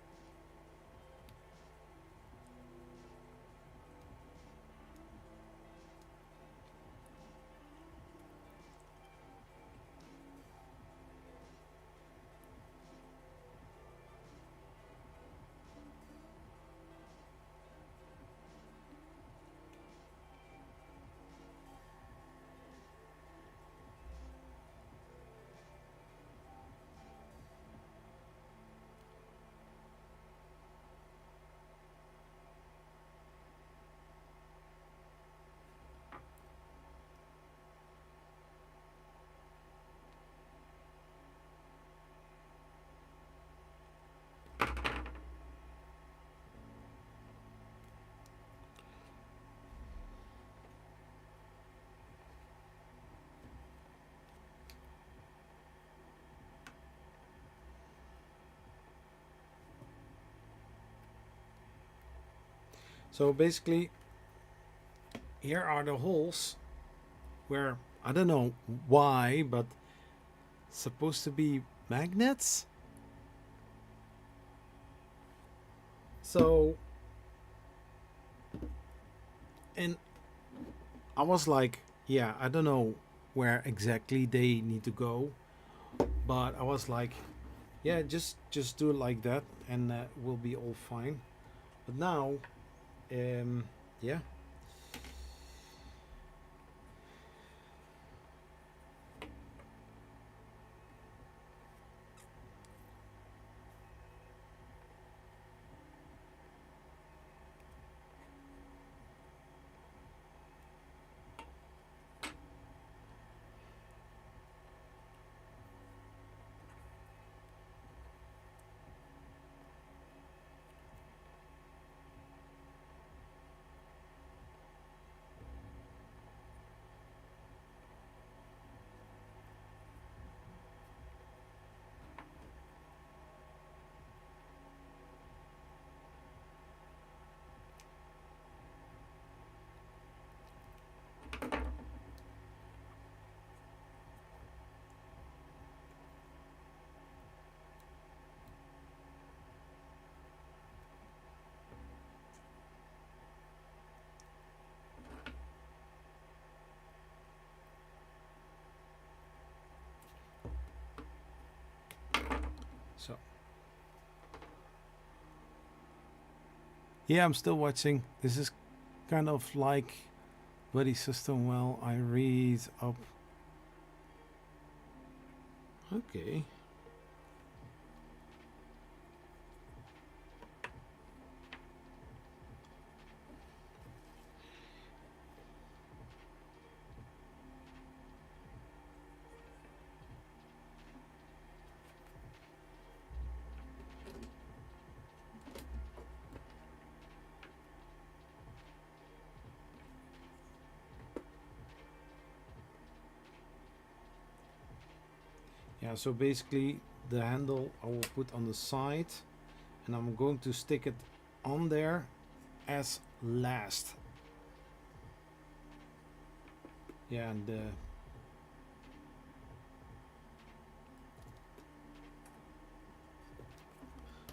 So basically, here are the holes where, I don't know why, but supposed to be magnets. So, and I was like, yeah, I don't know where exactly they need to go, but I was like, yeah, just do it like that, and we'll be all fine. But now, yeah. So, yeah, I'm still watching. This is kind of like buddy system. Well, I read up. Okay. Yeah, so basically the handle I will put on the side, and I'm going to stick it on there as last. Yeah, and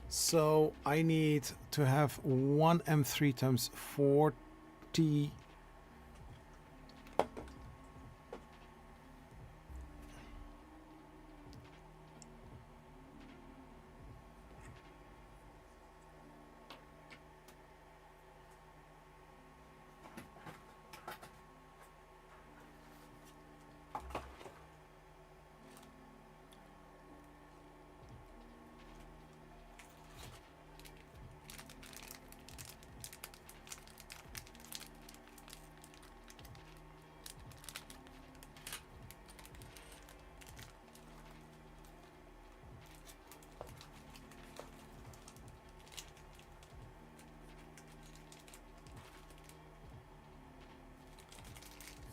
so I need to have one M3 times 40.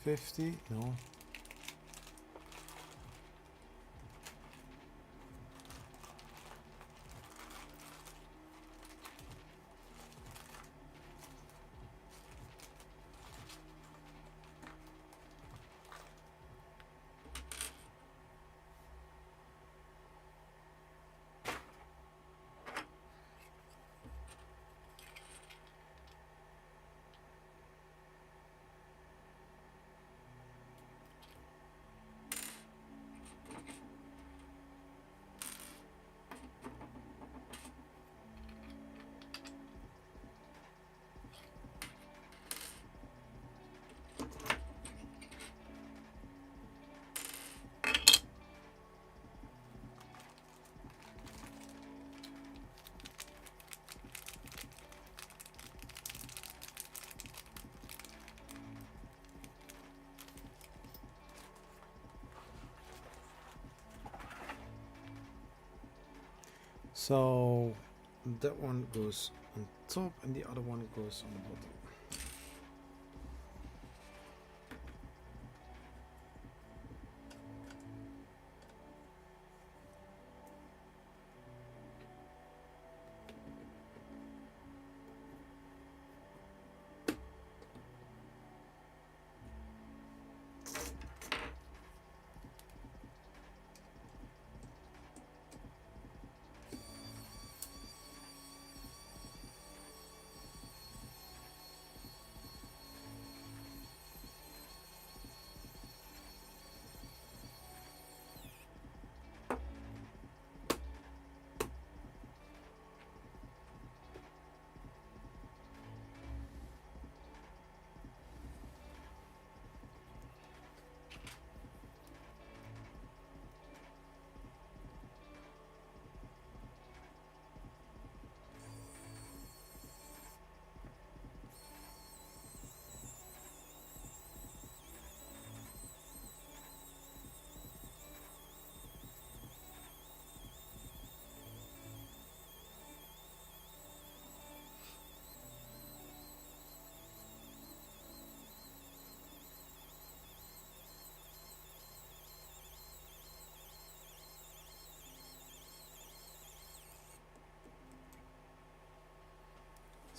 50? No. So that one goes on top and the other one goes on the bottom.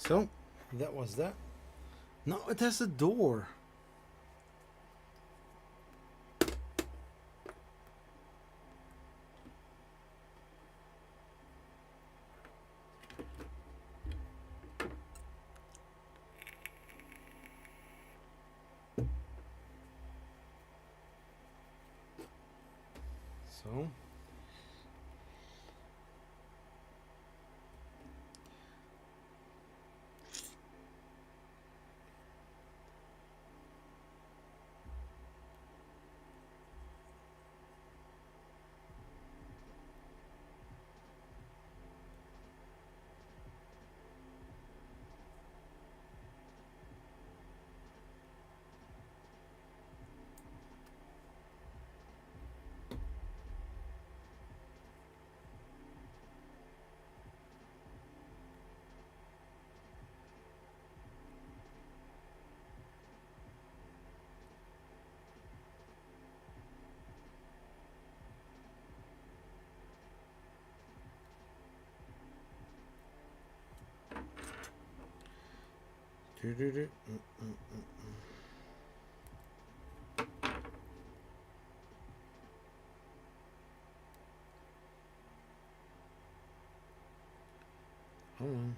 So that was that. Now it has a door. So hold on.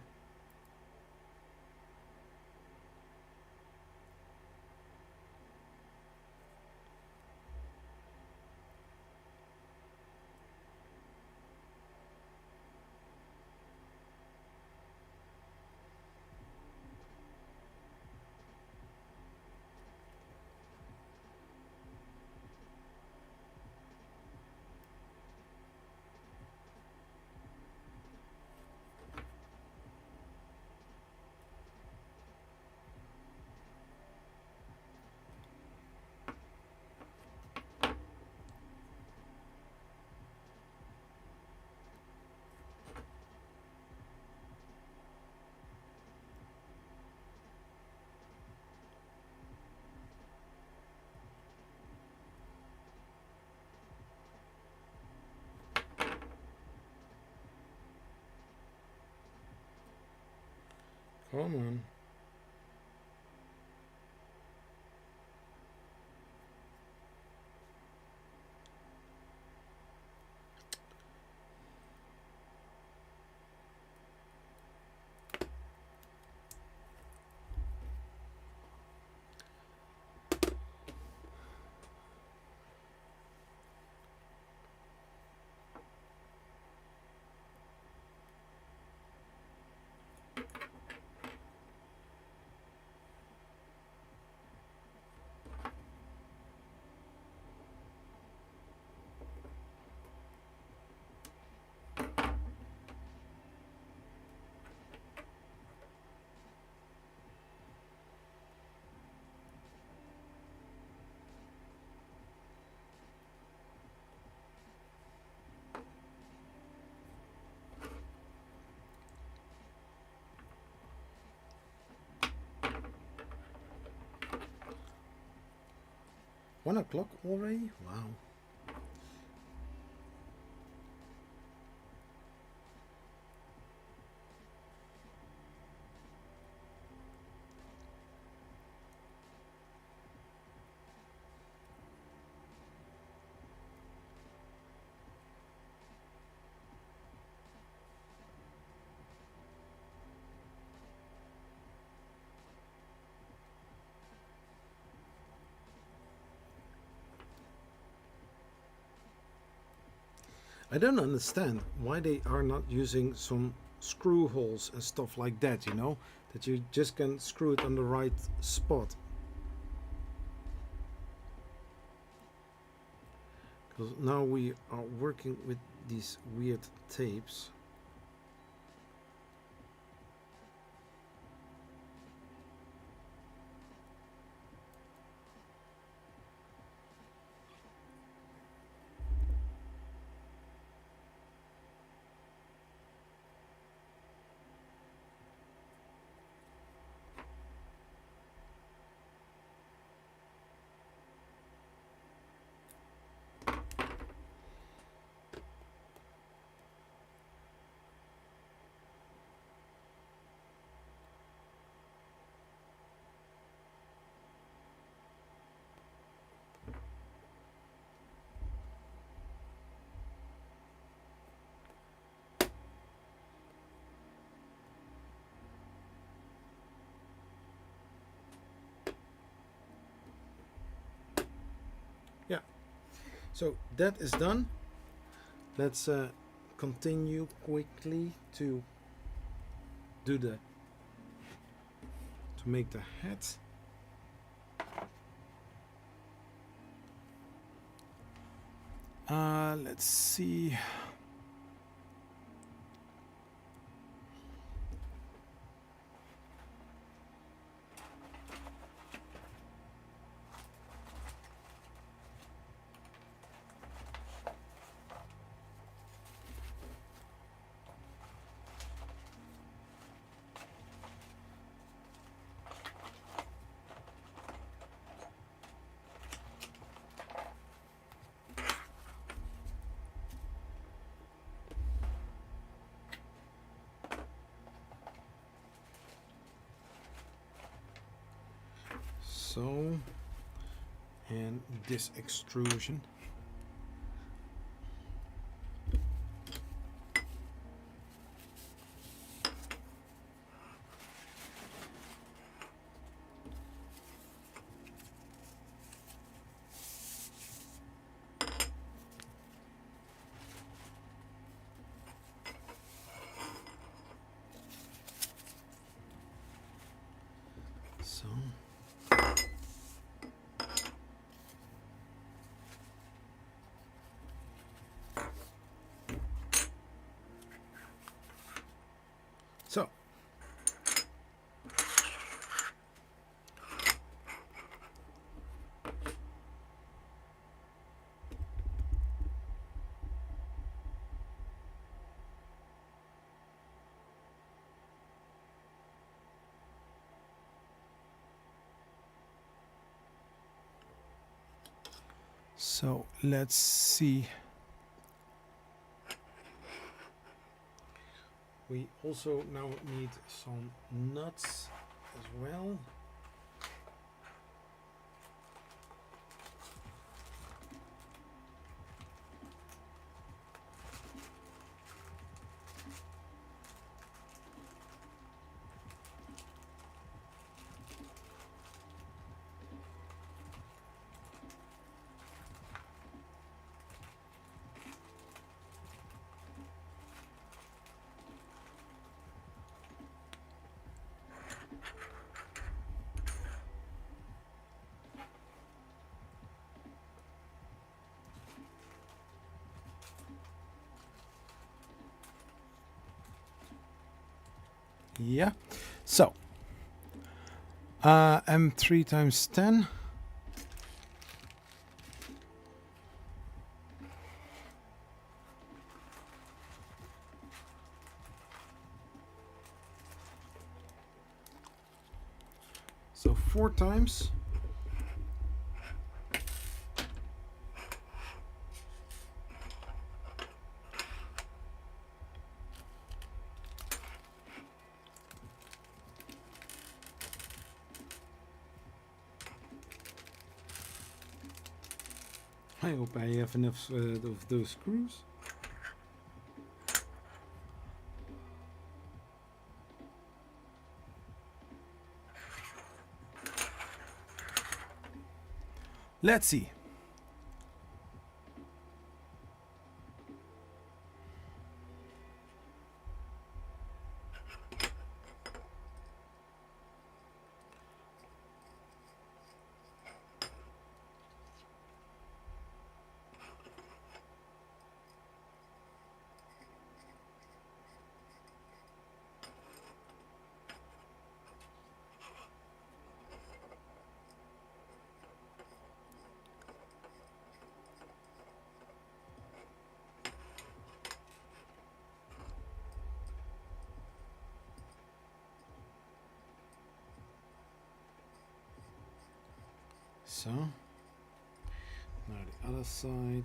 Come on. One o'clock already? Wow. I don't understand why they are not using some screw holes and stuff like that, you know, that you just can screw it on the right spot. Because now we are working with these weird tapes. Yeah, so that is done. Let's continue quickly to do the to make the hat. Let's see. So, and this extrusion. So. So, let's see. We also now need some nuts as well. Yeah, so M3 times 10. So 4 times. I hope I have enough of those screws. Let's see. So, now the other side.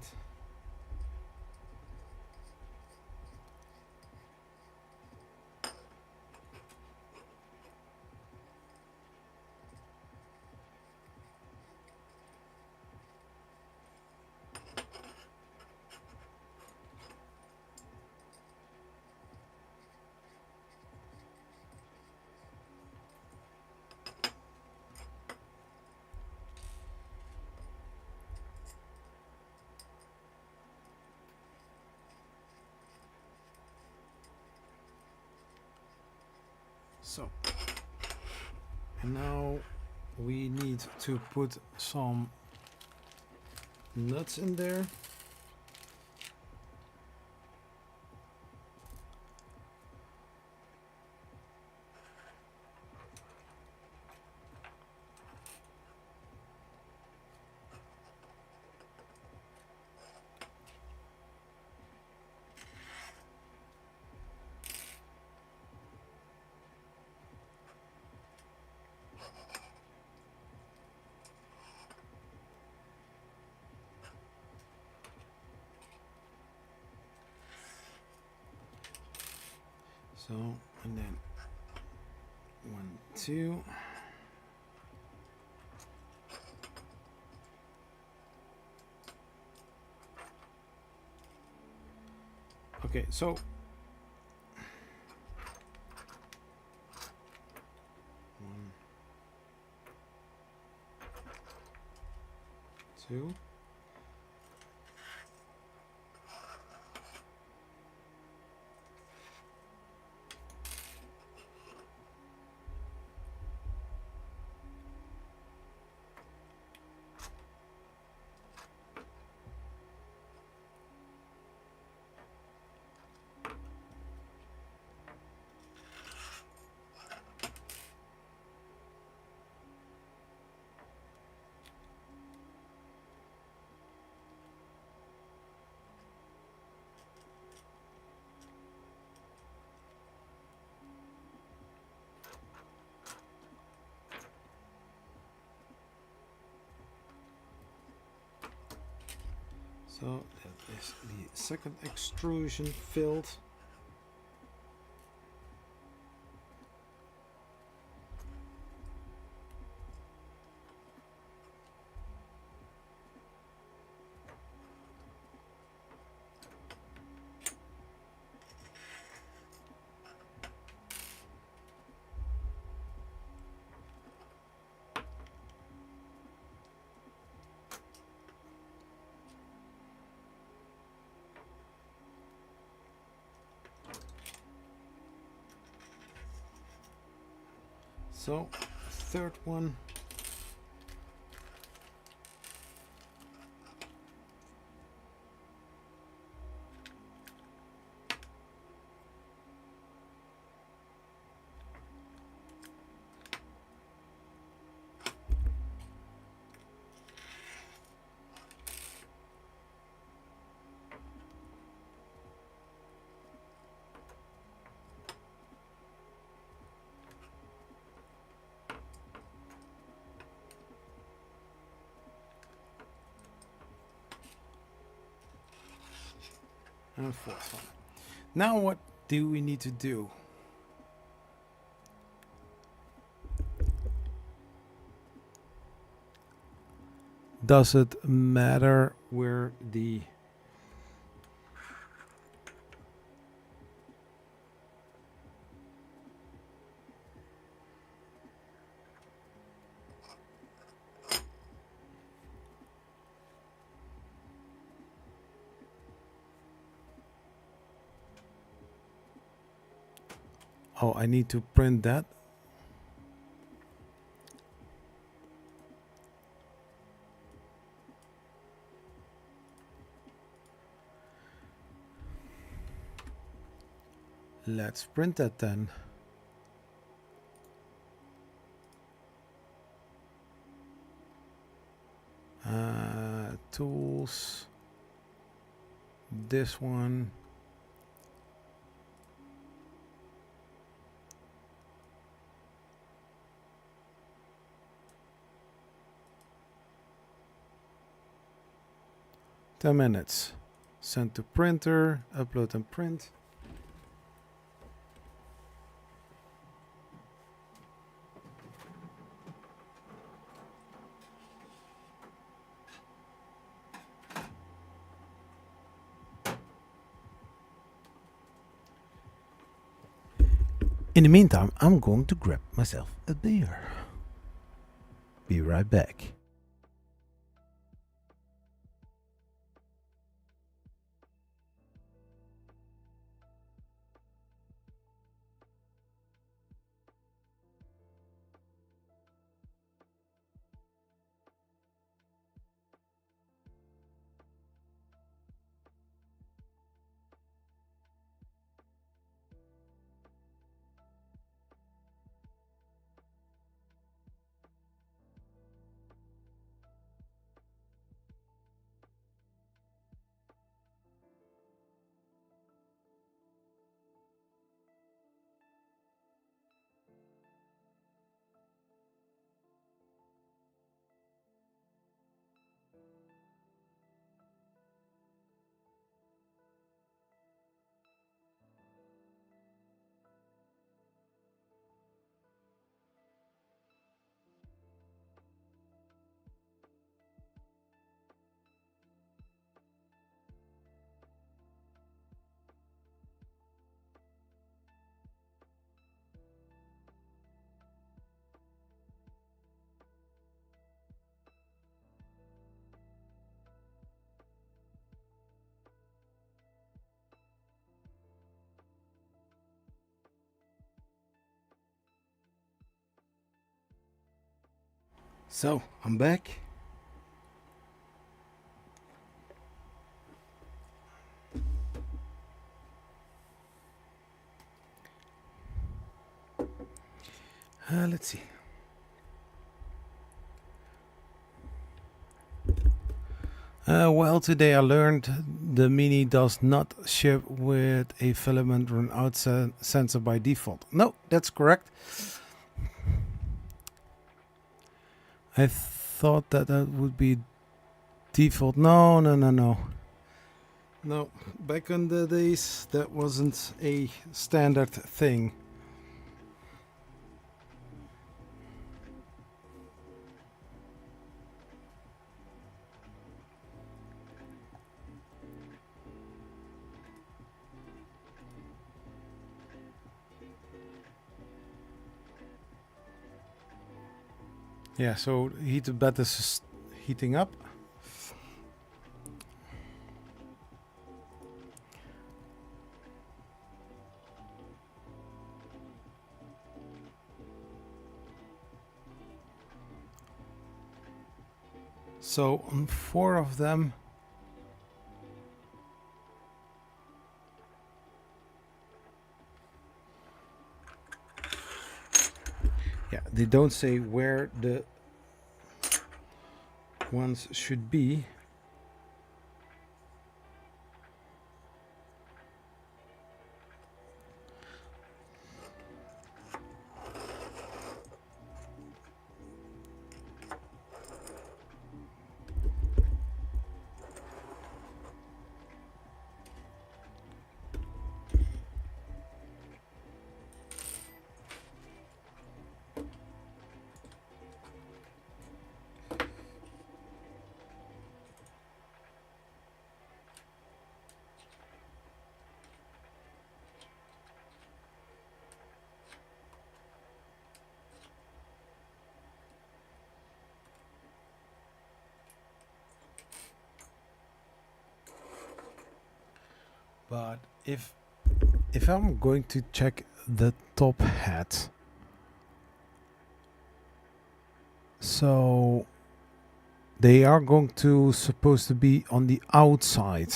So, and now we need to put some nuts in there. So, and then 1, 2. Okay, so 1, 2. So that is the second extrusion filled. So, third one. And fourth one. Now what do we need to do? Does it matter where the Oh, I need to print that. Let's print that then. Tools. This one. Ten minutes. Send to printer. Upload and print. In the meantime, I'm going to grab myself a beer. Be right back. So, I'm back. Let's see. Well, today I learned the Mini does not ship with a filament run out sensor by default. No, that's correct. I thought that would be default. No. No, back in the days that wasn't a standard thing. Yeah, so heated bed is heating up. So on 4 of them, yeah, they don't say where the ones should be. But if I'm going to check the top hat, so they are going to supposed to be on the outside.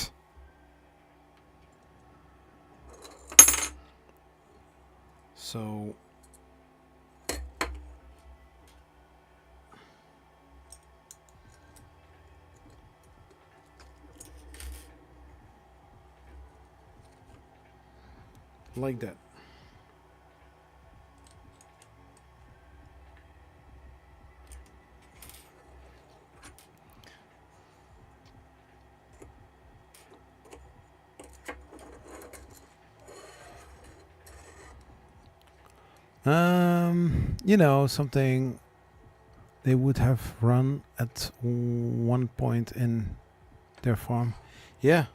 So like that. You know, something they would have run at one point in their farm. Yeah.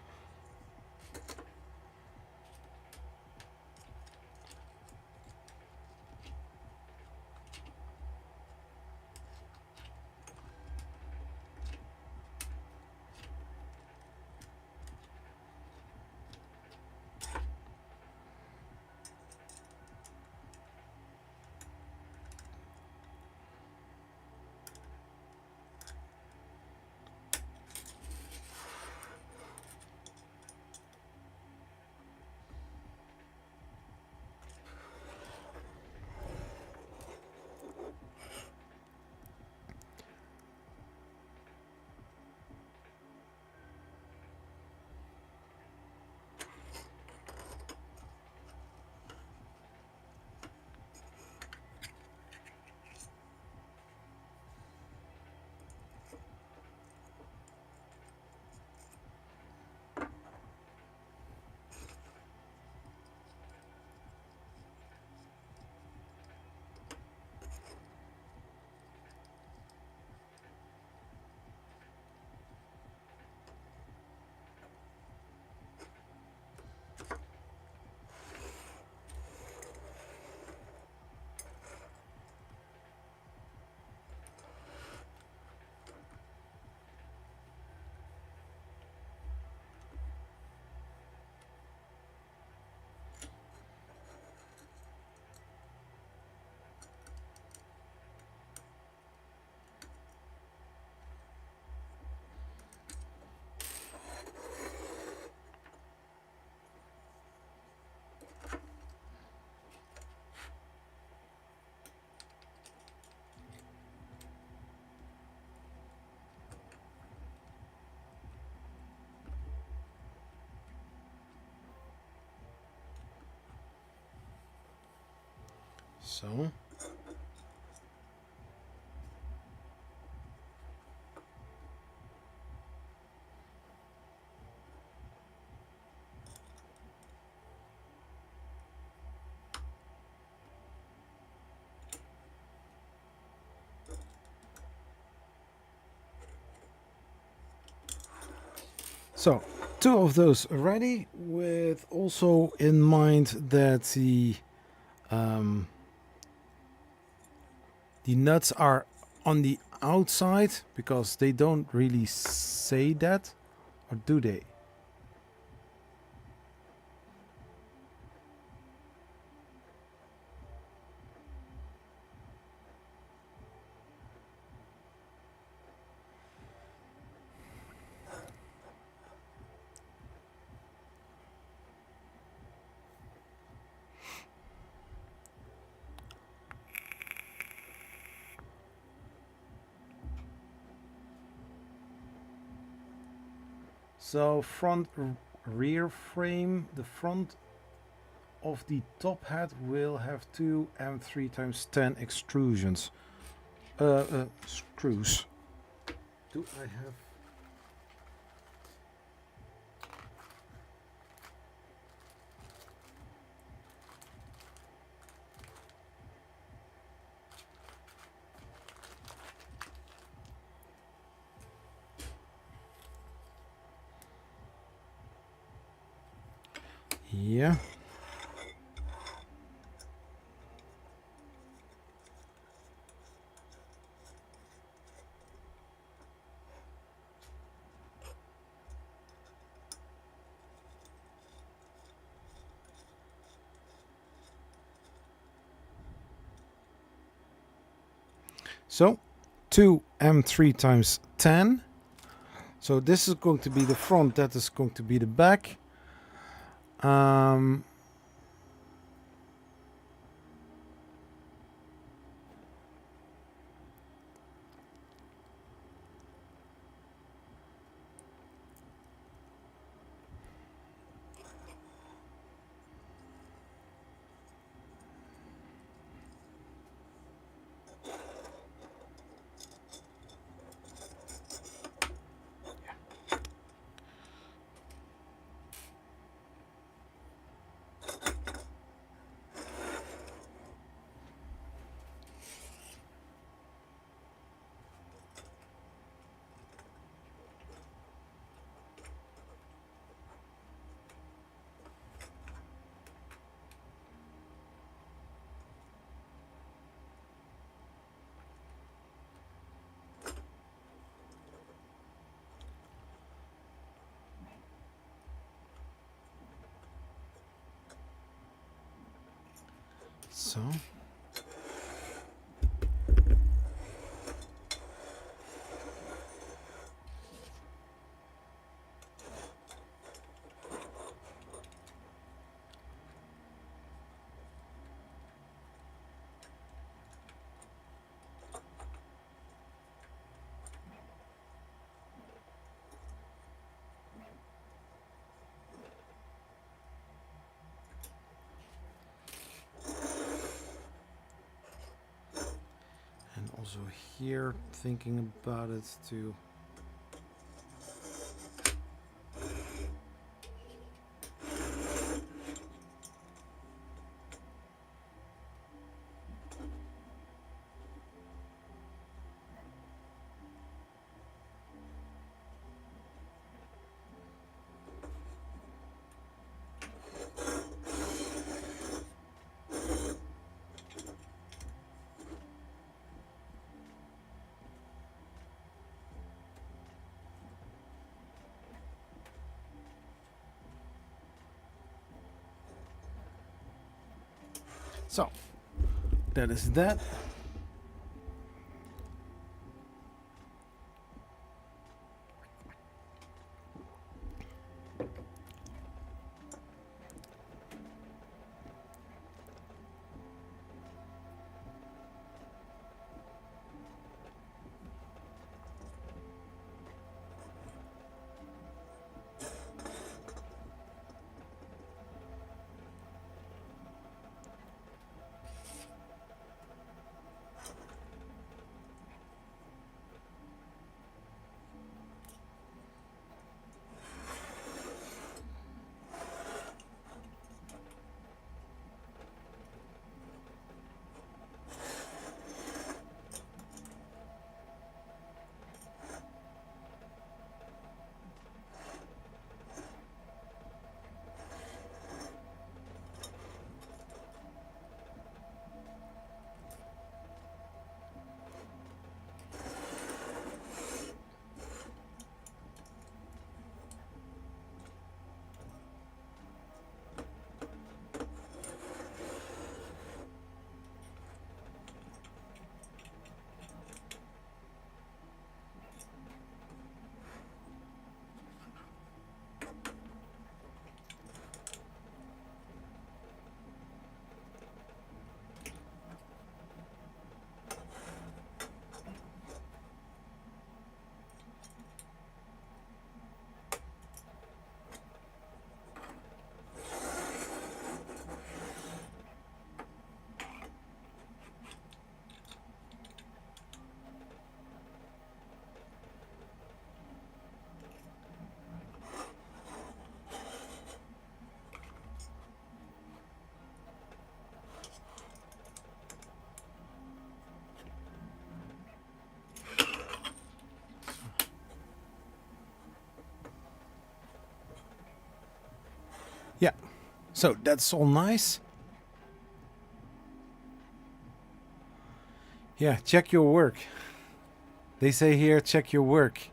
So So, 2 of those already, with also in mind that the nuts are on the outside, because they don't really say that, or do they? So front rear frame, the front of the top hat will have two M3 times 10 extrusions. Screws. Do I have... Yeah. So 2 M3 times 10. So this is going to be the front, that is going to be the back. So and also here thinking about it too. So that is that. Yeah, so that's all nice. Yeah, check your work. They say here, check your work.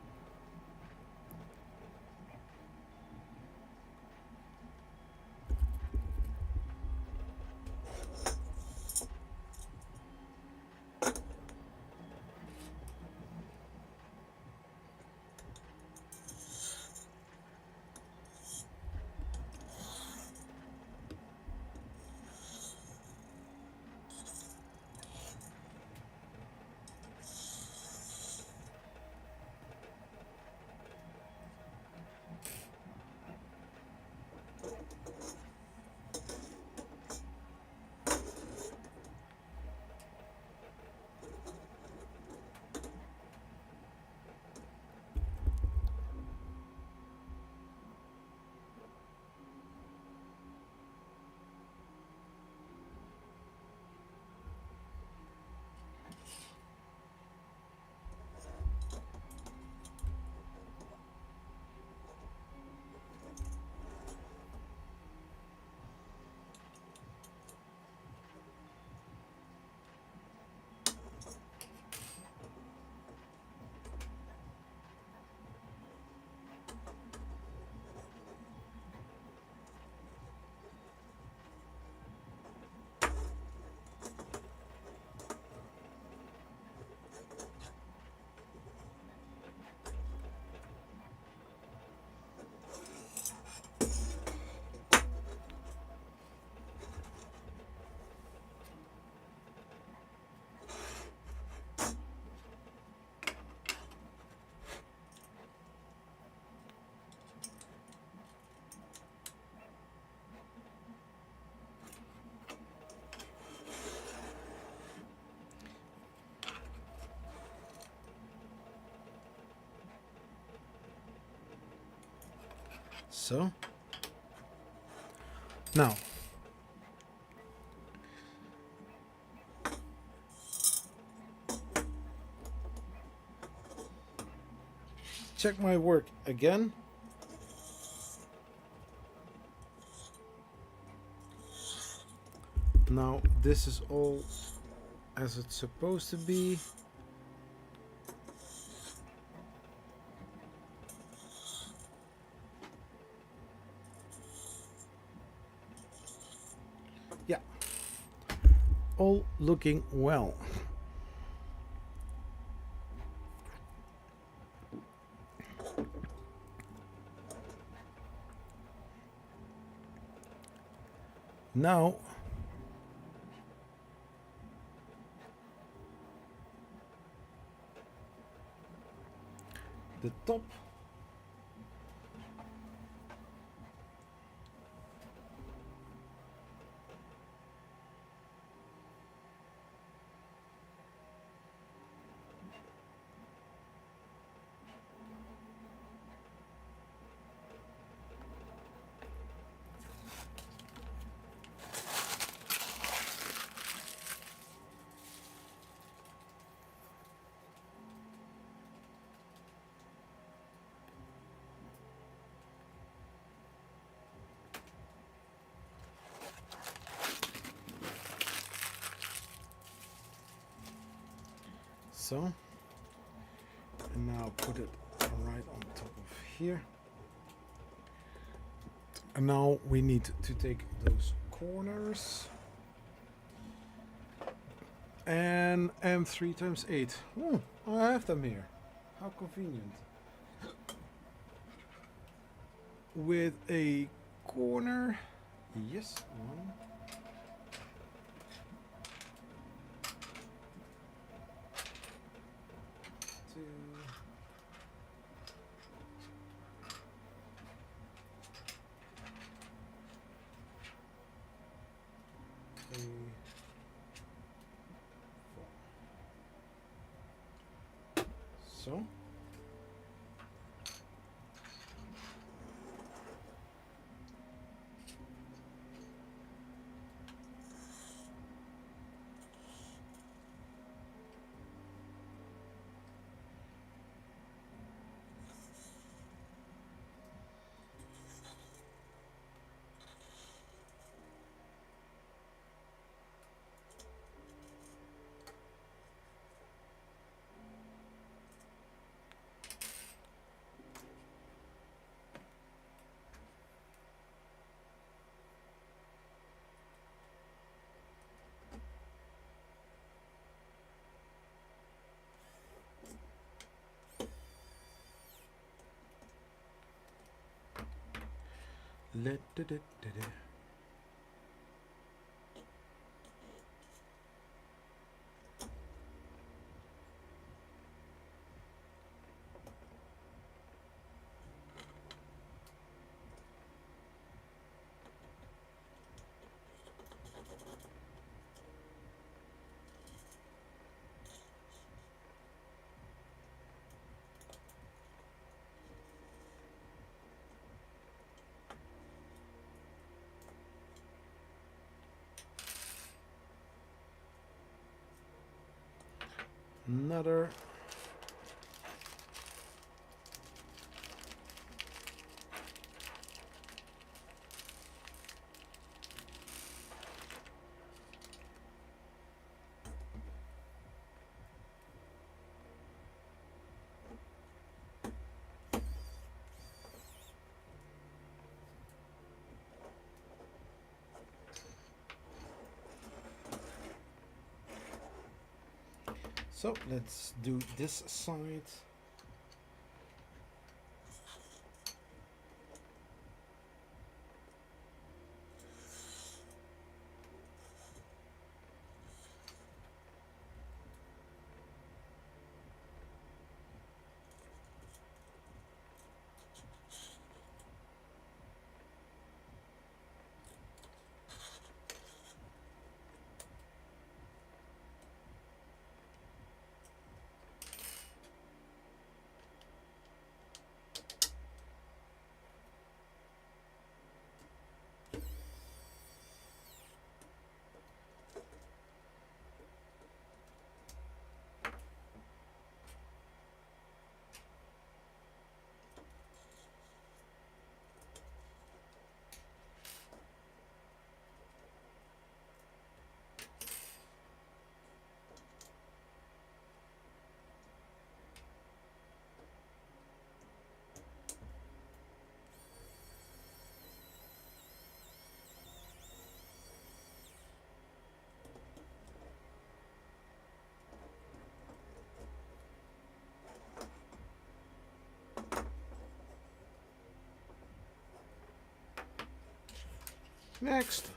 So, now, check my work again. Now, this is all as it's supposed to be. Yeah, all looking well. Now, the top. So, and now put it right on top of here. And now we need to take those corners and M3 times 8. Oh, I have them here. How convenient. With a corner. Yes, one. Two. Three. Four. So. Another. So let's do this side. Next.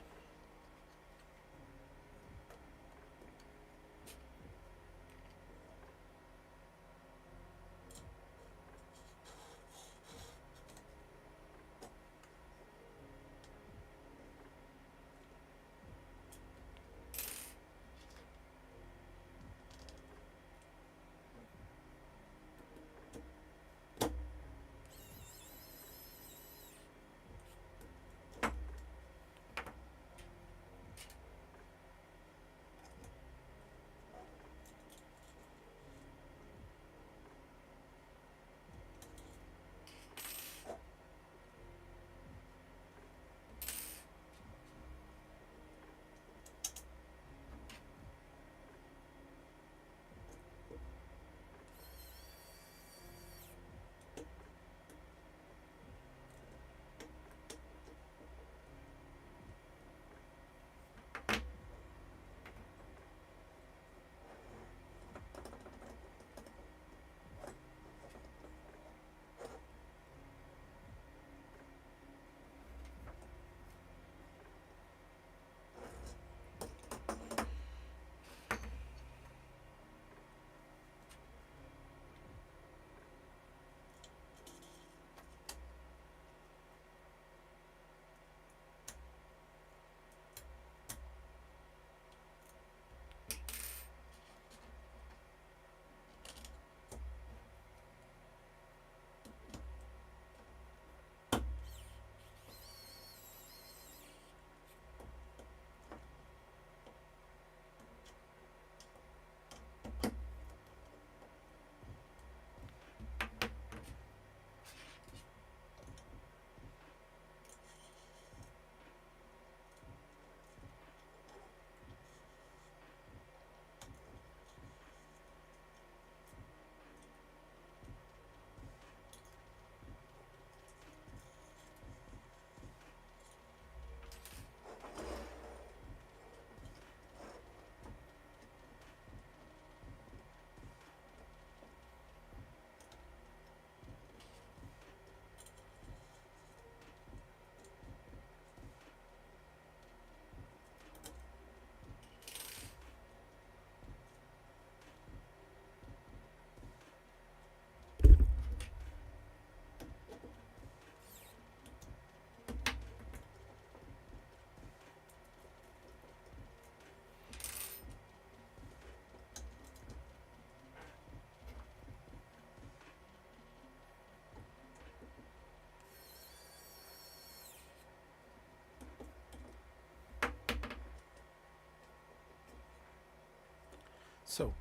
So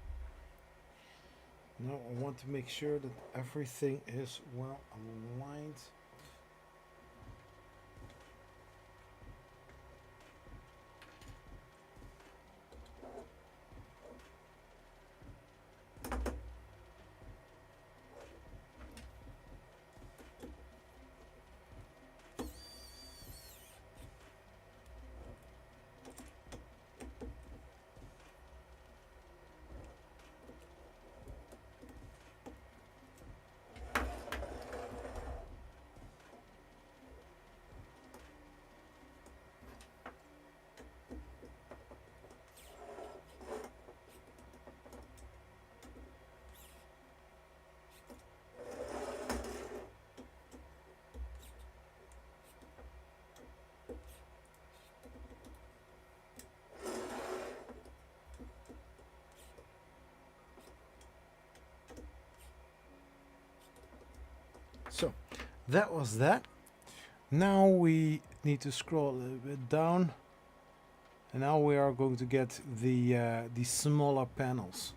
now I want to make sure that everything is well aligned. So that was that. Now we need to scroll a little bit down, and now we are going to get the smaller panels.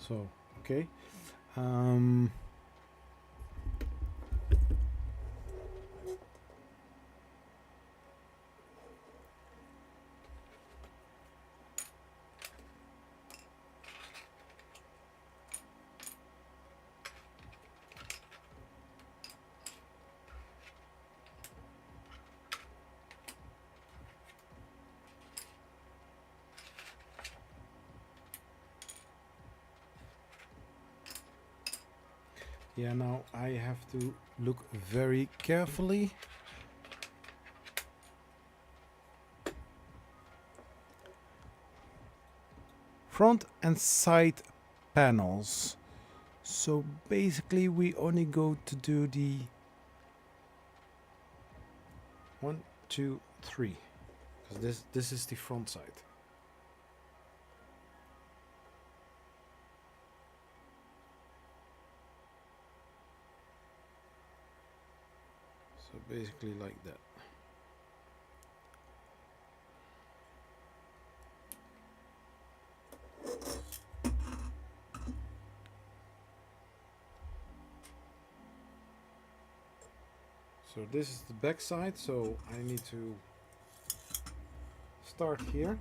So, okay. Yeah, now I have to look very carefully. Front and side panels. So basically we only go to do the 1, 2, 3. Because this is the front side. So basically like that. So this is the back side, so I need to start here.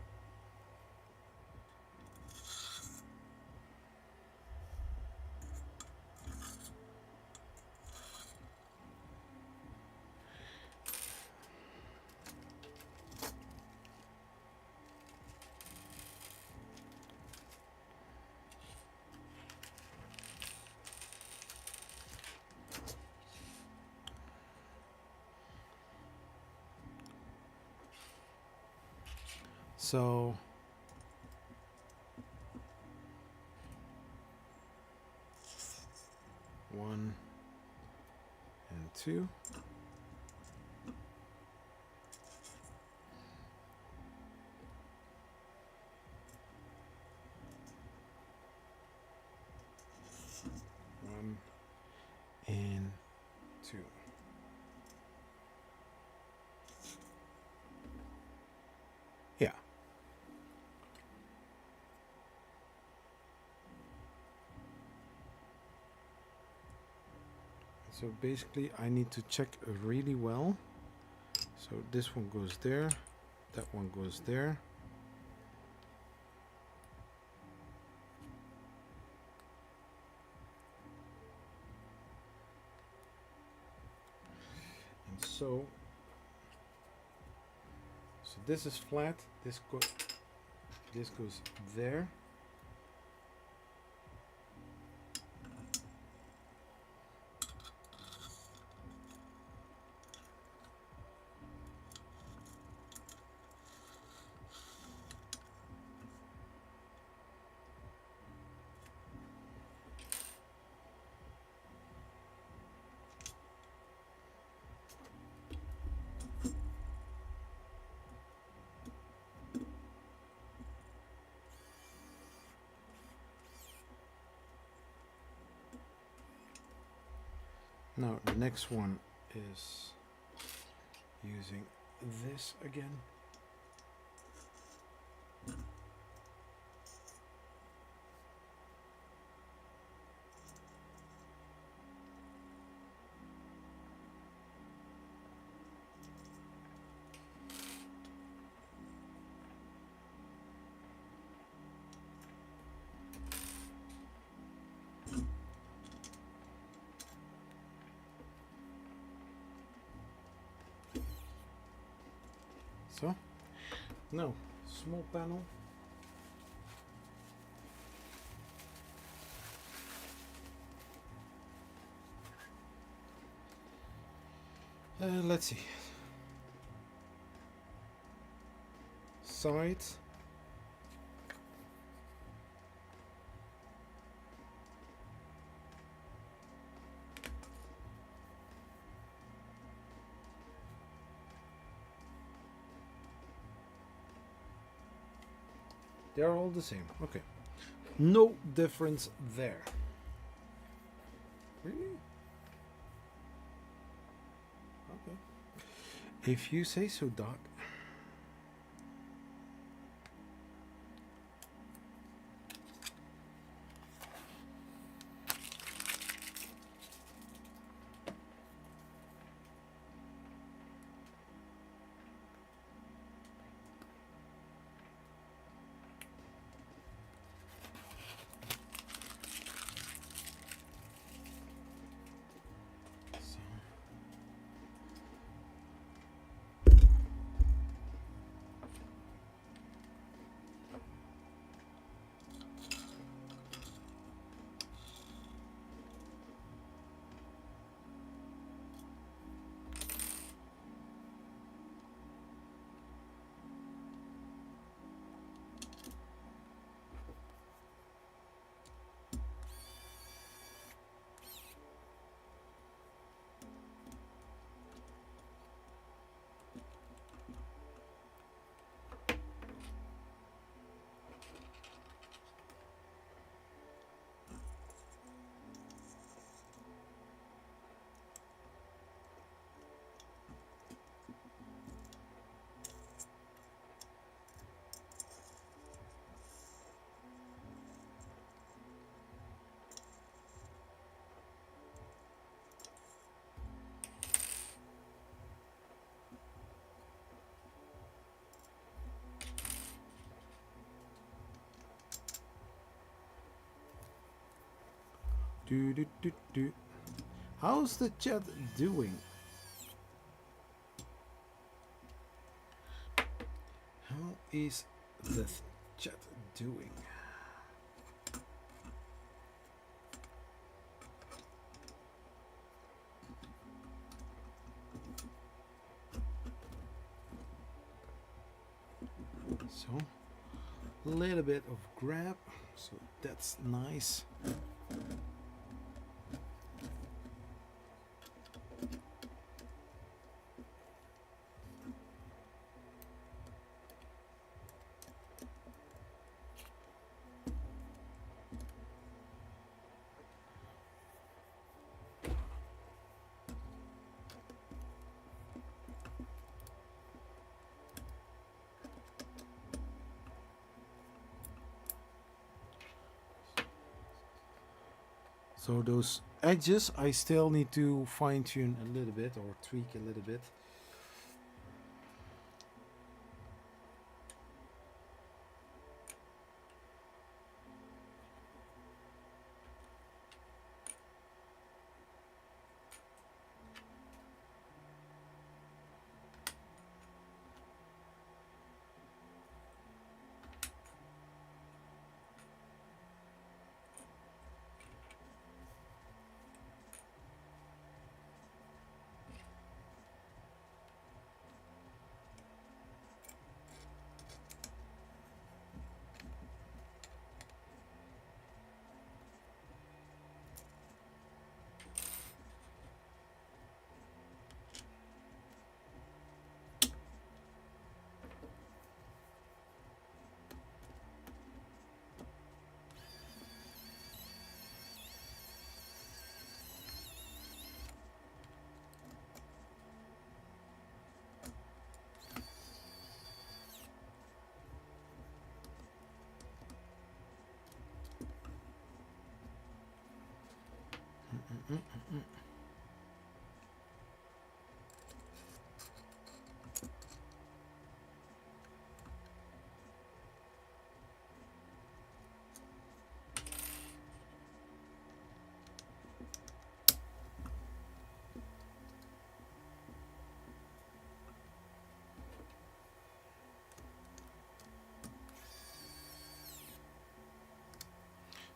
So one and two. One and two. Yeah. So basically I need to check really well. So this one goes there, that one goes there. And so this is flat, this goes there. Now the next one is using this again. So, now, small panel. Let's see. Side. They're all the same. Okay. No difference there. Really? Okay. If you say so, Doc. Do. How's the chat doing? How is the chat doing? So, a little bit of grab, so that's nice. So those edges I still need to fine tune a little bit or tweak a little bit.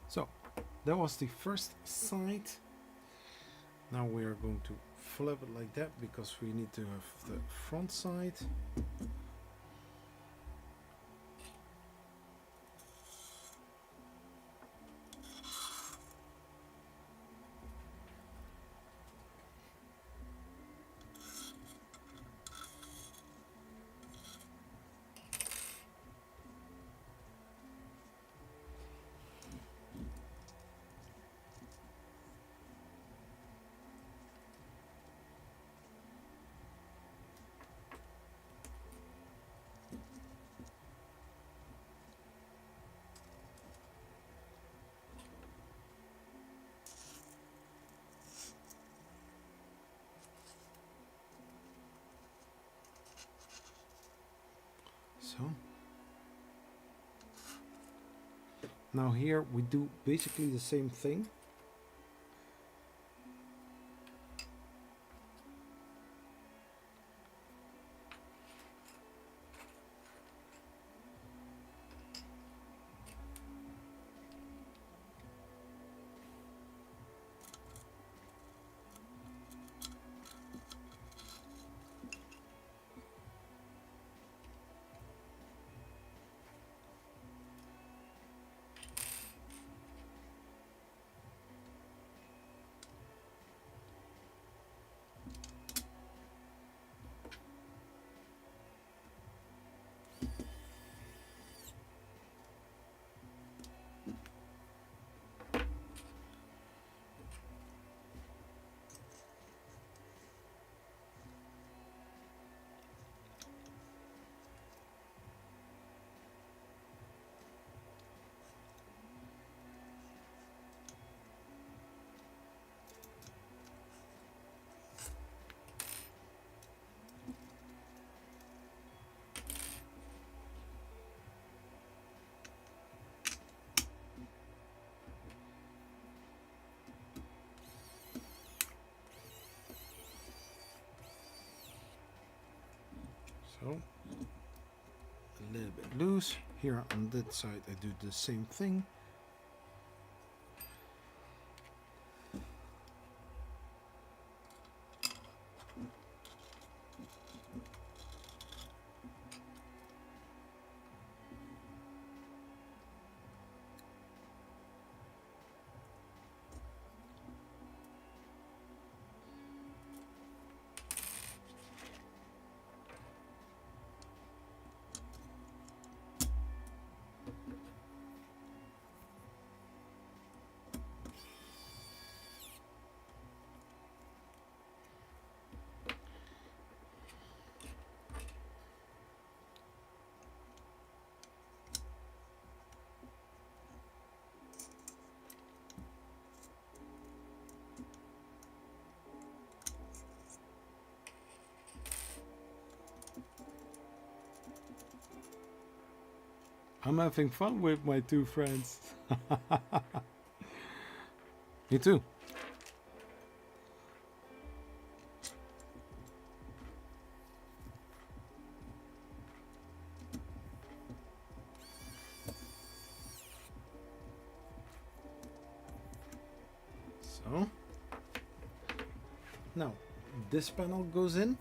So that was the first side. Now we are going to flip it like that because we need to have the front side. So now here we do basically the same thing. So a little bit loose. Here on that side I do the same thing. I'm having fun with my two friends. Me too. So now this panel goes in.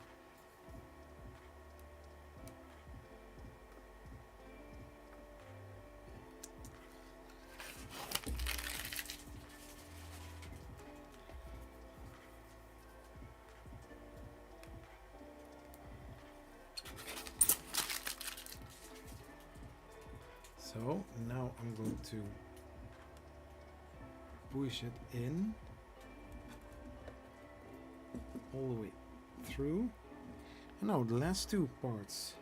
So now I'm going to push it in all the way through. And now the last two parts.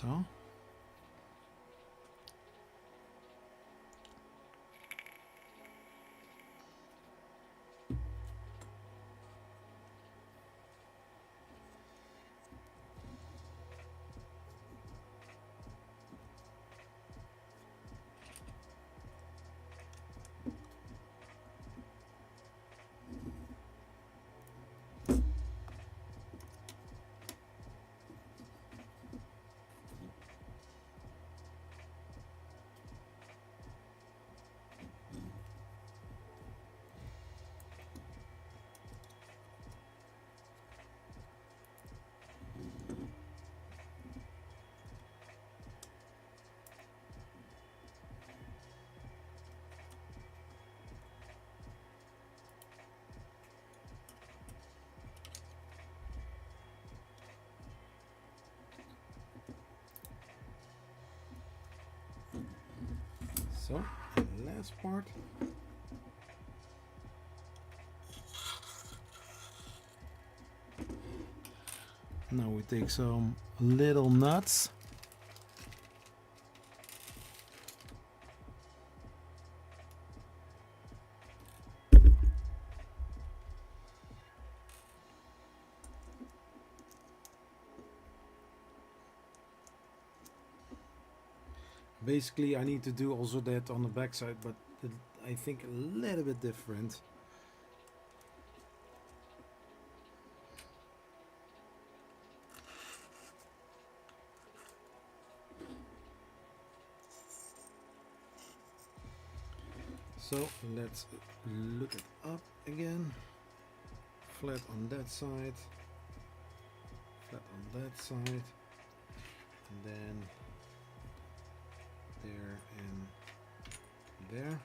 so. So, last part. Now we take some little nuts. Basically, I need to do also that on the back side, but I think a little bit different. So let's look it up again. Flat on that side, flat on that side, and then there and there.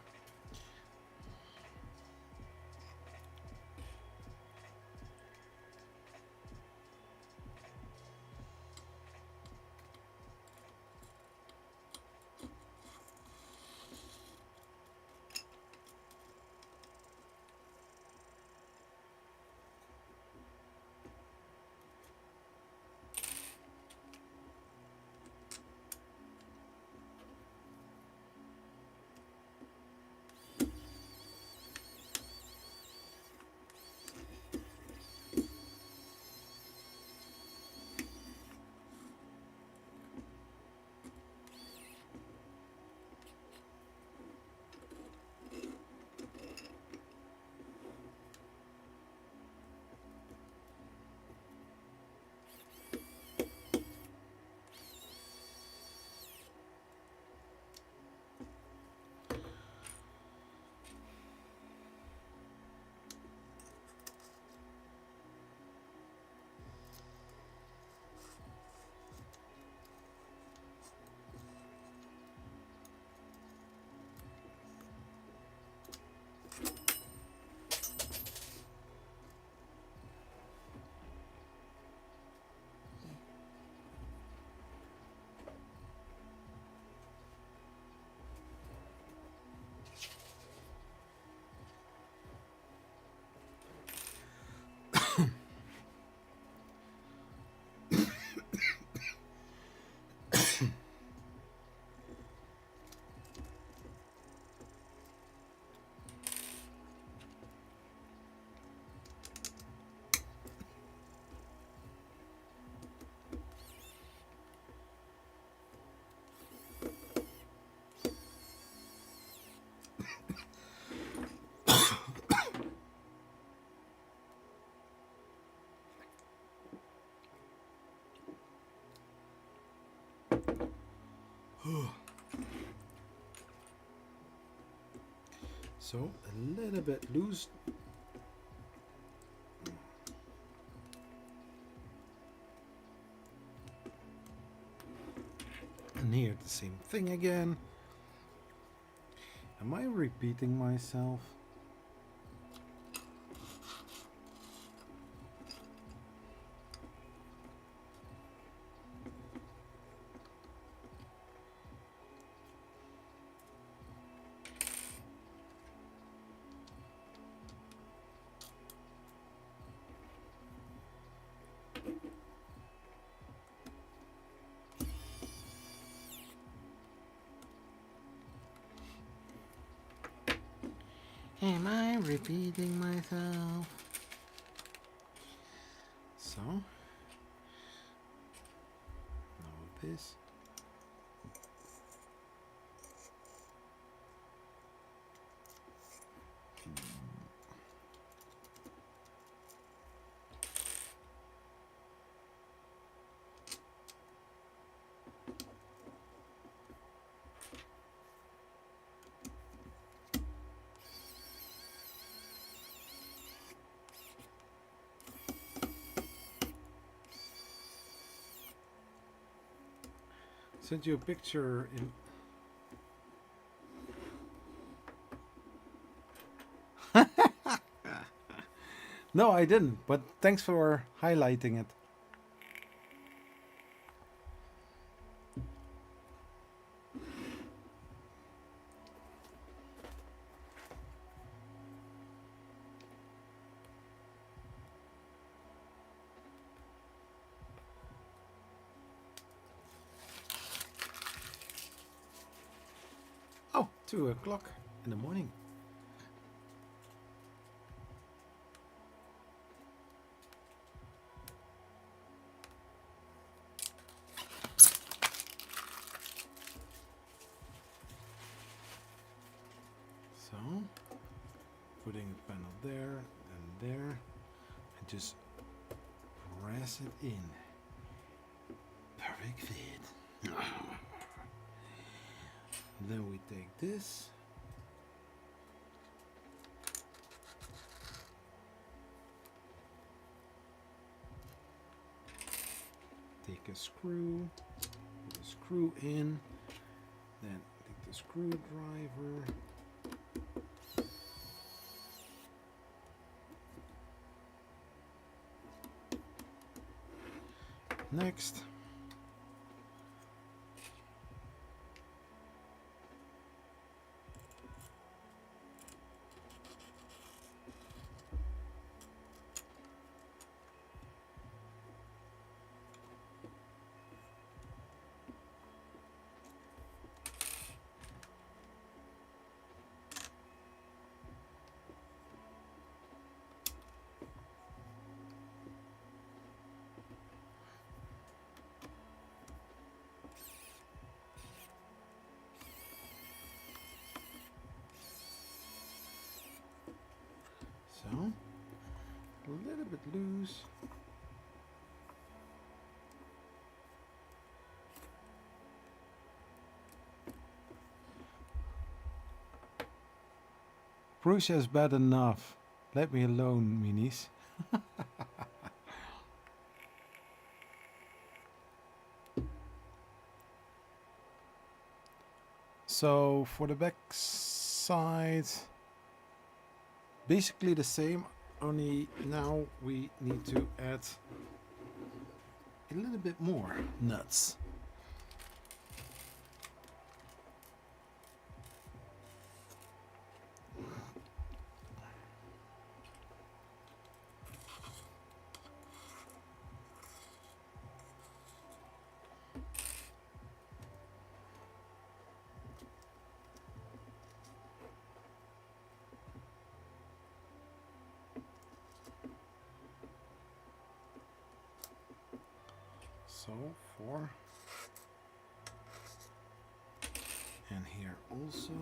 So a little bit loose. And here the same thing again. Am I repeating myself? Am I repeating myself? So, now this. Sent you a picture in. No, I didn't, but thanks for highlighting it. Oh, 2 o'clock in the morning. So, putting a panel there and there, and just press it in. Perfect fit. Then we take this. Take a screw, put a screw in, then take the screwdriver. Next. So, a little bit loose. Prussia's bad enough. Let me alone, minis. So for the back side, basically the same, only now we need to add a little bit more nuts. So 4, and here also.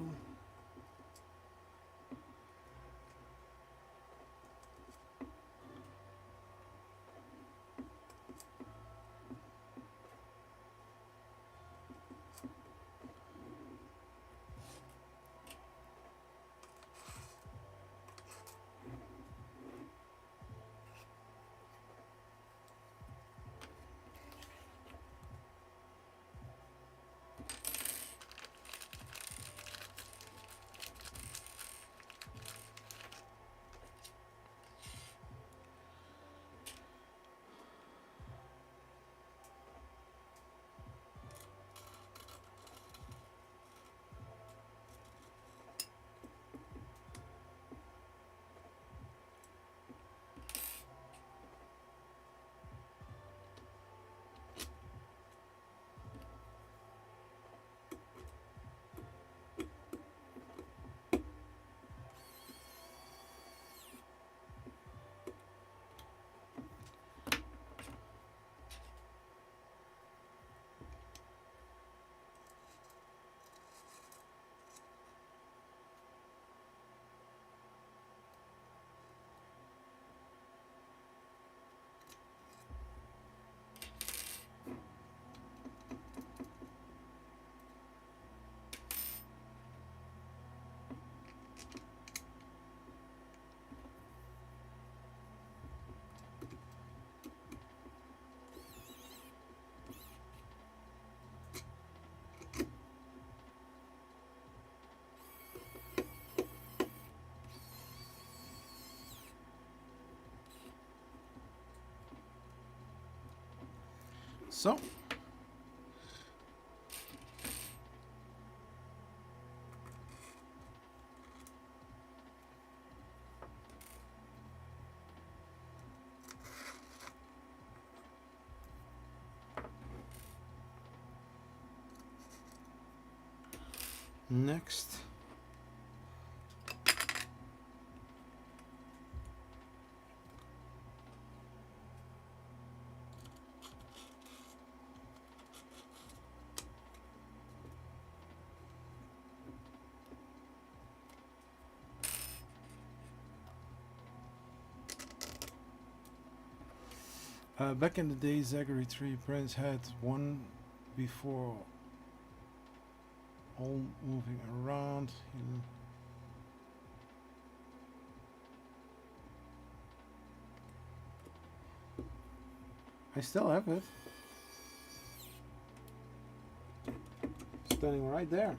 So. Next. Back in the day, Zachary 3 prints had one before all moving around. I still have it. Standing right there.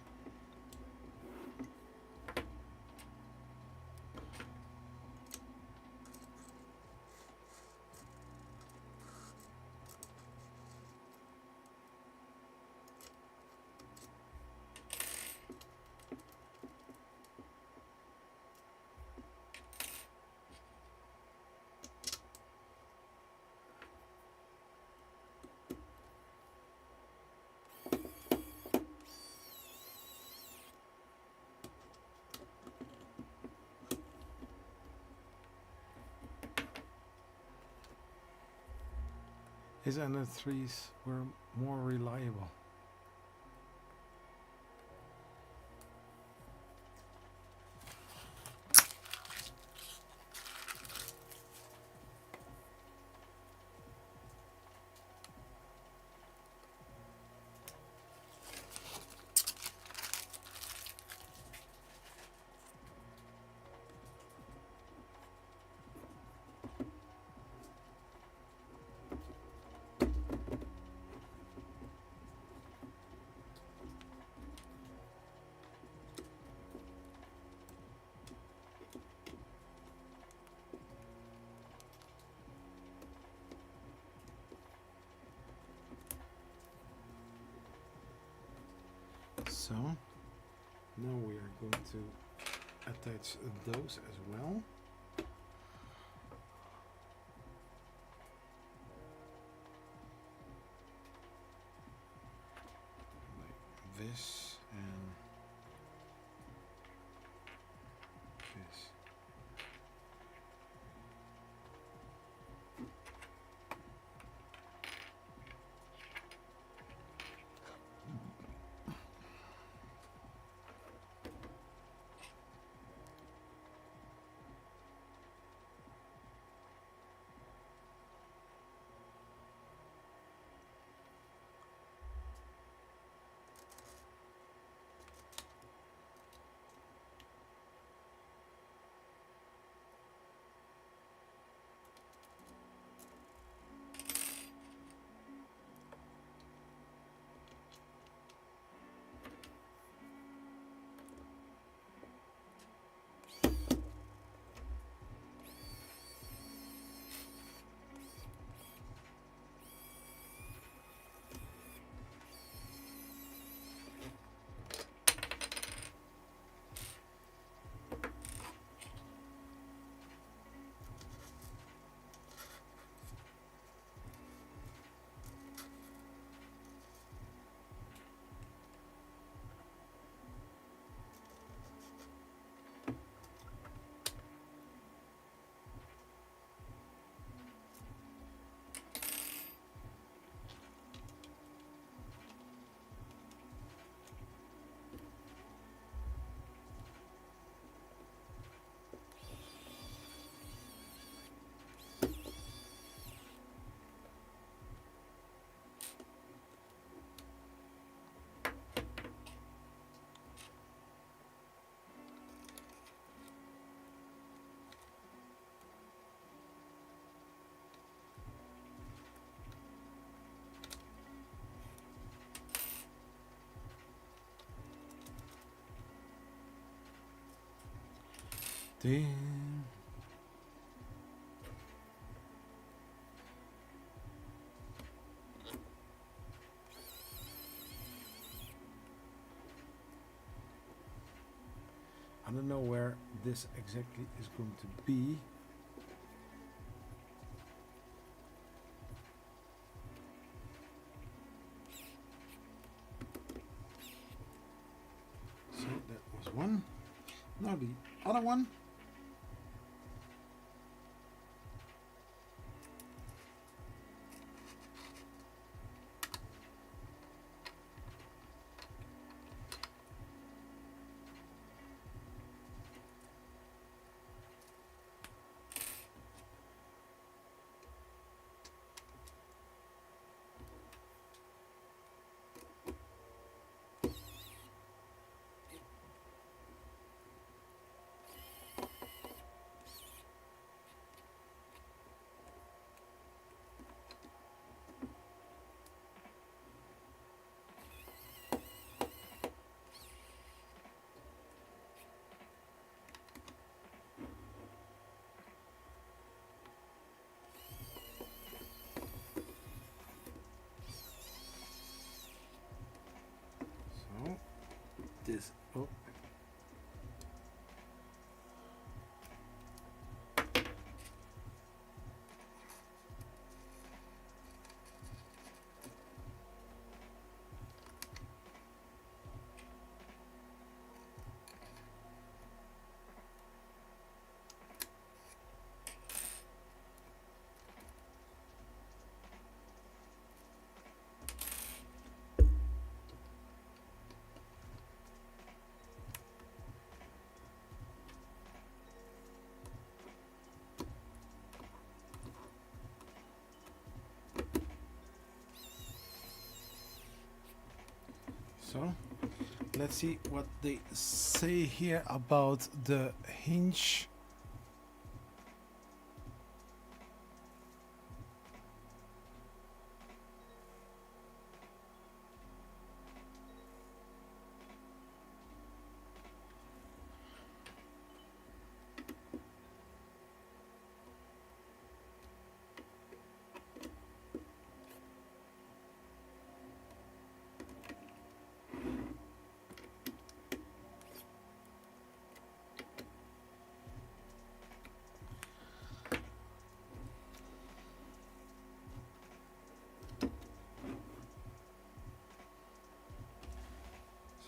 His NF3s were more reliable. So now we are going to attach those as well. Like this and this. Damn. don't know where this exactly is going to be. So that was one. Now the other one. This oh. So let's see what they say here about the hinge.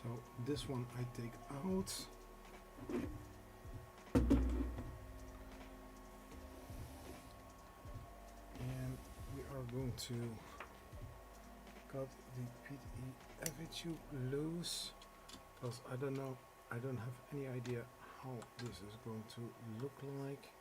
So this one I take out. And we are going to cut the PTE FHU loose, because I don't know, I don't have any idea how this is going to look like.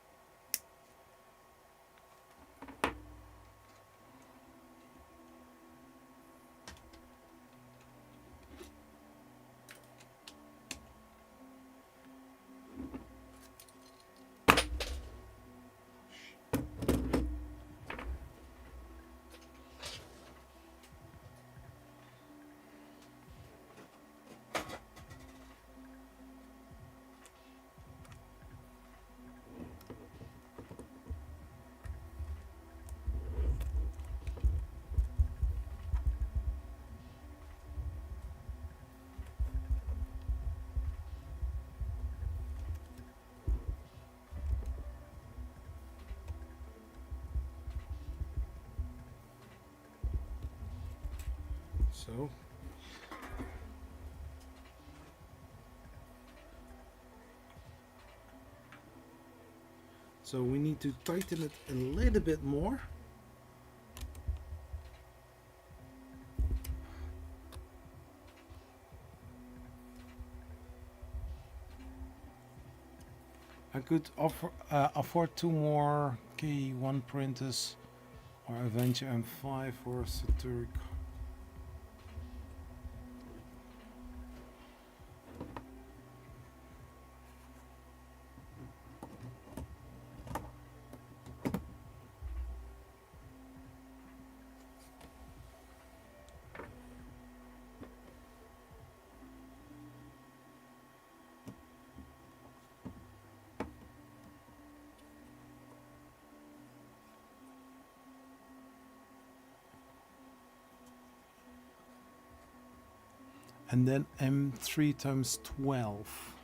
So we need to tighten it a little bit more. I could afford 2 more K1 printers or Avenger M5 or Satiric. And then M3 times 12.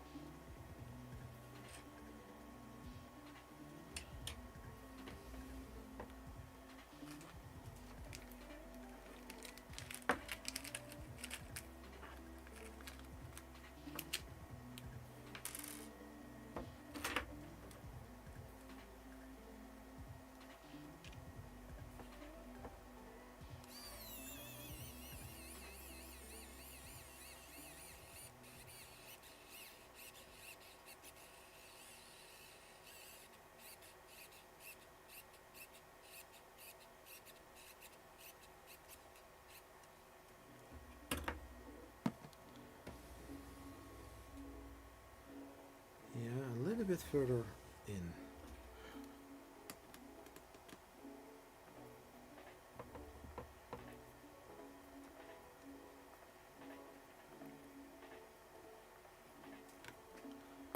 bit further in.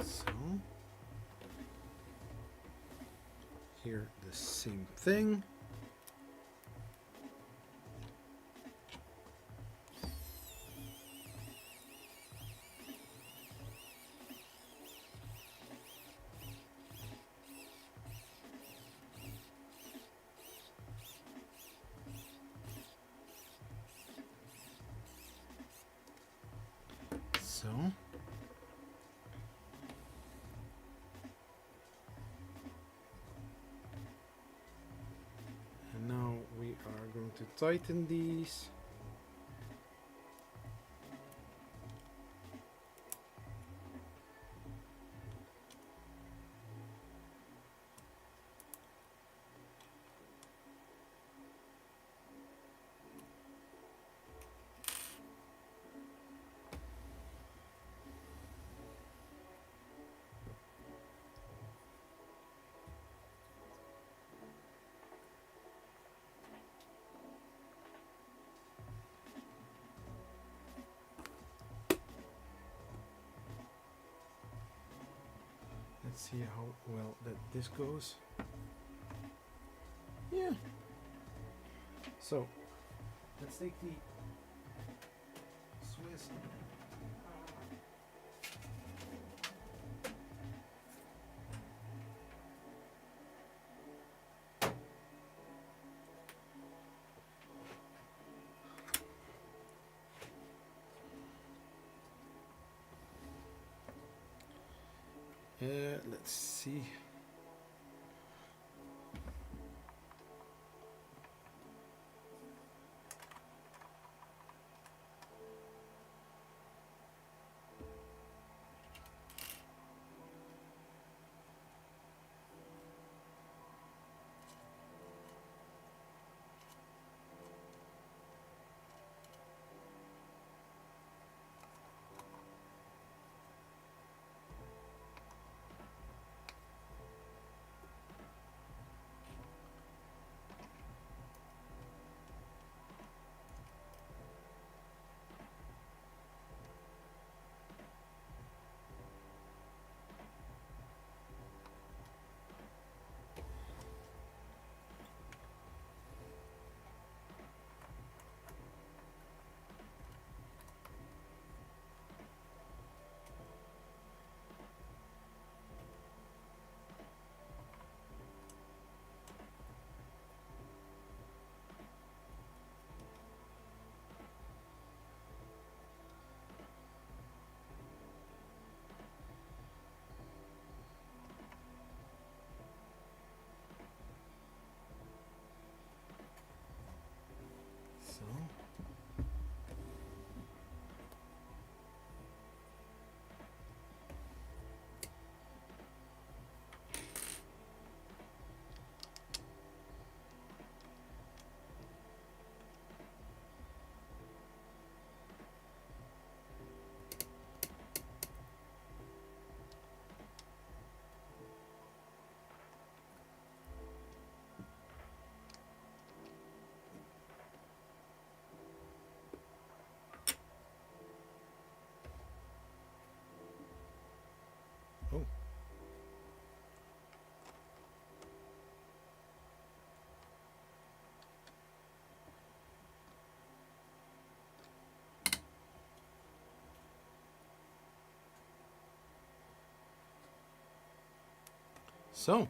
So here the same thing. So and now we are going to tighten these. Let's see how well that this goes. Yeah. So let's take the Swiss. Let's see. Oh. So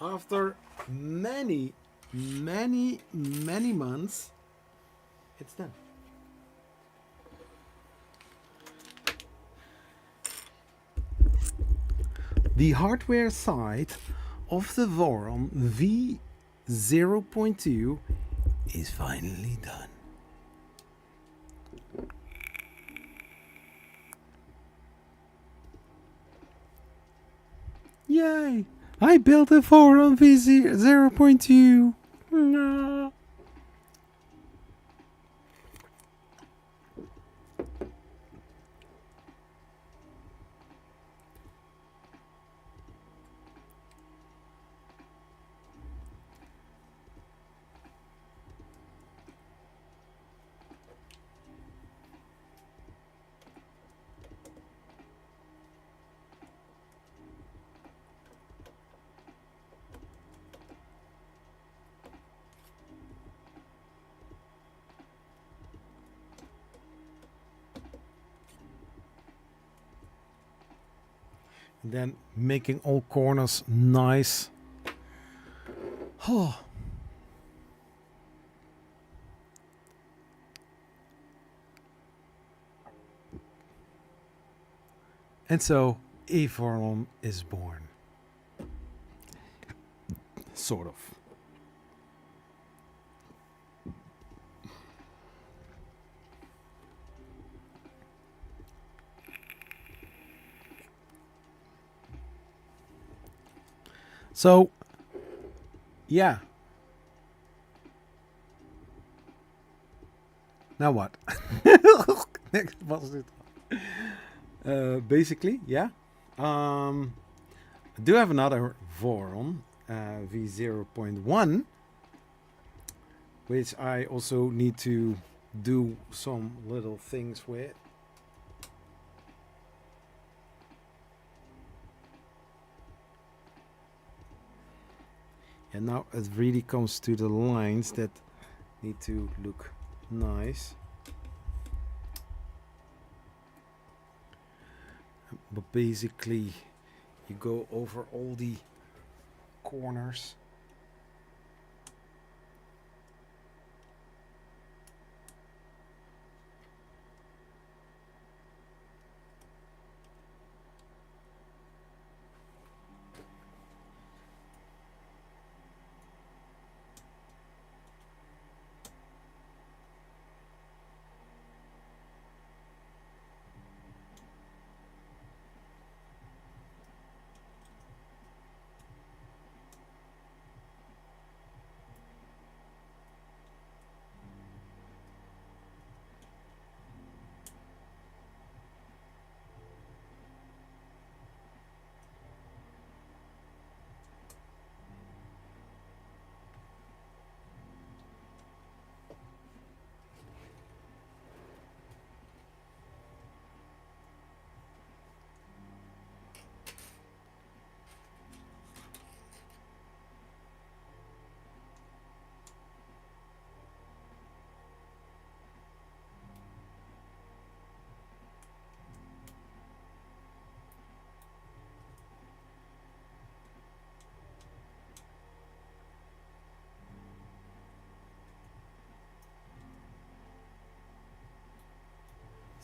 after many months, it's done. The hardware side of the Voron V0.2 is finally done. Yay! I built a Voron V0.2. No. And then making all corners nice. Oh. And so a Voron is born. Sort of. So, yeah. Now what? Basically, yeah. I do have another Voron V0.1, which I also need to do some little things with. And now it really comes to the lines that need to look nice. But basically, you go over all the corners.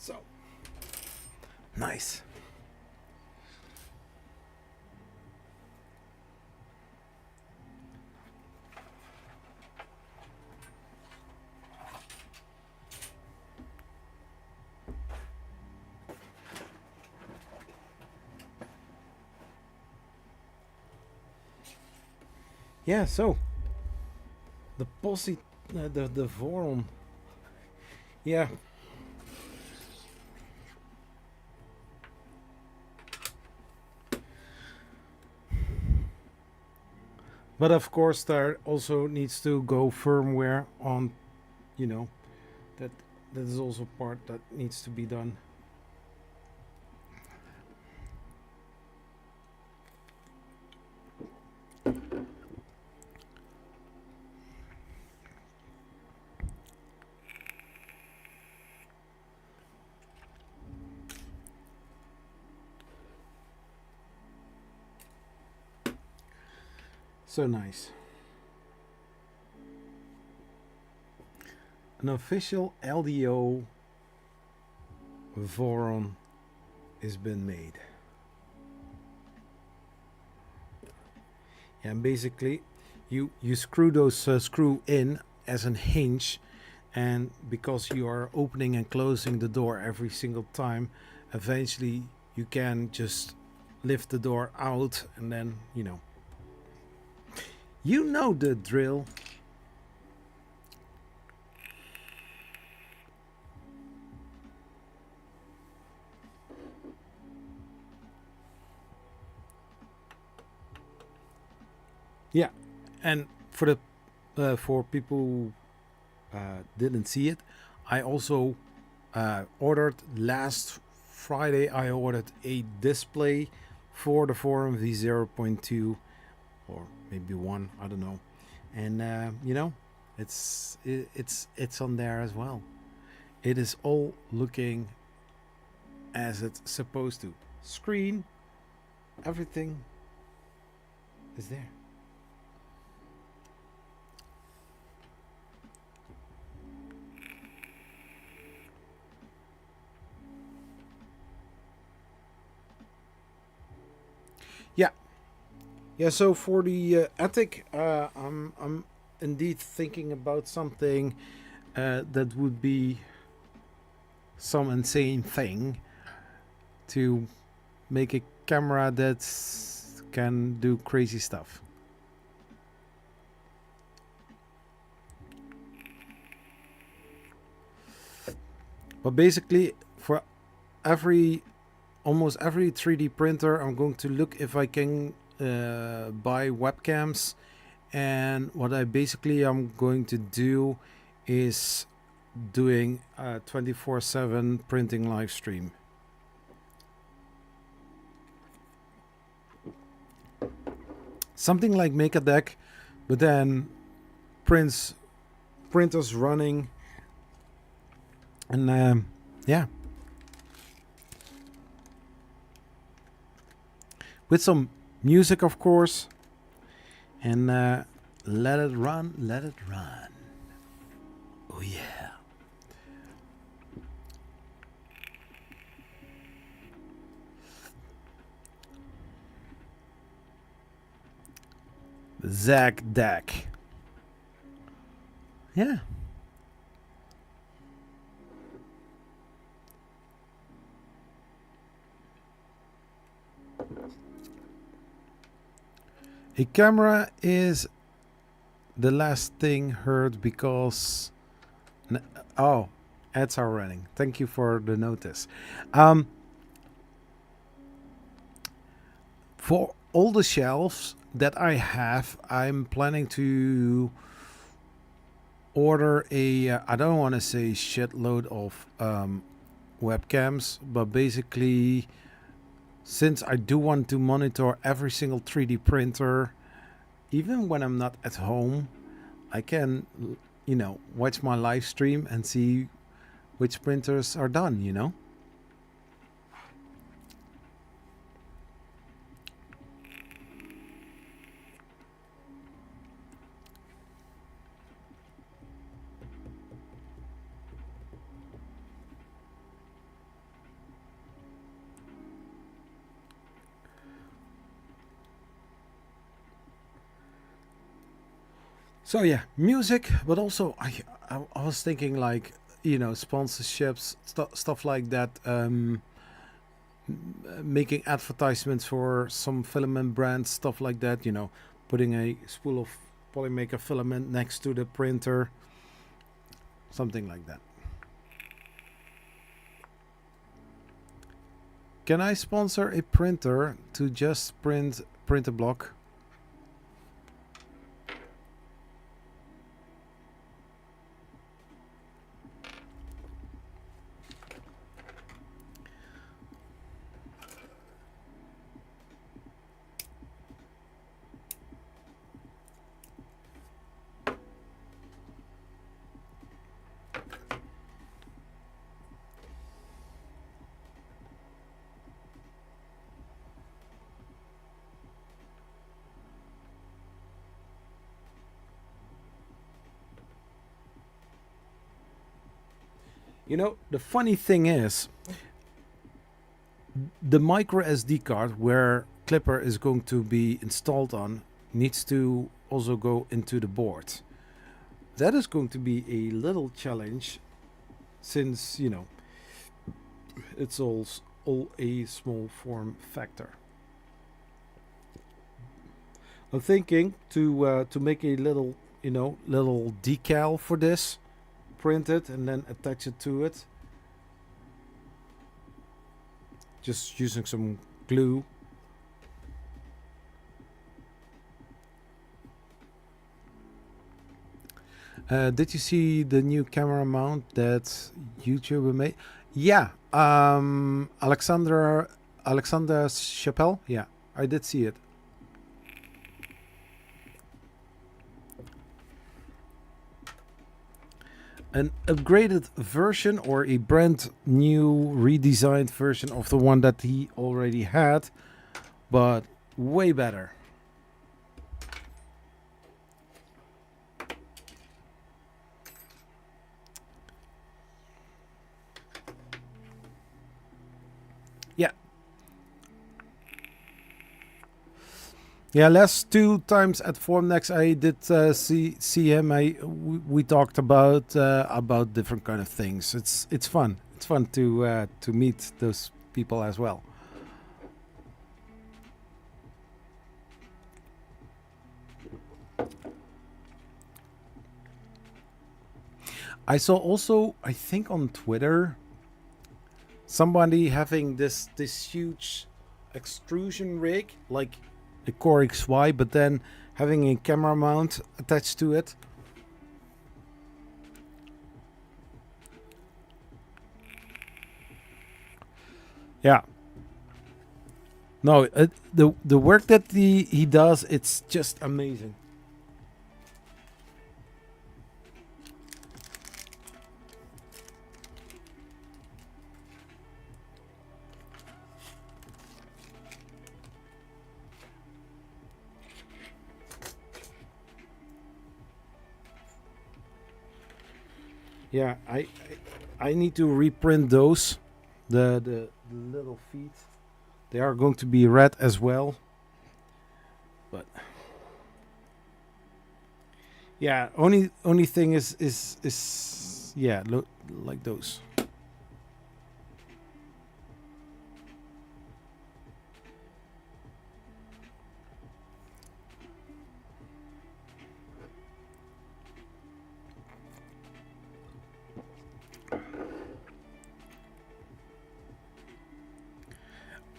So, nice. Yeah, so the posse, the Voron, yeah. But of course, there also needs to go firmware on, you know, that is also part that needs to be done. So nice. An official LDO Voron has been made. And basically, you screw those screw in as an hinge, and because you are opening and closing the door every single time, eventually you can just lift the door out, and then you know the drill. Yeah, and for the for people who didn't see it, I also ordered last Friday. I ordered a display for the Voron V0.2 or maybe 1, I don't know, and it's on there as well. It is all looking as it's supposed to. Screen, everything is there. Yeah, yeah. So for the attic, I'm indeed thinking about something that would be some insane thing to make a camera that can do crazy stuff. But basically, for almost every 3D printer, I'm going to look if I can buy webcams. And what I basically am going to do is doing a 24/7 printing live stream. Something like make a deck, but then printers running, and yeah, with some music, of course, and let it run, let it run. Oh yeah. Zach deck. Yeah. A camera is the last thing heard because oh, ads are running. Thank you for the notice. For all the shelves that I have, I'm planning to order a I don't want to say shitload of webcams, but basically, since I do want to monitor every single 3D printer, even when I'm not at home, I can, watch my live stream and see which printers are done. So yeah, music, but also I was thinking like sponsorships, stuff like that. Making advertisements for some filament brands, stuff like that. Putting a spool of Polymaker filament next to the printer, something like that. Can I sponsor a printer to just print a block? The funny thing is, the micro SD card where Clipper is going to be installed on needs to also go into the board. That is going to be a little challenge, since it's all a small form factor. I'm thinking to make a little little decal for this, print it and then attach it to it, just using some glue. Did you see the new camera mount that YouTuber made? Yeah, Alexander Chappelle. Yeah, I did see it. An upgraded version or a brand new redesigned version of the one that he already had but way better. Yeah. Yeah, last 2 times at Formnext I did see him. We talked about different kind of things. It's fun. It's fun to meet those people as well. I saw also, I think on Twitter, somebody having this huge extrusion rig, like a Core XY, but then having a camera mount attached to it. Yeah. No, the work that he does, it's just amazing. Yeah, I need to reprint those, the little feet. They are going to be red as well. But yeah, only thing is yeah, look like those.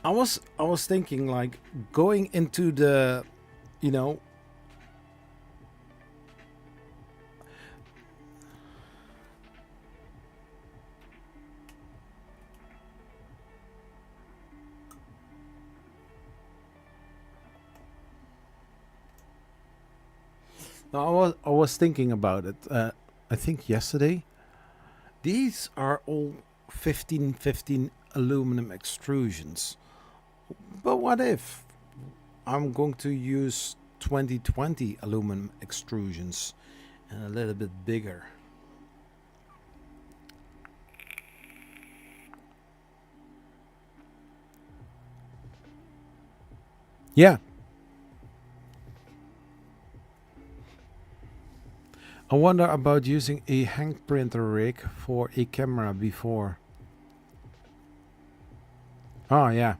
I was thinking like going into the, you know, no, I was thinking about it. I think yesterday. These are all 1515 aluminum extrusions. But what if I'm going to use 2020 aluminum extrusions and a little bit bigger? Yeah. I wonder about using a hand printer rig for a camera before. Oh, yeah.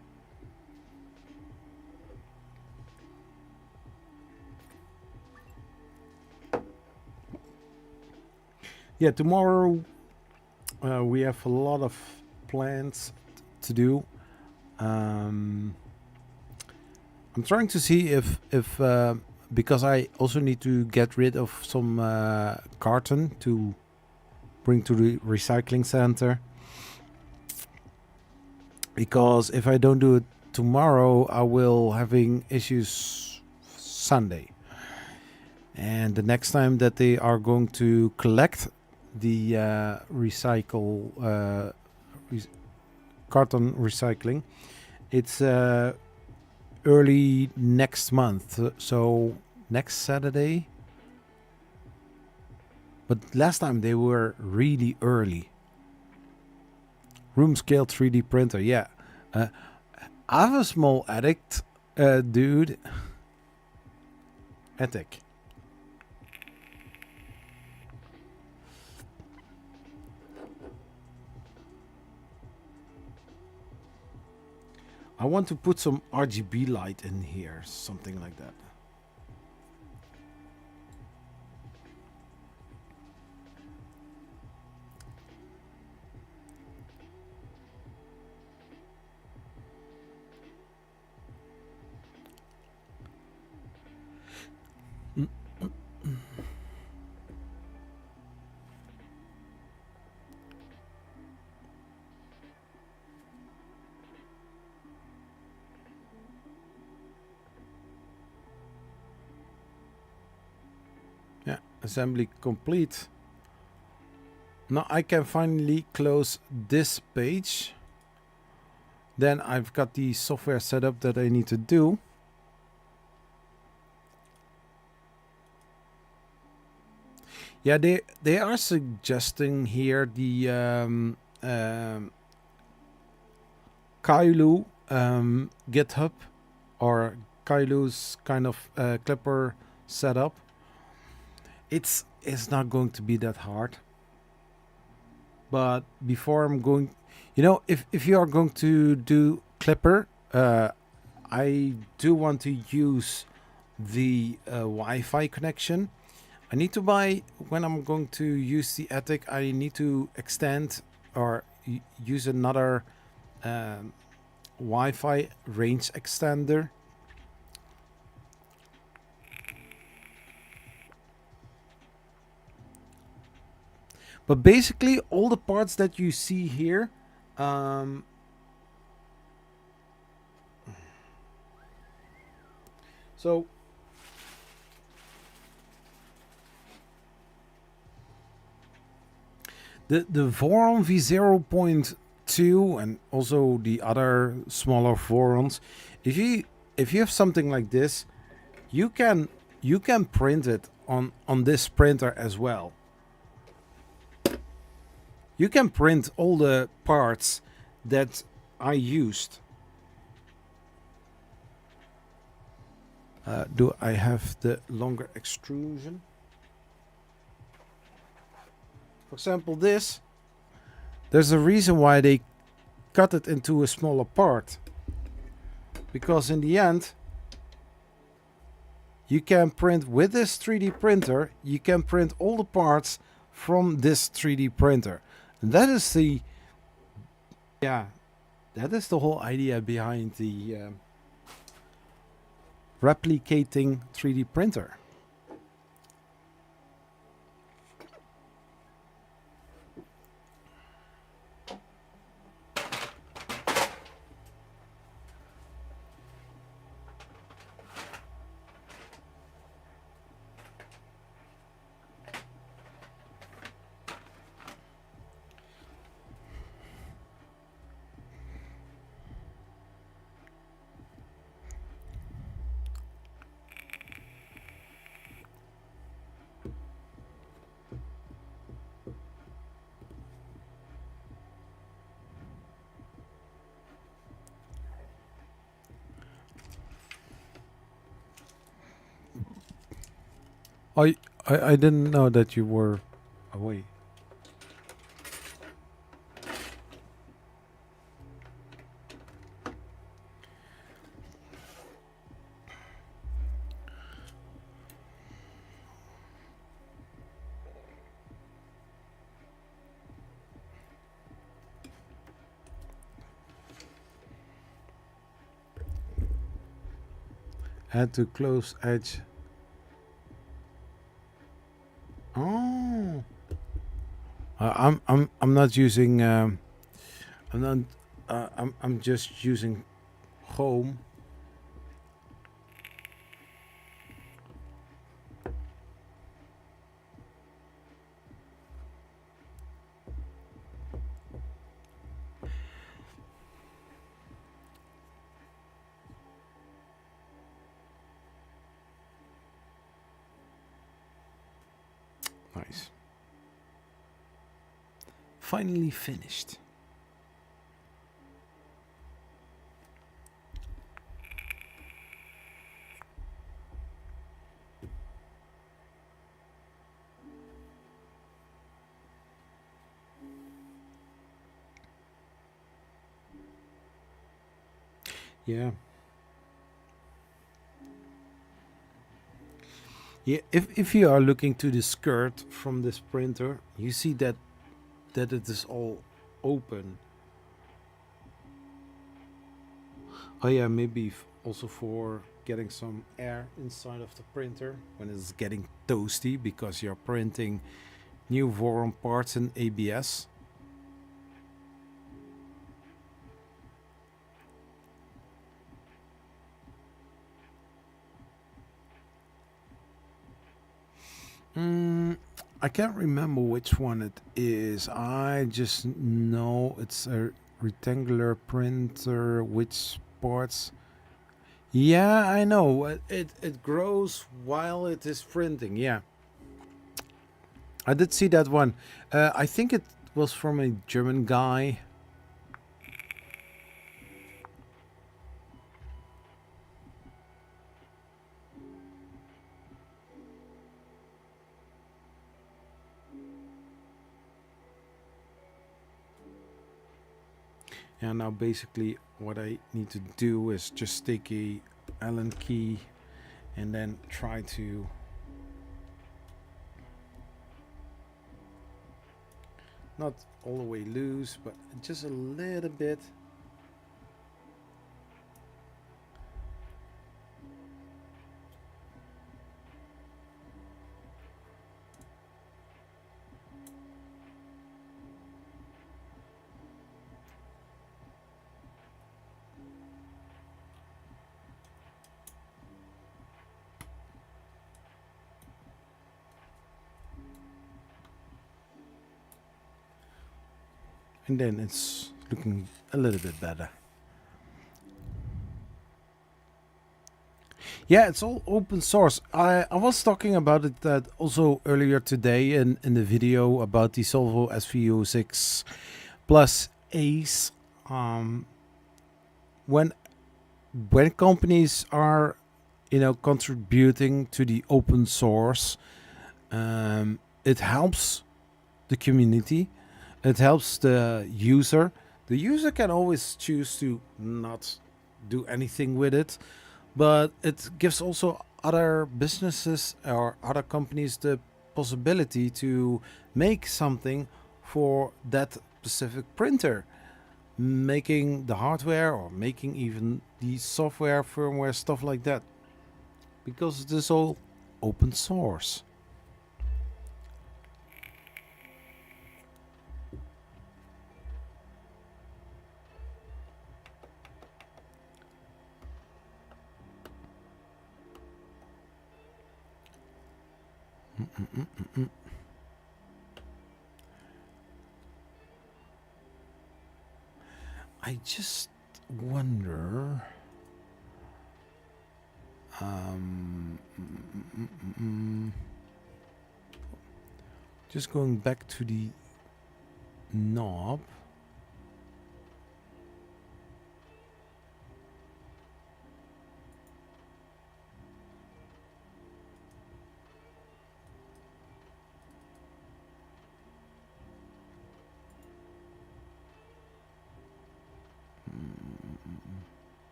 Yeah, tomorrow we have a lot of plans to do. I'm trying to see if because I also need to get rid of some carton to bring to the recycling center. Because if I don't do it tomorrow, I will having issues Sunday. And the next time that they are going to collect the carton recycling, it's early next month, so next Saturday. But last time they were really early. Room scale 3D printer, yeah. I have a small addict, dude. Attic. I want to put some RGB light in here, something like that. Yeah, assembly complete. Now I can finally close this page. Then I've got the software set up that I need to do. Yeah, they are suggesting here the Kailu GitHub, or Kailu's kind of Clipper setup. It's not going to be that hard. But before I'm going, you know, if you are going to do Clipper, I do want to use the Wi-Fi connection. I need to buy, when I'm going to use the Attic, I need to extend or use another Wi-Fi range extender. But basically, all the parts that you see here, so the Voron V0.2 and also the other smaller Vorons, if you have something like this, you can print it on this printer as well. You can print all the parts that I used. Do I have the longer extrusion? For example, this. There's a reason why they cut it into a smaller part. Because in the end, you can print with this 3D printer, you can print all the parts from this 3D printer. And that is the, yeah, that is the whole idea behind the replicating 3D printer. I didn't know that you were away. Add to close edge. Oh, I'm not using. I'm not. I'm just using home. Nice. Finally finished. Yeah. Yeah, if you are looking to the skirt from this printer, you see that it is all open. Oh yeah, maybe also for getting some air inside of the printer when it's getting toasty because you're printing new Voron parts in ABS. I can't remember which one it is. I just know it's a rectangular printer, which parts? Yeah, I know. It grows while it is printing. Yeah, I did see that one. I think it was from a German guy. Yeah, now basically what I need to do is just take a Allen key and then try to not all the way loose, but just a little bit. And then it's looking a little bit better. Yeah, it's all open source. I was talking about it also earlier today in the video about the Solvo SVO6 Plus Ace. When companies are, contributing to the open source, it helps the community. It helps the user. The user can always choose to not do anything with it, but it gives also other businesses or other companies the possibility to make something for that specific printer, making the hardware or making even the software, firmware, stuff like that, because it is all open source. I just wonder. Just going back to the knob.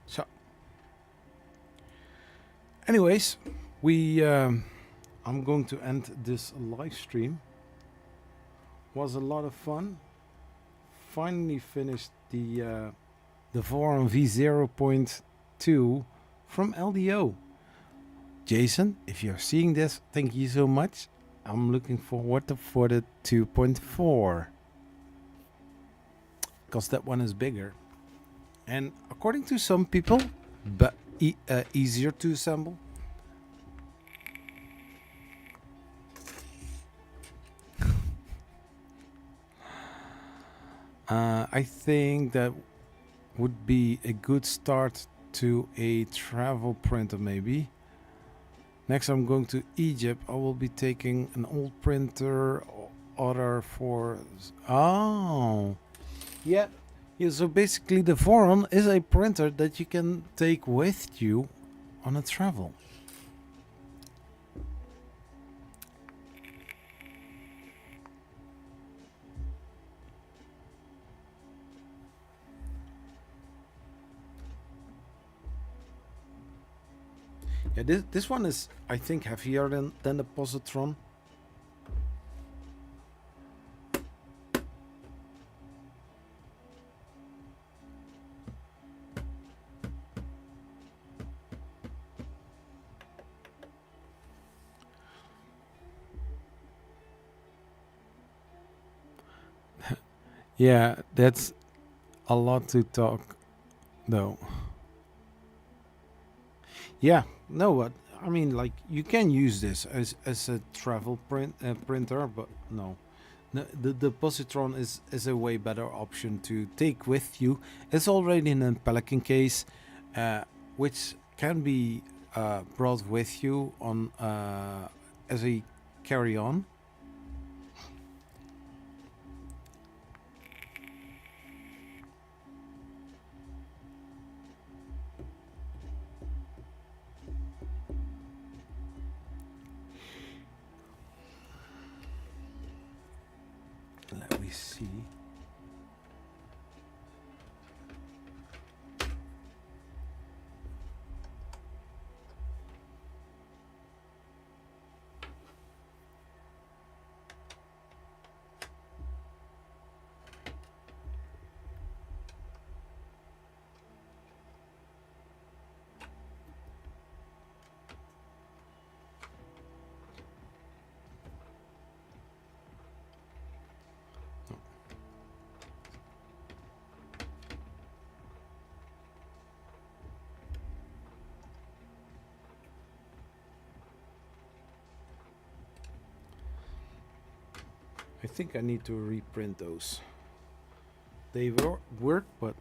So, anyways, I'm going to end this live stream. Was a lot of fun. Finally finished the Voron V0.2 from LDO. Jason, if you're seeing this, thank you so much. I'm looking forward for the 2.4, because that one is bigger, and according to some people, but easier to assemble. I think that would be a good start to a travel printer, maybe. Next, I'm going to Egypt. I will be taking an old printer, order for... Oh, yeah. Yeah, so basically the Voron is a printer that you can take with you on a travel. Yeah, this one is, I think, heavier than the Positron. Yeah, that's a lot to talk, though. Yeah, no, but I mean, like you can use this as a travel printer, but no. The positron is a way better option to take with you. It's already in a Pelican case, which can be brought with you on as a carry-on. Let me see. I think I need to reprint those. They work, but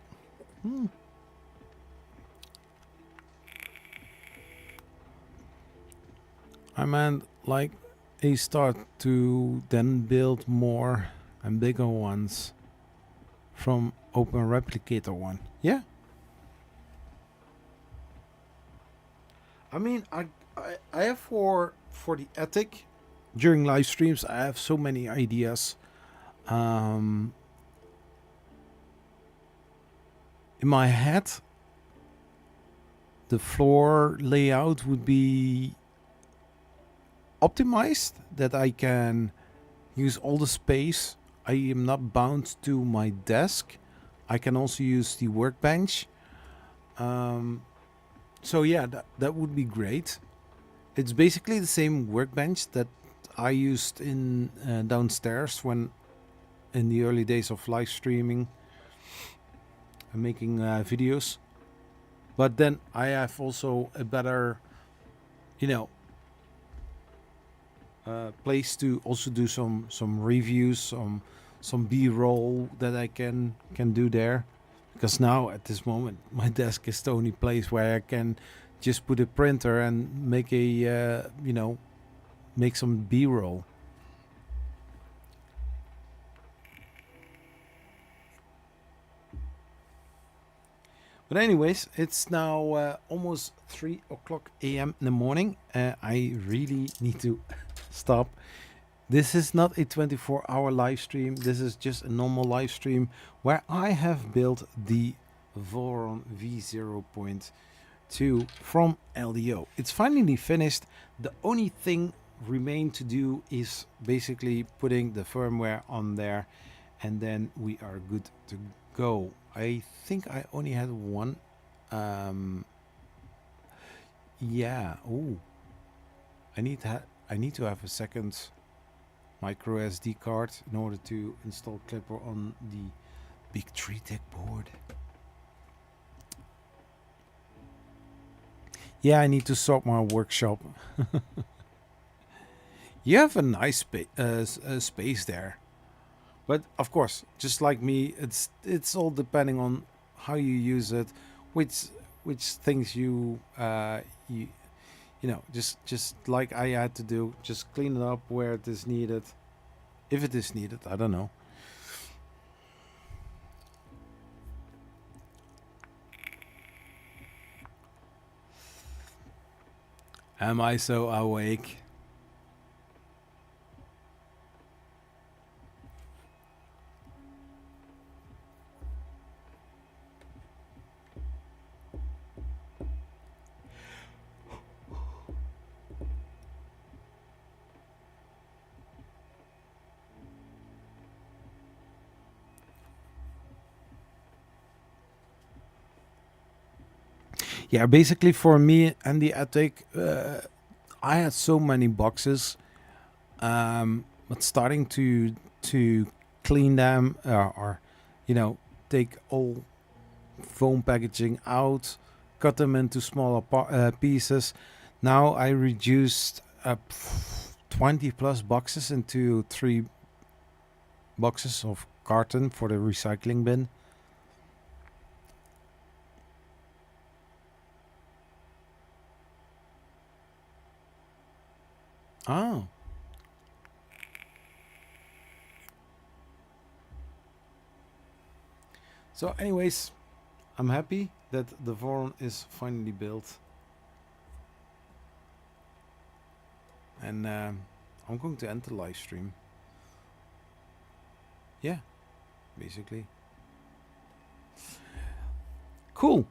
I meant like a start to then build more and bigger ones from Open Replicator 1. Yeah. I mean, I have for the attic during live streams. I have so many ideas. In my head, the floor layout would be optimized that I can use all the space. I am not bound to my desk. I can also use the workbench. So yeah, that would be great. It's basically the same workbench that I used in downstairs when in the early days of live streaming and making videos. But then I have also a better, you know, place to also do some reviews, some B-roll that I can do there. Because now at this moment my desk is the only place where I can just put a printer and make a make some B-roll. But anyways, it's now almost 3 o'clock a.m. in the morning. I really need to stop. This is not a 24-hour live stream. This is just a normal live stream where I have built the Voron V0.2 from LDO. It's finally finished. The only thing remain to do is basically putting the firmware on there, and then we are good to go. I think I only had one. Yeah. Oh, I need to have a second micro SD card in order to install Clipper on the big 3-tech board. Yeah, I need to sort my workshop. You have a nice space there. But of course, just like me, it's all depending on how you use it, which things you just like I had to do, just clean it up where it is needed, if it is needed. I don't know. Am I so awake? Yeah, basically for me and the attic, I had so many boxes, but starting to clean them or you know, take all foam packaging out, cut them into smaller pieces. Now I reduced 20 plus boxes into 3 boxes of carton for the recycling bin. Oh. So anyways, I'm happy that the Voron is finally built. And I'm going to end the live stream. Yeah, basically. Cool.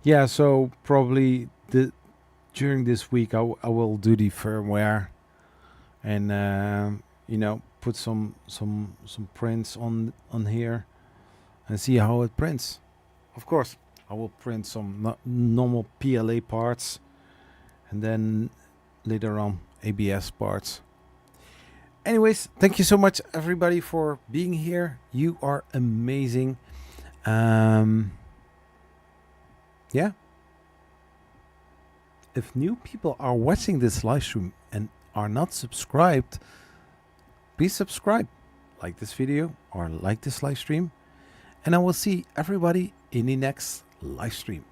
Yeah, so probably during this week I will do the firmware and you know, put some prints on here and see how it prints. Of course, I will print some normal PLA parts and then later on ABS parts. Anyways, thank you so much everybody for being here. You are amazing. Yeah. If new people are watching this live stream and are not subscribed, please subscribe, like this video or like this live stream, and I will see everybody in the next live stream.